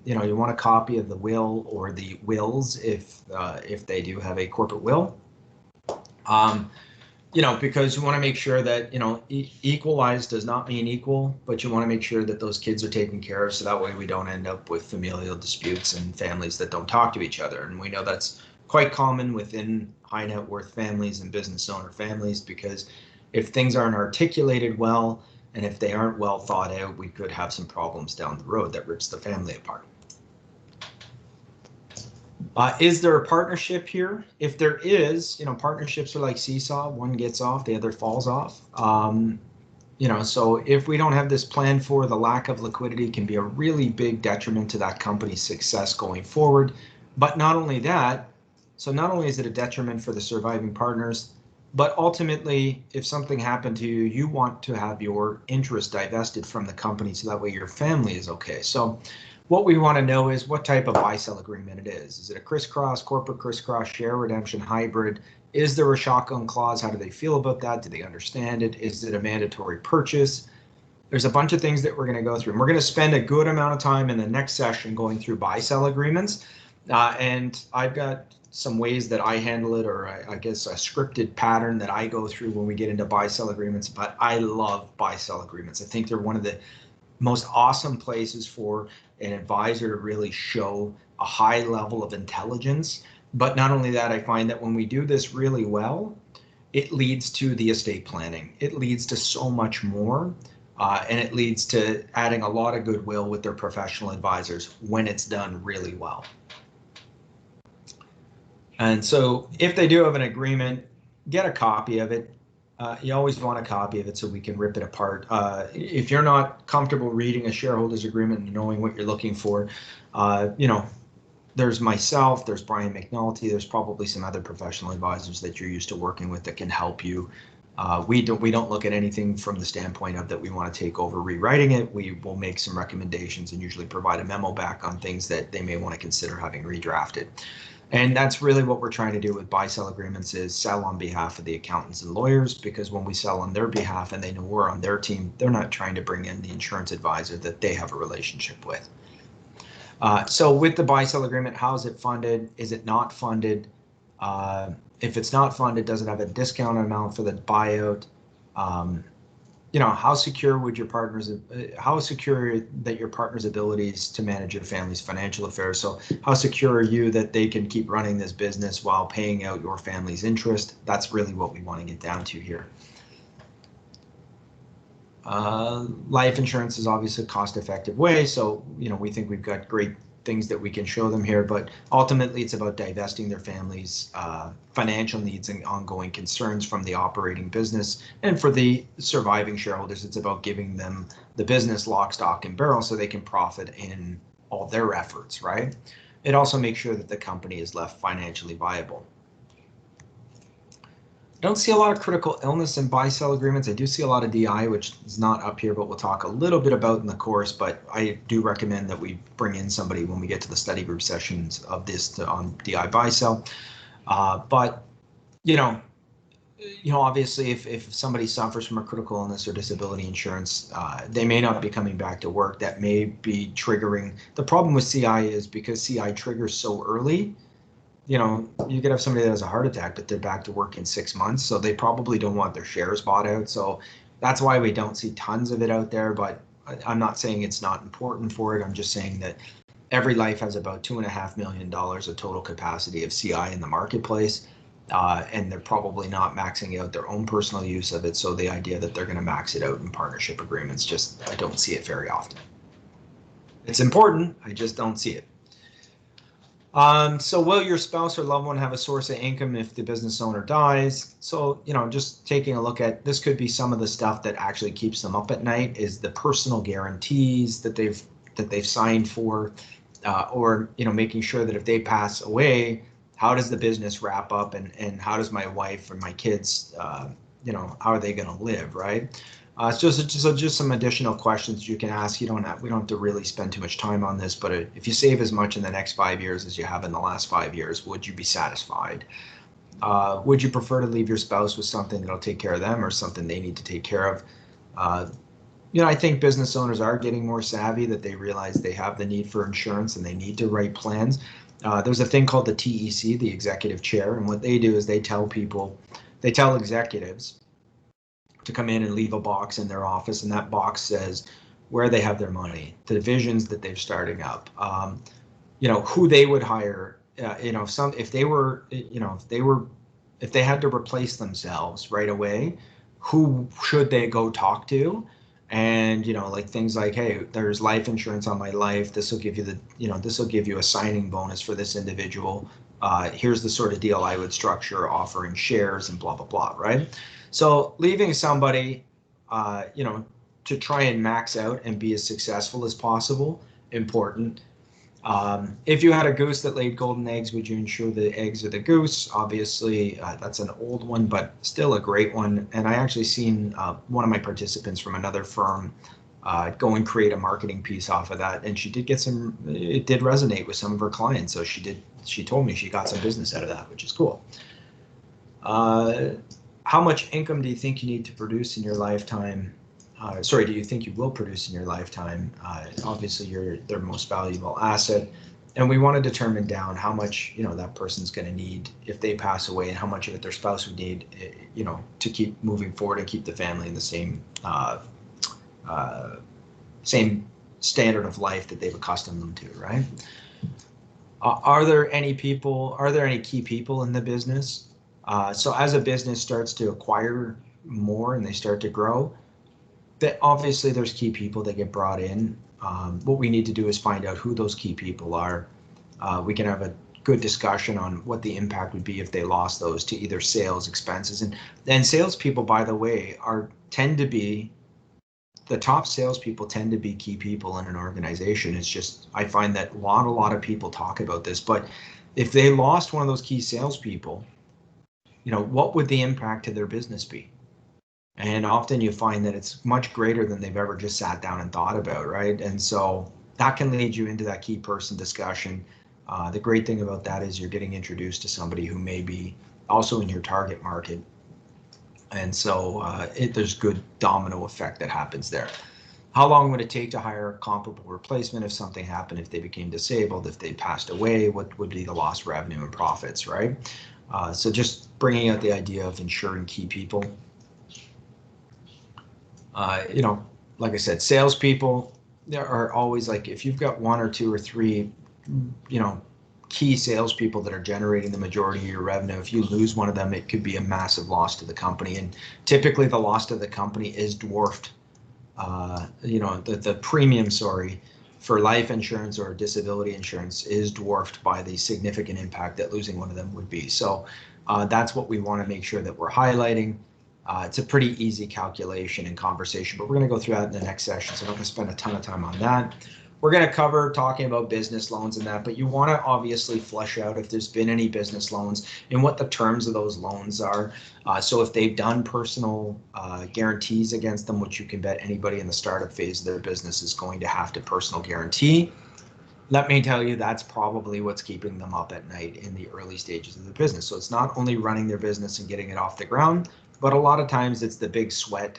Speaker 1: You know, you want a copy of the will or the wills if they do have a corporate will. You know, because you want to make sure that, you know, equalized does not mean equal, but you want to make sure that those kids are taken care of, so that way we don't end up with familial disputes and families that don't talk to each other. And we know that's quite common within high net worth families and business owner families, because if things aren't articulated well, and if they aren't well thought out, we could have some problems down the road that rips the family apart. Is there a partnership here? If there is, you know, partnerships are like seesaw. One gets off, the other falls off. You know, so if we don't have this plan for, the lack of liquidity can be a really big detriment to that company's success going forward. But not only that, so not only is it a detriment for the surviving partners, but ultimately, if something happened to you, you want to have your interest divested from the company so that way your family is okay. So what we want to know is what type of buy-sell agreement it is. Is it a crisscross, corporate crisscross, share redemption, hybrid? Is there a shotgun clause? How do they feel about that? Do they understand it? Is it a mandatory purchase? There's a bunch of things that we're going to go through. And we're going to spend a good amount of time in the next session going through buy-sell agreements. And I've got some ways that I handle it, or I guess a scripted pattern that I go through when we get into buy-sell agreements. But I love buy-sell agreements. I think they're one of the most awesome places for an advisor to really show a high level of intelligence. But not only that, I find that when we do this really well, it leads to the estate planning. It leads to so much more, and it leads to adding a lot of goodwill with their professional advisors when it's done really well. And so if they do have an agreement, get a copy of it. You always want a copy of it so we can rip it apart. If you're not comfortable reading a shareholders agreement and knowing what you're looking for, you know, there's myself, there's Brian McNulty, there's probably some other professional advisors that you're used to working with that can help you. We don't look at anything from the standpoint of that we want to take over rewriting it. We will make some recommendations and usually provide a memo back on things that they may want to consider having redrafted. And that's really what we're trying to do with buy-sell agreements, is sell on behalf of the accountants and lawyers, because when we sell on their behalf and they know we're on their team, they're not trying to bring in the insurance advisor that they have a relationship with. So with the buy-sell agreement, how is it funded? Is it not funded? If it's not funded, does it have a discount amount for the buyout? You know, how secure would your partners, how secure that your partner's abilities to manage your family's financial affairs? So how secure are you that they can keep running this business while paying out your family's interest? That's really what we want to get down to here. Life insurance is obviously a cost-effective way. So, you know, we think we've got great things that we can show them here, but ultimately it's about divesting their families' financial needs and ongoing concerns from the operating business. And for the surviving shareholders, it's about giving them the business lock, stock, and barrel so they can profit in all their efforts, right? It also makes sure that the company is left financially viable. I don't see a lot of critical illness in buy-sell agreements. I do see a lot of DI, which is not up here, but we'll talk a little bit about in the course. But I do recommend that we bring in somebody when we get to the study group sessions of this on DI buy-sell. But you know, obviously, if somebody suffers from a critical illness or disability insurance, they may not be coming back to work. That may be triggering. The problem with CI is because CI triggers so early. You know, you could have somebody that has a heart attack, but they're back to work in 6 months, so they probably don't want their shares bought out. So that's why we don't see tons of it out there, but I'm not saying it's not important for it. I'm just saying that every life has about $2.5 million of total capacity of CI in the marketplace, and they're probably not maxing out their own personal use of it. So the idea that they're going to max it out in partnership agreements, just I don't see it very often. It's important, I just don't see it. So will your spouse or loved one have a source of income if the business owner dies? So, you know, just taking a look at this could be some of the stuff that actually keeps them up at night, is the personal guarantees that they've signed for, or, you know, making sure that if they pass away, how does the business wrap up, and how does my wife and my kids, you know, how are they going to live, right? Just some additional questions you can ask. We don't have to really spend too much time on this, but if you save as much in the next 5 years as you have in the last 5 years, would you be satisfied? Would you prefer to leave your spouse with something that'll take care of them or something they need to take care of? I think business owners are getting more savvy, that they realize they have the need for insurance and they need to write plans. There's a thing called the TEC, the executive chair, and what they do is they tell executives to come in and leave a box in their office, and that box says where they have their money, the divisions that they're starting up, who they would hire, if they had to replace themselves right away, who should they go talk to? And like things like, hey, there's life insurance on my life, this will give you a signing bonus for this individual, here's the sort of deal I would structure, offering shares and blah blah blah, right? So leaving somebody to try and max out and be as successful as possible, important. If you had a goose that laid golden eggs, would you insure the eggs of the goose? Obviously, that's an old one, but still a great one. And I actually seen one of my participants from another firm go and create a marketing piece off of that. And she did get it did resonate with some of her clients. So she told me she got some business out of that, which is cool. How much income do you think you need to produce in your lifetime? Do you think you will produce in your lifetime? Obviously, you're their most valuable asset. And we want to determine down how much, that person's going to need if they pass away, and how much of it their spouse would need, to keep moving forward and keep the family in the same standard of life that they've accustomed them to, right? Are there any key people in the business? So as a business starts to acquire more and they start to grow, that obviously there's key people that get brought in. What we need to do is find out who those key people are. We can have a good discussion on what the impact would be if they lost those to either sales expenses. And salespeople, by the way, the top salespeople tend to be key people in an organization. It's just, I find that a lot of people talk about this, but if they lost one of those key salespeople, what would the impact to their business be? And often you find that it's much greater than they've ever just sat down and thought about, right? And so that can lead you into that key person discussion. The great thing about that is you're getting introduced to somebody who may be also in your target market. And so there's good domino effect that happens there. How long would it take to hire a comparable replacement if something happened, if they became disabled, if they passed away? What would be the lost revenue and profits, right? So just bringing out the idea of insuring key people. Like I said, salespeople, there are always, like, if you've got one or two or three, key salespeople that are generating the majority of your revenue, if you lose one of them, it could be a massive loss to the company. And typically the loss to the company is dwarfed, the premium, for life insurance or disability insurance is dwarfed by the significant impact that losing one of them would be. So that's what we want to make sure that we're highlighting. It's a pretty easy calculation and conversation, but we're going to go through that in the next session, so I'm not going to spend a ton of time on that. We're going to cover talking about business loans and that, but you want to obviously flesh out if there's been any business loans and what the terms of those loans are. So if they've done personal guarantees against them, which you can bet anybody in the startup phase of their business is going to have to personal guarantee. Let me tell you, that's probably what's keeping them up at night in the early stages of the business. So it's not only running their business and getting it off the ground, but a lot of times it's the big sweat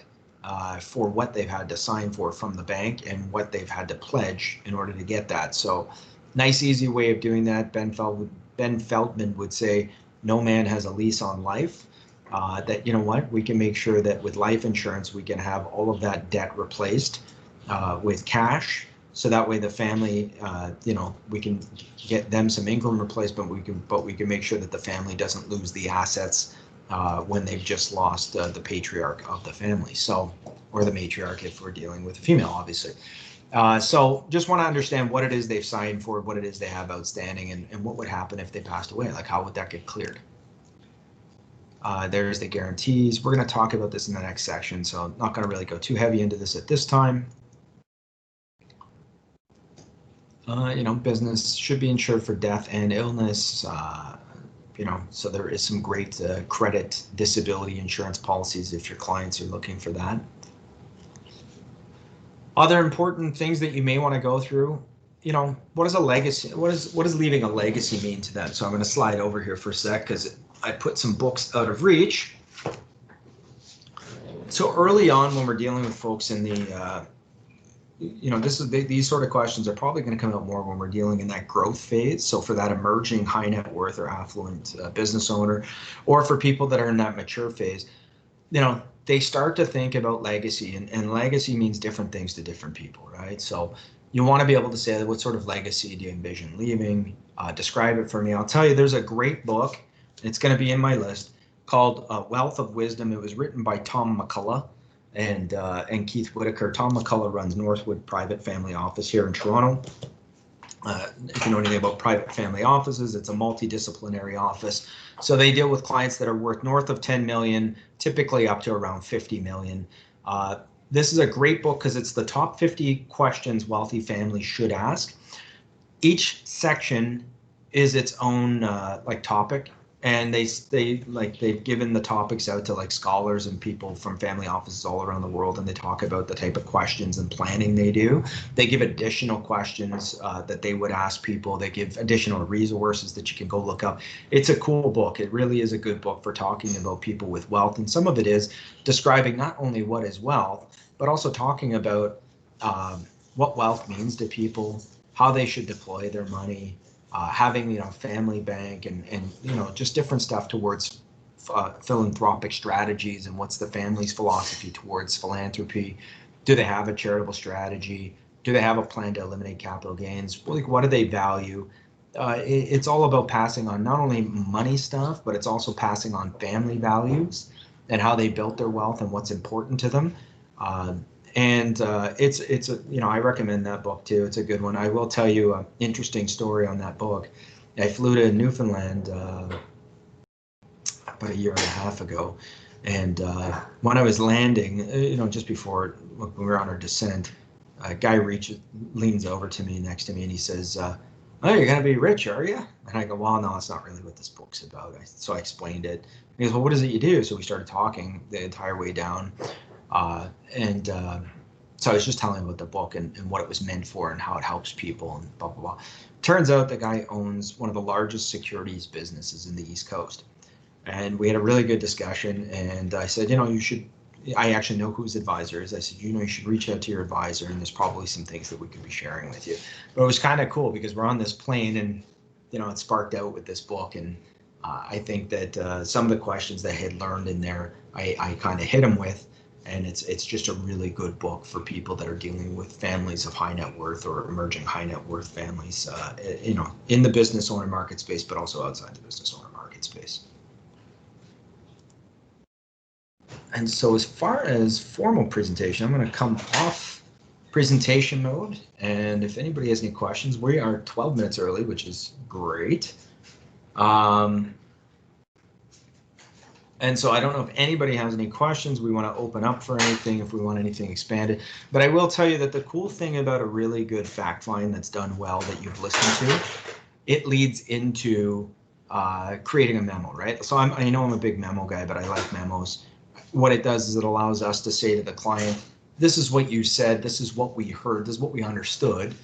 Speaker 1: for what they've had to sign for from the bank and what they've had to pledge in order to get that. So nice, easy way of doing that. Ben Feldman would say, no man has a lease on life. That, we can make sure that with life insurance, we can have all of that debt replaced with cash. So that way the family, we can get them some income replacement, but we can make sure that the family doesn't lose the assets when they've just lost the patriarch of the family, or the matriarch if we're dealing with a female, obviously. So just want to understand what it is they've signed for, what it is they have outstanding, and what would happen if they passed away, like how would that get cleared? There's the guarantees. We're going to talk about this in the next section, so I'm not going to really go too heavy into this at this time. Business should be insured for death and illness. So there is some great credit disability insurance policies if your clients are looking for that. Other important things that you may want to go through, you know, what is a legacy? What does leaving a legacy mean to them? So I'm going to slide over here for a sec because I put some books out of reach. So early on, when we're dealing with folks in the, you know, these sort of questions are probably going to come out more when we're dealing in that growth phase. So for that emerging high net worth or affluent business owner, or for people that are in that mature phase, you know, they start to think about legacy, and legacy means different things to different people, right? So you want to be able to say, what sort of legacy do you envision leaving? Describe it for me. I'll tell you, there's a great book. It's going to be in my list called Wealth of Wisdom. It was written by Tom McCullough and Keith Whitaker. Tom McCullough runs Northwood Private Family Office here in Toronto. If you know anything about private family offices, it's a multidisciplinary office. So they deal with clients that are worth north of 10 million, typically up to around 50 million. This is a great book because it's the top 50 questions wealthy families should ask. Each section is its own like topic, and they've given the topics out to like scholars and people from family offices all around the world, and they talk about the type of questions and planning they do. They give additional questions that they would ask people. They give additional resources that you can go look up. It's a cool book. It really is a good book for talking about people with wealth, and some of it is describing not only what is wealth, but also talking about what wealth means to people, how they should deploy their money, having, you know, family bank and you know, just different stuff towards philanthropic strategies, and what's the family's philosophy towards philanthropy. Do they have a charitable strategy? Do they have a plan to eliminate capital gains? Like, what do they value? It's all about passing on not only money stuff, but it's also passing on family values and how they built their wealth and what's important to them. It's a, you know, I recommend that book too. It's a good one. I will tell you an interesting story on that book. I flew to Newfoundland about a year and a half ago, and when I was landing, you know, just before when we were on our descent, a guy leans over to me next to me, and he says, "Oh, you're gonna be rich, are you?" And I go, "Well, no, that's not really what this book's about." So I explained it. He goes, "Well, what is it you do?" So we started talking the entire way down. So I was just telling him about the book and what it was meant for and how it helps people and blah, blah, blah. Turns out the guy owns one of the largest securities businesses in the East Coast. And we had a really good discussion. And I said, you know, I actually know who his advisor is. I said, you know, you should reach out to your advisor, and there's probably some things that we could be sharing with you. But it was kind of cool because we're on this plane, and, you know, it sparked out with this book. And I think that some of the questions that I had learned in there, I kind of hit him with. And it's just a really good book for people that are dealing with families of high net worth or emerging high net worth families, you know, in the business owner market space, but also outside the business owner market space. And so as far as formal presentation, I'm going to come off presentation mode. And if anybody has any questions, we are 12 minutes early, which is great. And so I don't know if anybody has any questions. We want to open up for anything, if we want anything expanded. But I will tell you that the cool thing about a really good fact find that's done well that you've listened to, it leads into creating a memo, right? So I know I'm a big memo guy, but I like memos. What it does is it allows us to say to the client, this is what you said, this is what we heard, this is what we understood.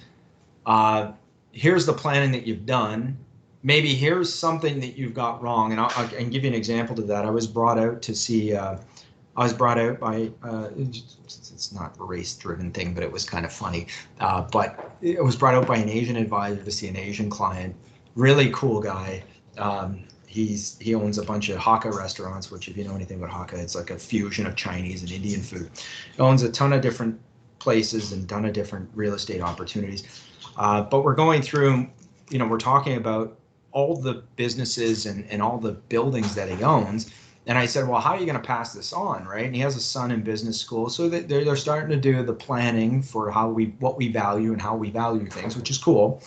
Speaker 1: Here's the planning that you've done. Maybe here's something that you've got wrong, and I can give you an example to that. I was brought out to see, I was brought out by, it's not a race-driven thing, but it was kind of funny. But it was brought out by an Asian advisor to see an Asian client. Really cool guy. He owns a bunch of Hakka restaurants, which if you know anything about Hakka, it's like a fusion of Chinese and Indian food. He owns a ton of different places and ton of different real estate opportunities. But we're going through, you know, we're talking about all the businesses and all the buildings that he owns. And I said, well, how are you going to pass this on, right? And he has a son in business school, so that they're starting to do the planning for what we value and how we value things, which is cool.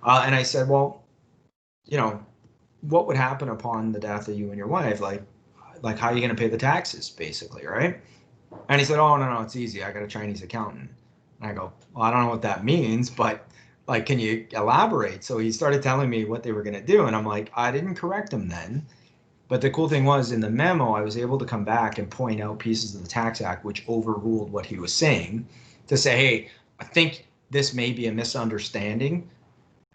Speaker 1: And I said, well, you know, what would happen upon the death of you and your wife? Like how are you going to pay the taxes, basically, right? And he said, oh, no, it's easy. I got a Chinese accountant. And I go, well, I don't know what that means, but like, can you elaborate? So he started telling me what they were going to do. And I'm like, I didn't correct him then. But the cool thing was in the memo, I was able to come back and point out pieces of the Tax Act which overruled what he was saying. to say, hey, I think this may be a misunderstanding,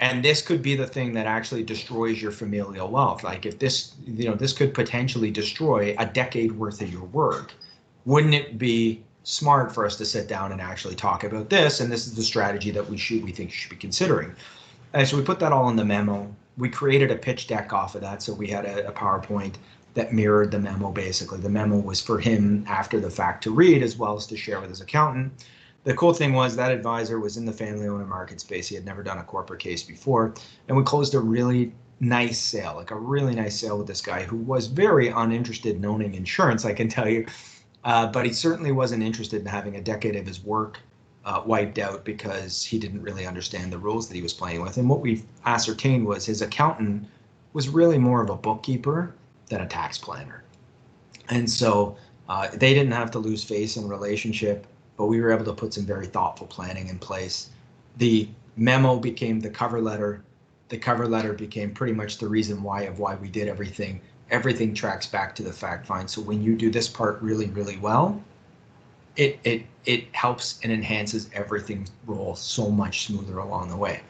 Speaker 1: and this could be the thing that actually destroys your familial wealth. Like if this, this could potentially destroy a decade worth of your work. Wouldn't it be smart for us to sit down and actually talk about this? And this is the strategy that we think you should be considering. And so we put that all in the memo. We created a pitch deck off of that. So we had a PowerPoint that mirrored the memo. Basically, the memo was for him after the fact to read, as well as to share with his accountant. The cool thing was that advisor was in the family owner market space. He had never done a corporate case before. And we closed a really nice sale, like a really nice sale with this guy who was very uninterested in owning insurance, I can tell you. But he certainly wasn't interested in having a decade of his work wiped out because he didn't really understand the rules that he was playing with. And what we ascertained was his accountant was really more of a bookkeeper than a tax planner. And so they didn't have to lose face in relationship, but we were able to put some very thoughtful planning in place. The memo became the cover letter. The cover letter became pretty much the reason why we did everything. Everything tracks back to the fact find. So when you do this part really, really well, it helps and enhances everything roll so much smoother along the way.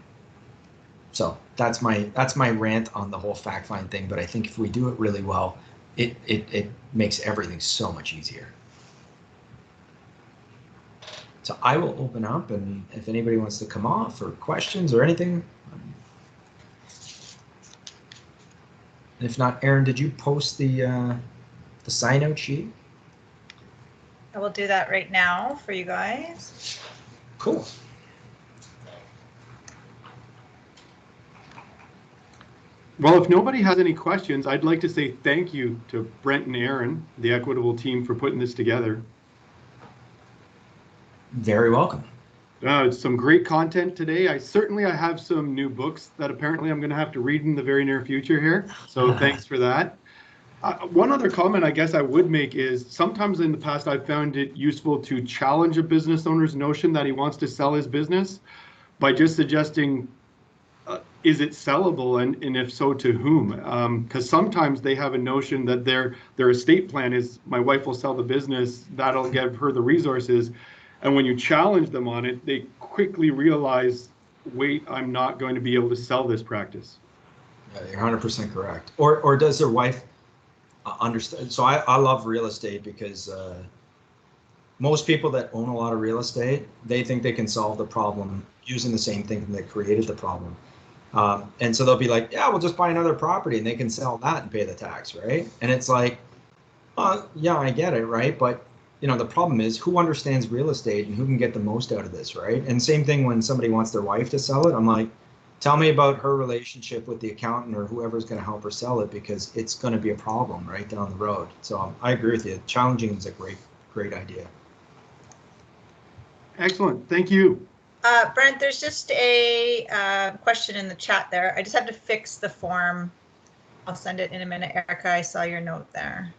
Speaker 1: So that's my rant on the whole fact find thing. But I think if we do it really well, it makes everything so much easier. So I will open up, and if anybody wants to come off or questions or anything. If not, Aaron, did you post the sign out sheet?
Speaker 3: I will do that right now for you guys.
Speaker 1: Cool.
Speaker 6: Well, if nobody has any questions, I'd like to say thank you to Brent and Aaron, the Equitable team, for putting this together.
Speaker 1: Very welcome.
Speaker 6: It's some great content today. I have some new books that apparently I'm going to have to read in the very near future here. So thanks for that. One other comment I guess I would make is sometimes in the past I've found it useful to challenge a business owner's notion that he wants to sell his business by just suggesting, is it sellable, and if so, to whom? Because sometimes they have a notion that their estate plan is, my wife will sell the business, that'll give her the resources. And when you challenge them on it, they quickly realize, wait, I'm not going to be able to sell this practice.
Speaker 1: Yeah, you're 100% correct. Or does their wife understand? So I love real estate because most people that own a lot of real estate, they think they can solve the problem using the same thing that created the problem. And so they'll be like, yeah, we'll just buy another property and they can sell that and pay the tax, right? And it's like, yeah, I get it, right? But the problem is who understands real estate and who can get the most out of this, right? And same thing when somebody wants their wife to sell it. I'm like, tell me about her relationship with the accountant or whoever's going to help her sell it, because it's going to be a problem right down the road. So I agree with you. Challenging is a great idea.
Speaker 6: Excellent. Thank you.
Speaker 3: Brent, there's just a question in the chat there. I just have to fix the form. I'll send it in a minute. Erica, I saw your note there.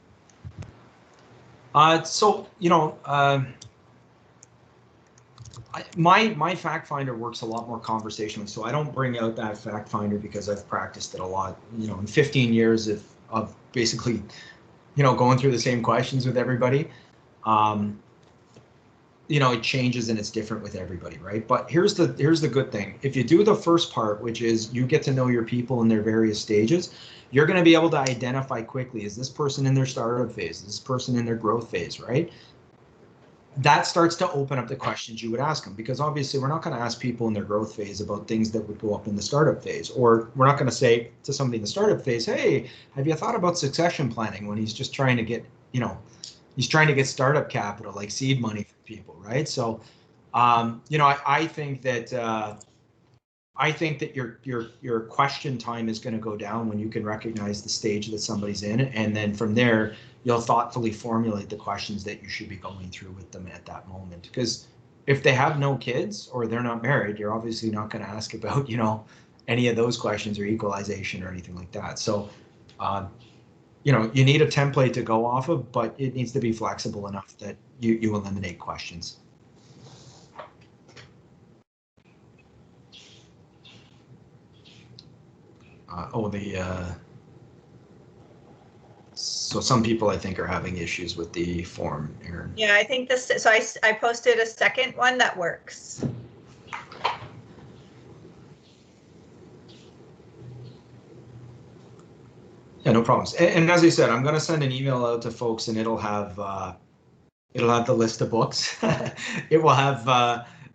Speaker 1: My fact finder works a lot more conversationally, so I don't bring out that fact finder because I've practiced it a lot. In 15 years of basically, going through the same questions with everybody. It changes and it's different with everybody, right? But here's the good thing. If you do the first part, which is you get to know your people in their various stages, you're going to be able to identify quickly, is this person in their startup phase? Is this person in their growth phase, right? That starts to open up the questions you would ask them, because obviously we're not going to ask people in their growth phase about things that would go up in the startup phase, or we're not going to say to somebody in the startup phase, hey, have you thought about succession planning, when he's just trying to get, he's trying to get startup capital, like seed money for people, right? So, I think that your question time is going to go down when you can recognize the stage that somebody's in, and then from there you'll thoughtfully formulate the questions that you should be going through with them at that moment. Because if they have no kids or they're not married, you're obviously not going to ask about any of those questions or equalization or anything like that. So you need a template to go off of, but it needs to be flexible enough that you eliminate questions. So some people I think are having issues with the form, Aaron.
Speaker 3: Yeah, I think this, so I posted a second one that works.
Speaker 1: Yeah, no problems. And as I said, I'm going to send an email out to folks, and it'll have the list of books. It will have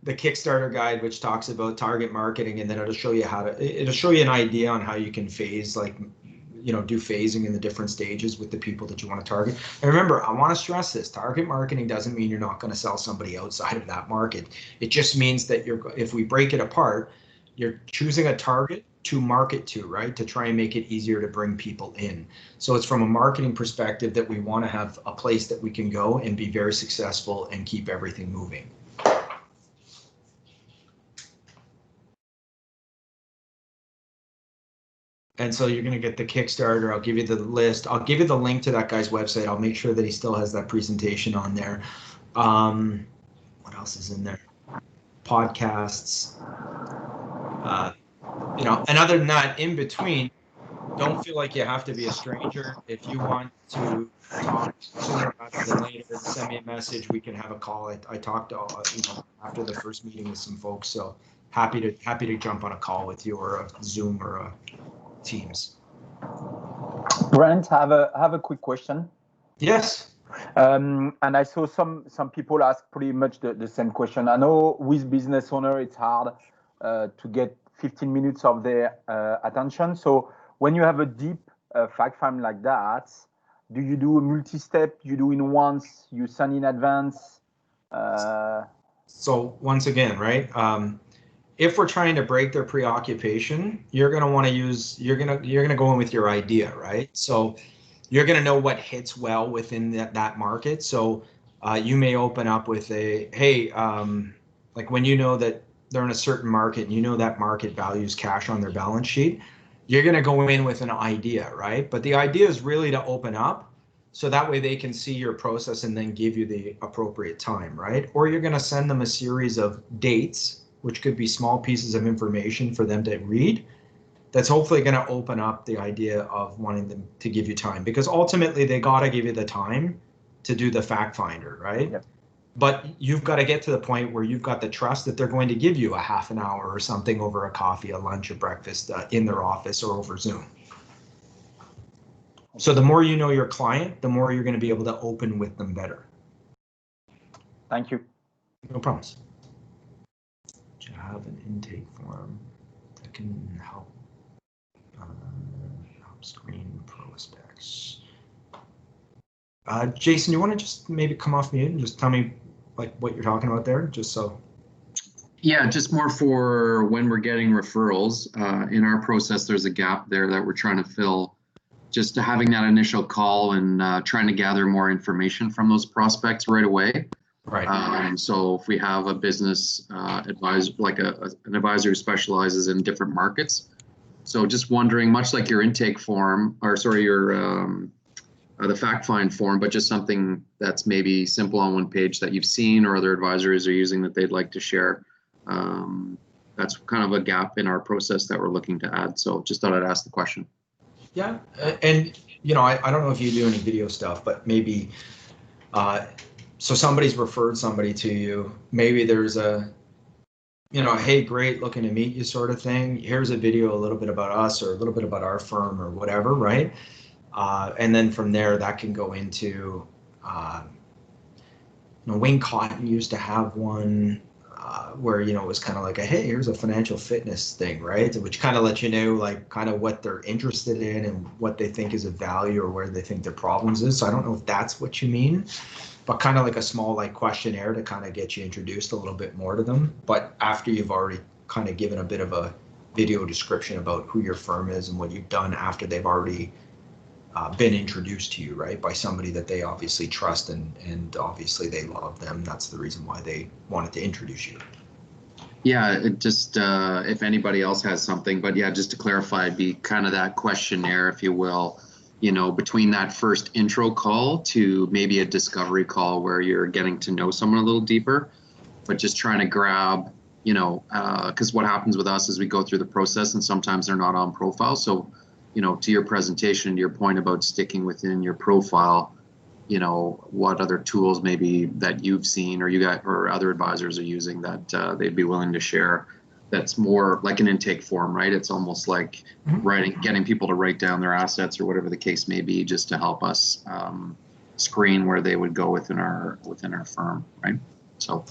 Speaker 1: the Kickstarter guide, which talks about target marketing, and then it'll show you it'll show you an idea on how you can phase, like, do phasing in the different stages with the people that you want to target. And remember, I want to stress this: target marketing doesn't mean you're not going to sell somebody outside of that market. It just means that if we break it apart, you're choosing a target to market to, right? To try and make it easier to bring people in. So it's from a marketing perspective that we want to have a place that we can go and be very successful and keep everything moving. And so you're going to get the Kickstarter. I'll give you the list. I'll give you the link to that guy's website. I'll make sure that he still has that presentation on there. What else is in there? Podcasts. And other than that, in between, don't feel like you have to be a stranger. If you want to talk sooner rather than later, send me a message. We can have a call. I talked after the first meeting with some folks, so happy to jump on a call with you, or a Zoom or a Teams.
Speaker 7: Brent, I have a quick question.
Speaker 1: Yes.
Speaker 7: And I saw some people ask pretty much the same question. I know with business owner, it's hard to get 15 minutes of their attention. So when you have a deep fact find like that, do you do a multi-step? You do in once, you send in advance?
Speaker 1: So once again, right? If we're trying to break their preoccupation, you're going to want to you're going to go in with your idea, right? So you're going to know what hits well within that market. So you may open up with hey, like when you know that they're in a certain market and that market values cash on their balance sheet, you're going to go in with an idea, right? But the idea is really to open up, so that way they can see your process and then give you the appropriate time, right? Or you're going to send them a series of dates, which could be small pieces of information for them to read. That's hopefully going to open up the idea of wanting them to give you time, because ultimately they got to give you the time to do the fact finder, right?
Speaker 7: Yep.
Speaker 1: But you've got to get to the point where you've got the trust that they're going to give you a half an hour or something over a coffee, a lunch, a breakfast in their office or over Zoom. So the more you know your client, the more you're going to be able to open with them better.
Speaker 7: Thank you.
Speaker 1: No problems. Do you have an intake form that can help screen prospects? Jason, you want to just maybe come off mute and just tell me like what you're talking about there, just so.
Speaker 8: Yeah, just more for when we're getting referrals. In our process, there's a gap there that we're trying to fill. Just having that initial call and trying to gather more information from those prospects right away.
Speaker 1: Right.
Speaker 8: So if we have a business advisor, like an advisor who specializes in different markets. So just wondering, much like your intake form, or sorry, your the fact find form, but just something that's maybe simple on one page that you've seen or other advisors are using that they'd like to share. That's kind of a gap in our process that we're looking to add. So just thought I'd ask the question.
Speaker 1: Yeah, and I don't know if you do any video stuff, but maybe so somebody's referred somebody to you. Maybe there's a hey, great, looking to meet you sort of thing. Here's a video, a little bit about us or a little bit about our firm or whatever, right? And then from there, that can go into, Wayne Cotton used to have one where, it was kind of like hey, here's a financial fitness thing, right? Which kind of lets you know, like, kind of what they're interested in and what they think is of value or where they think their problems is. So I don't know if that's what you mean, but kind of like a small questionnaire to kind of get you introduced a little bit more to them. But after you've already kind of given a bit of a video description about who your firm is and what you've done after they've already been introduced to you, right, by somebody that they obviously trust and obviously they love them. That's the reason why they wanted to introduce you.
Speaker 8: Yeah, it just if anybody else has something, but yeah, just to clarify, it'd be kind of that questionnaire, if you will, between that first intro call to maybe a discovery call where you're getting to know someone a little deeper, but just trying to grab, because what happens with us is we go through the process and sometimes they're not on profile. So you know, to your presentation, to your point about sticking within your profile, you know, what other tools maybe that you've seen or you got or other advisors are using that they'd be willing to share. That's more like an intake form, right? It's almost like getting people to write down their assets or whatever the case may be, just to help us screen where they would go within our firm, right? So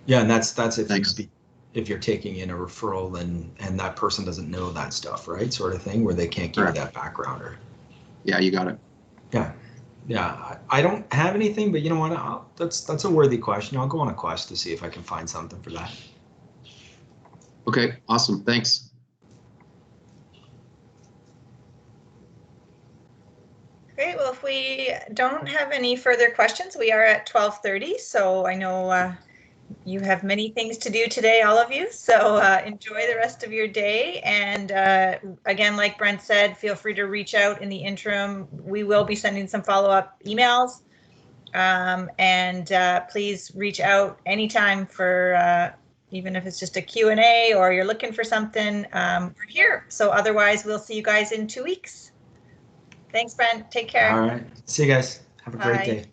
Speaker 1: yeah, and that's
Speaker 8: Thanks.
Speaker 1: if you're taking in a referral and that person doesn't know that stuff, right? Sort of thing where they can't give you that background or.
Speaker 8: Yeah, you got it.
Speaker 1: Yeah. I don't have anything, but you know what? That's a worthy question. I'll go on a quest to see if I can find something for that.
Speaker 8: Okay, awesome. Thanks.
Speaker 3: Great. Well, if we don't have any further questions, we are at 12:30. So I know you have many things to do today, all of you. So enjoy the rest of your day. And again, like Brent said, feel free to reach out in the interim. We will be sending some follow-up emails. And please reach out anytime for even if it's just a Q&A or you're looking for something, we're here. So otherwise, we'll see you guys in 2 weeks. Thanks, Brent. Take care.
Speaker 1: All right. See you guys. Have a great
Speaker 3: Bye.
Speaker 1: day.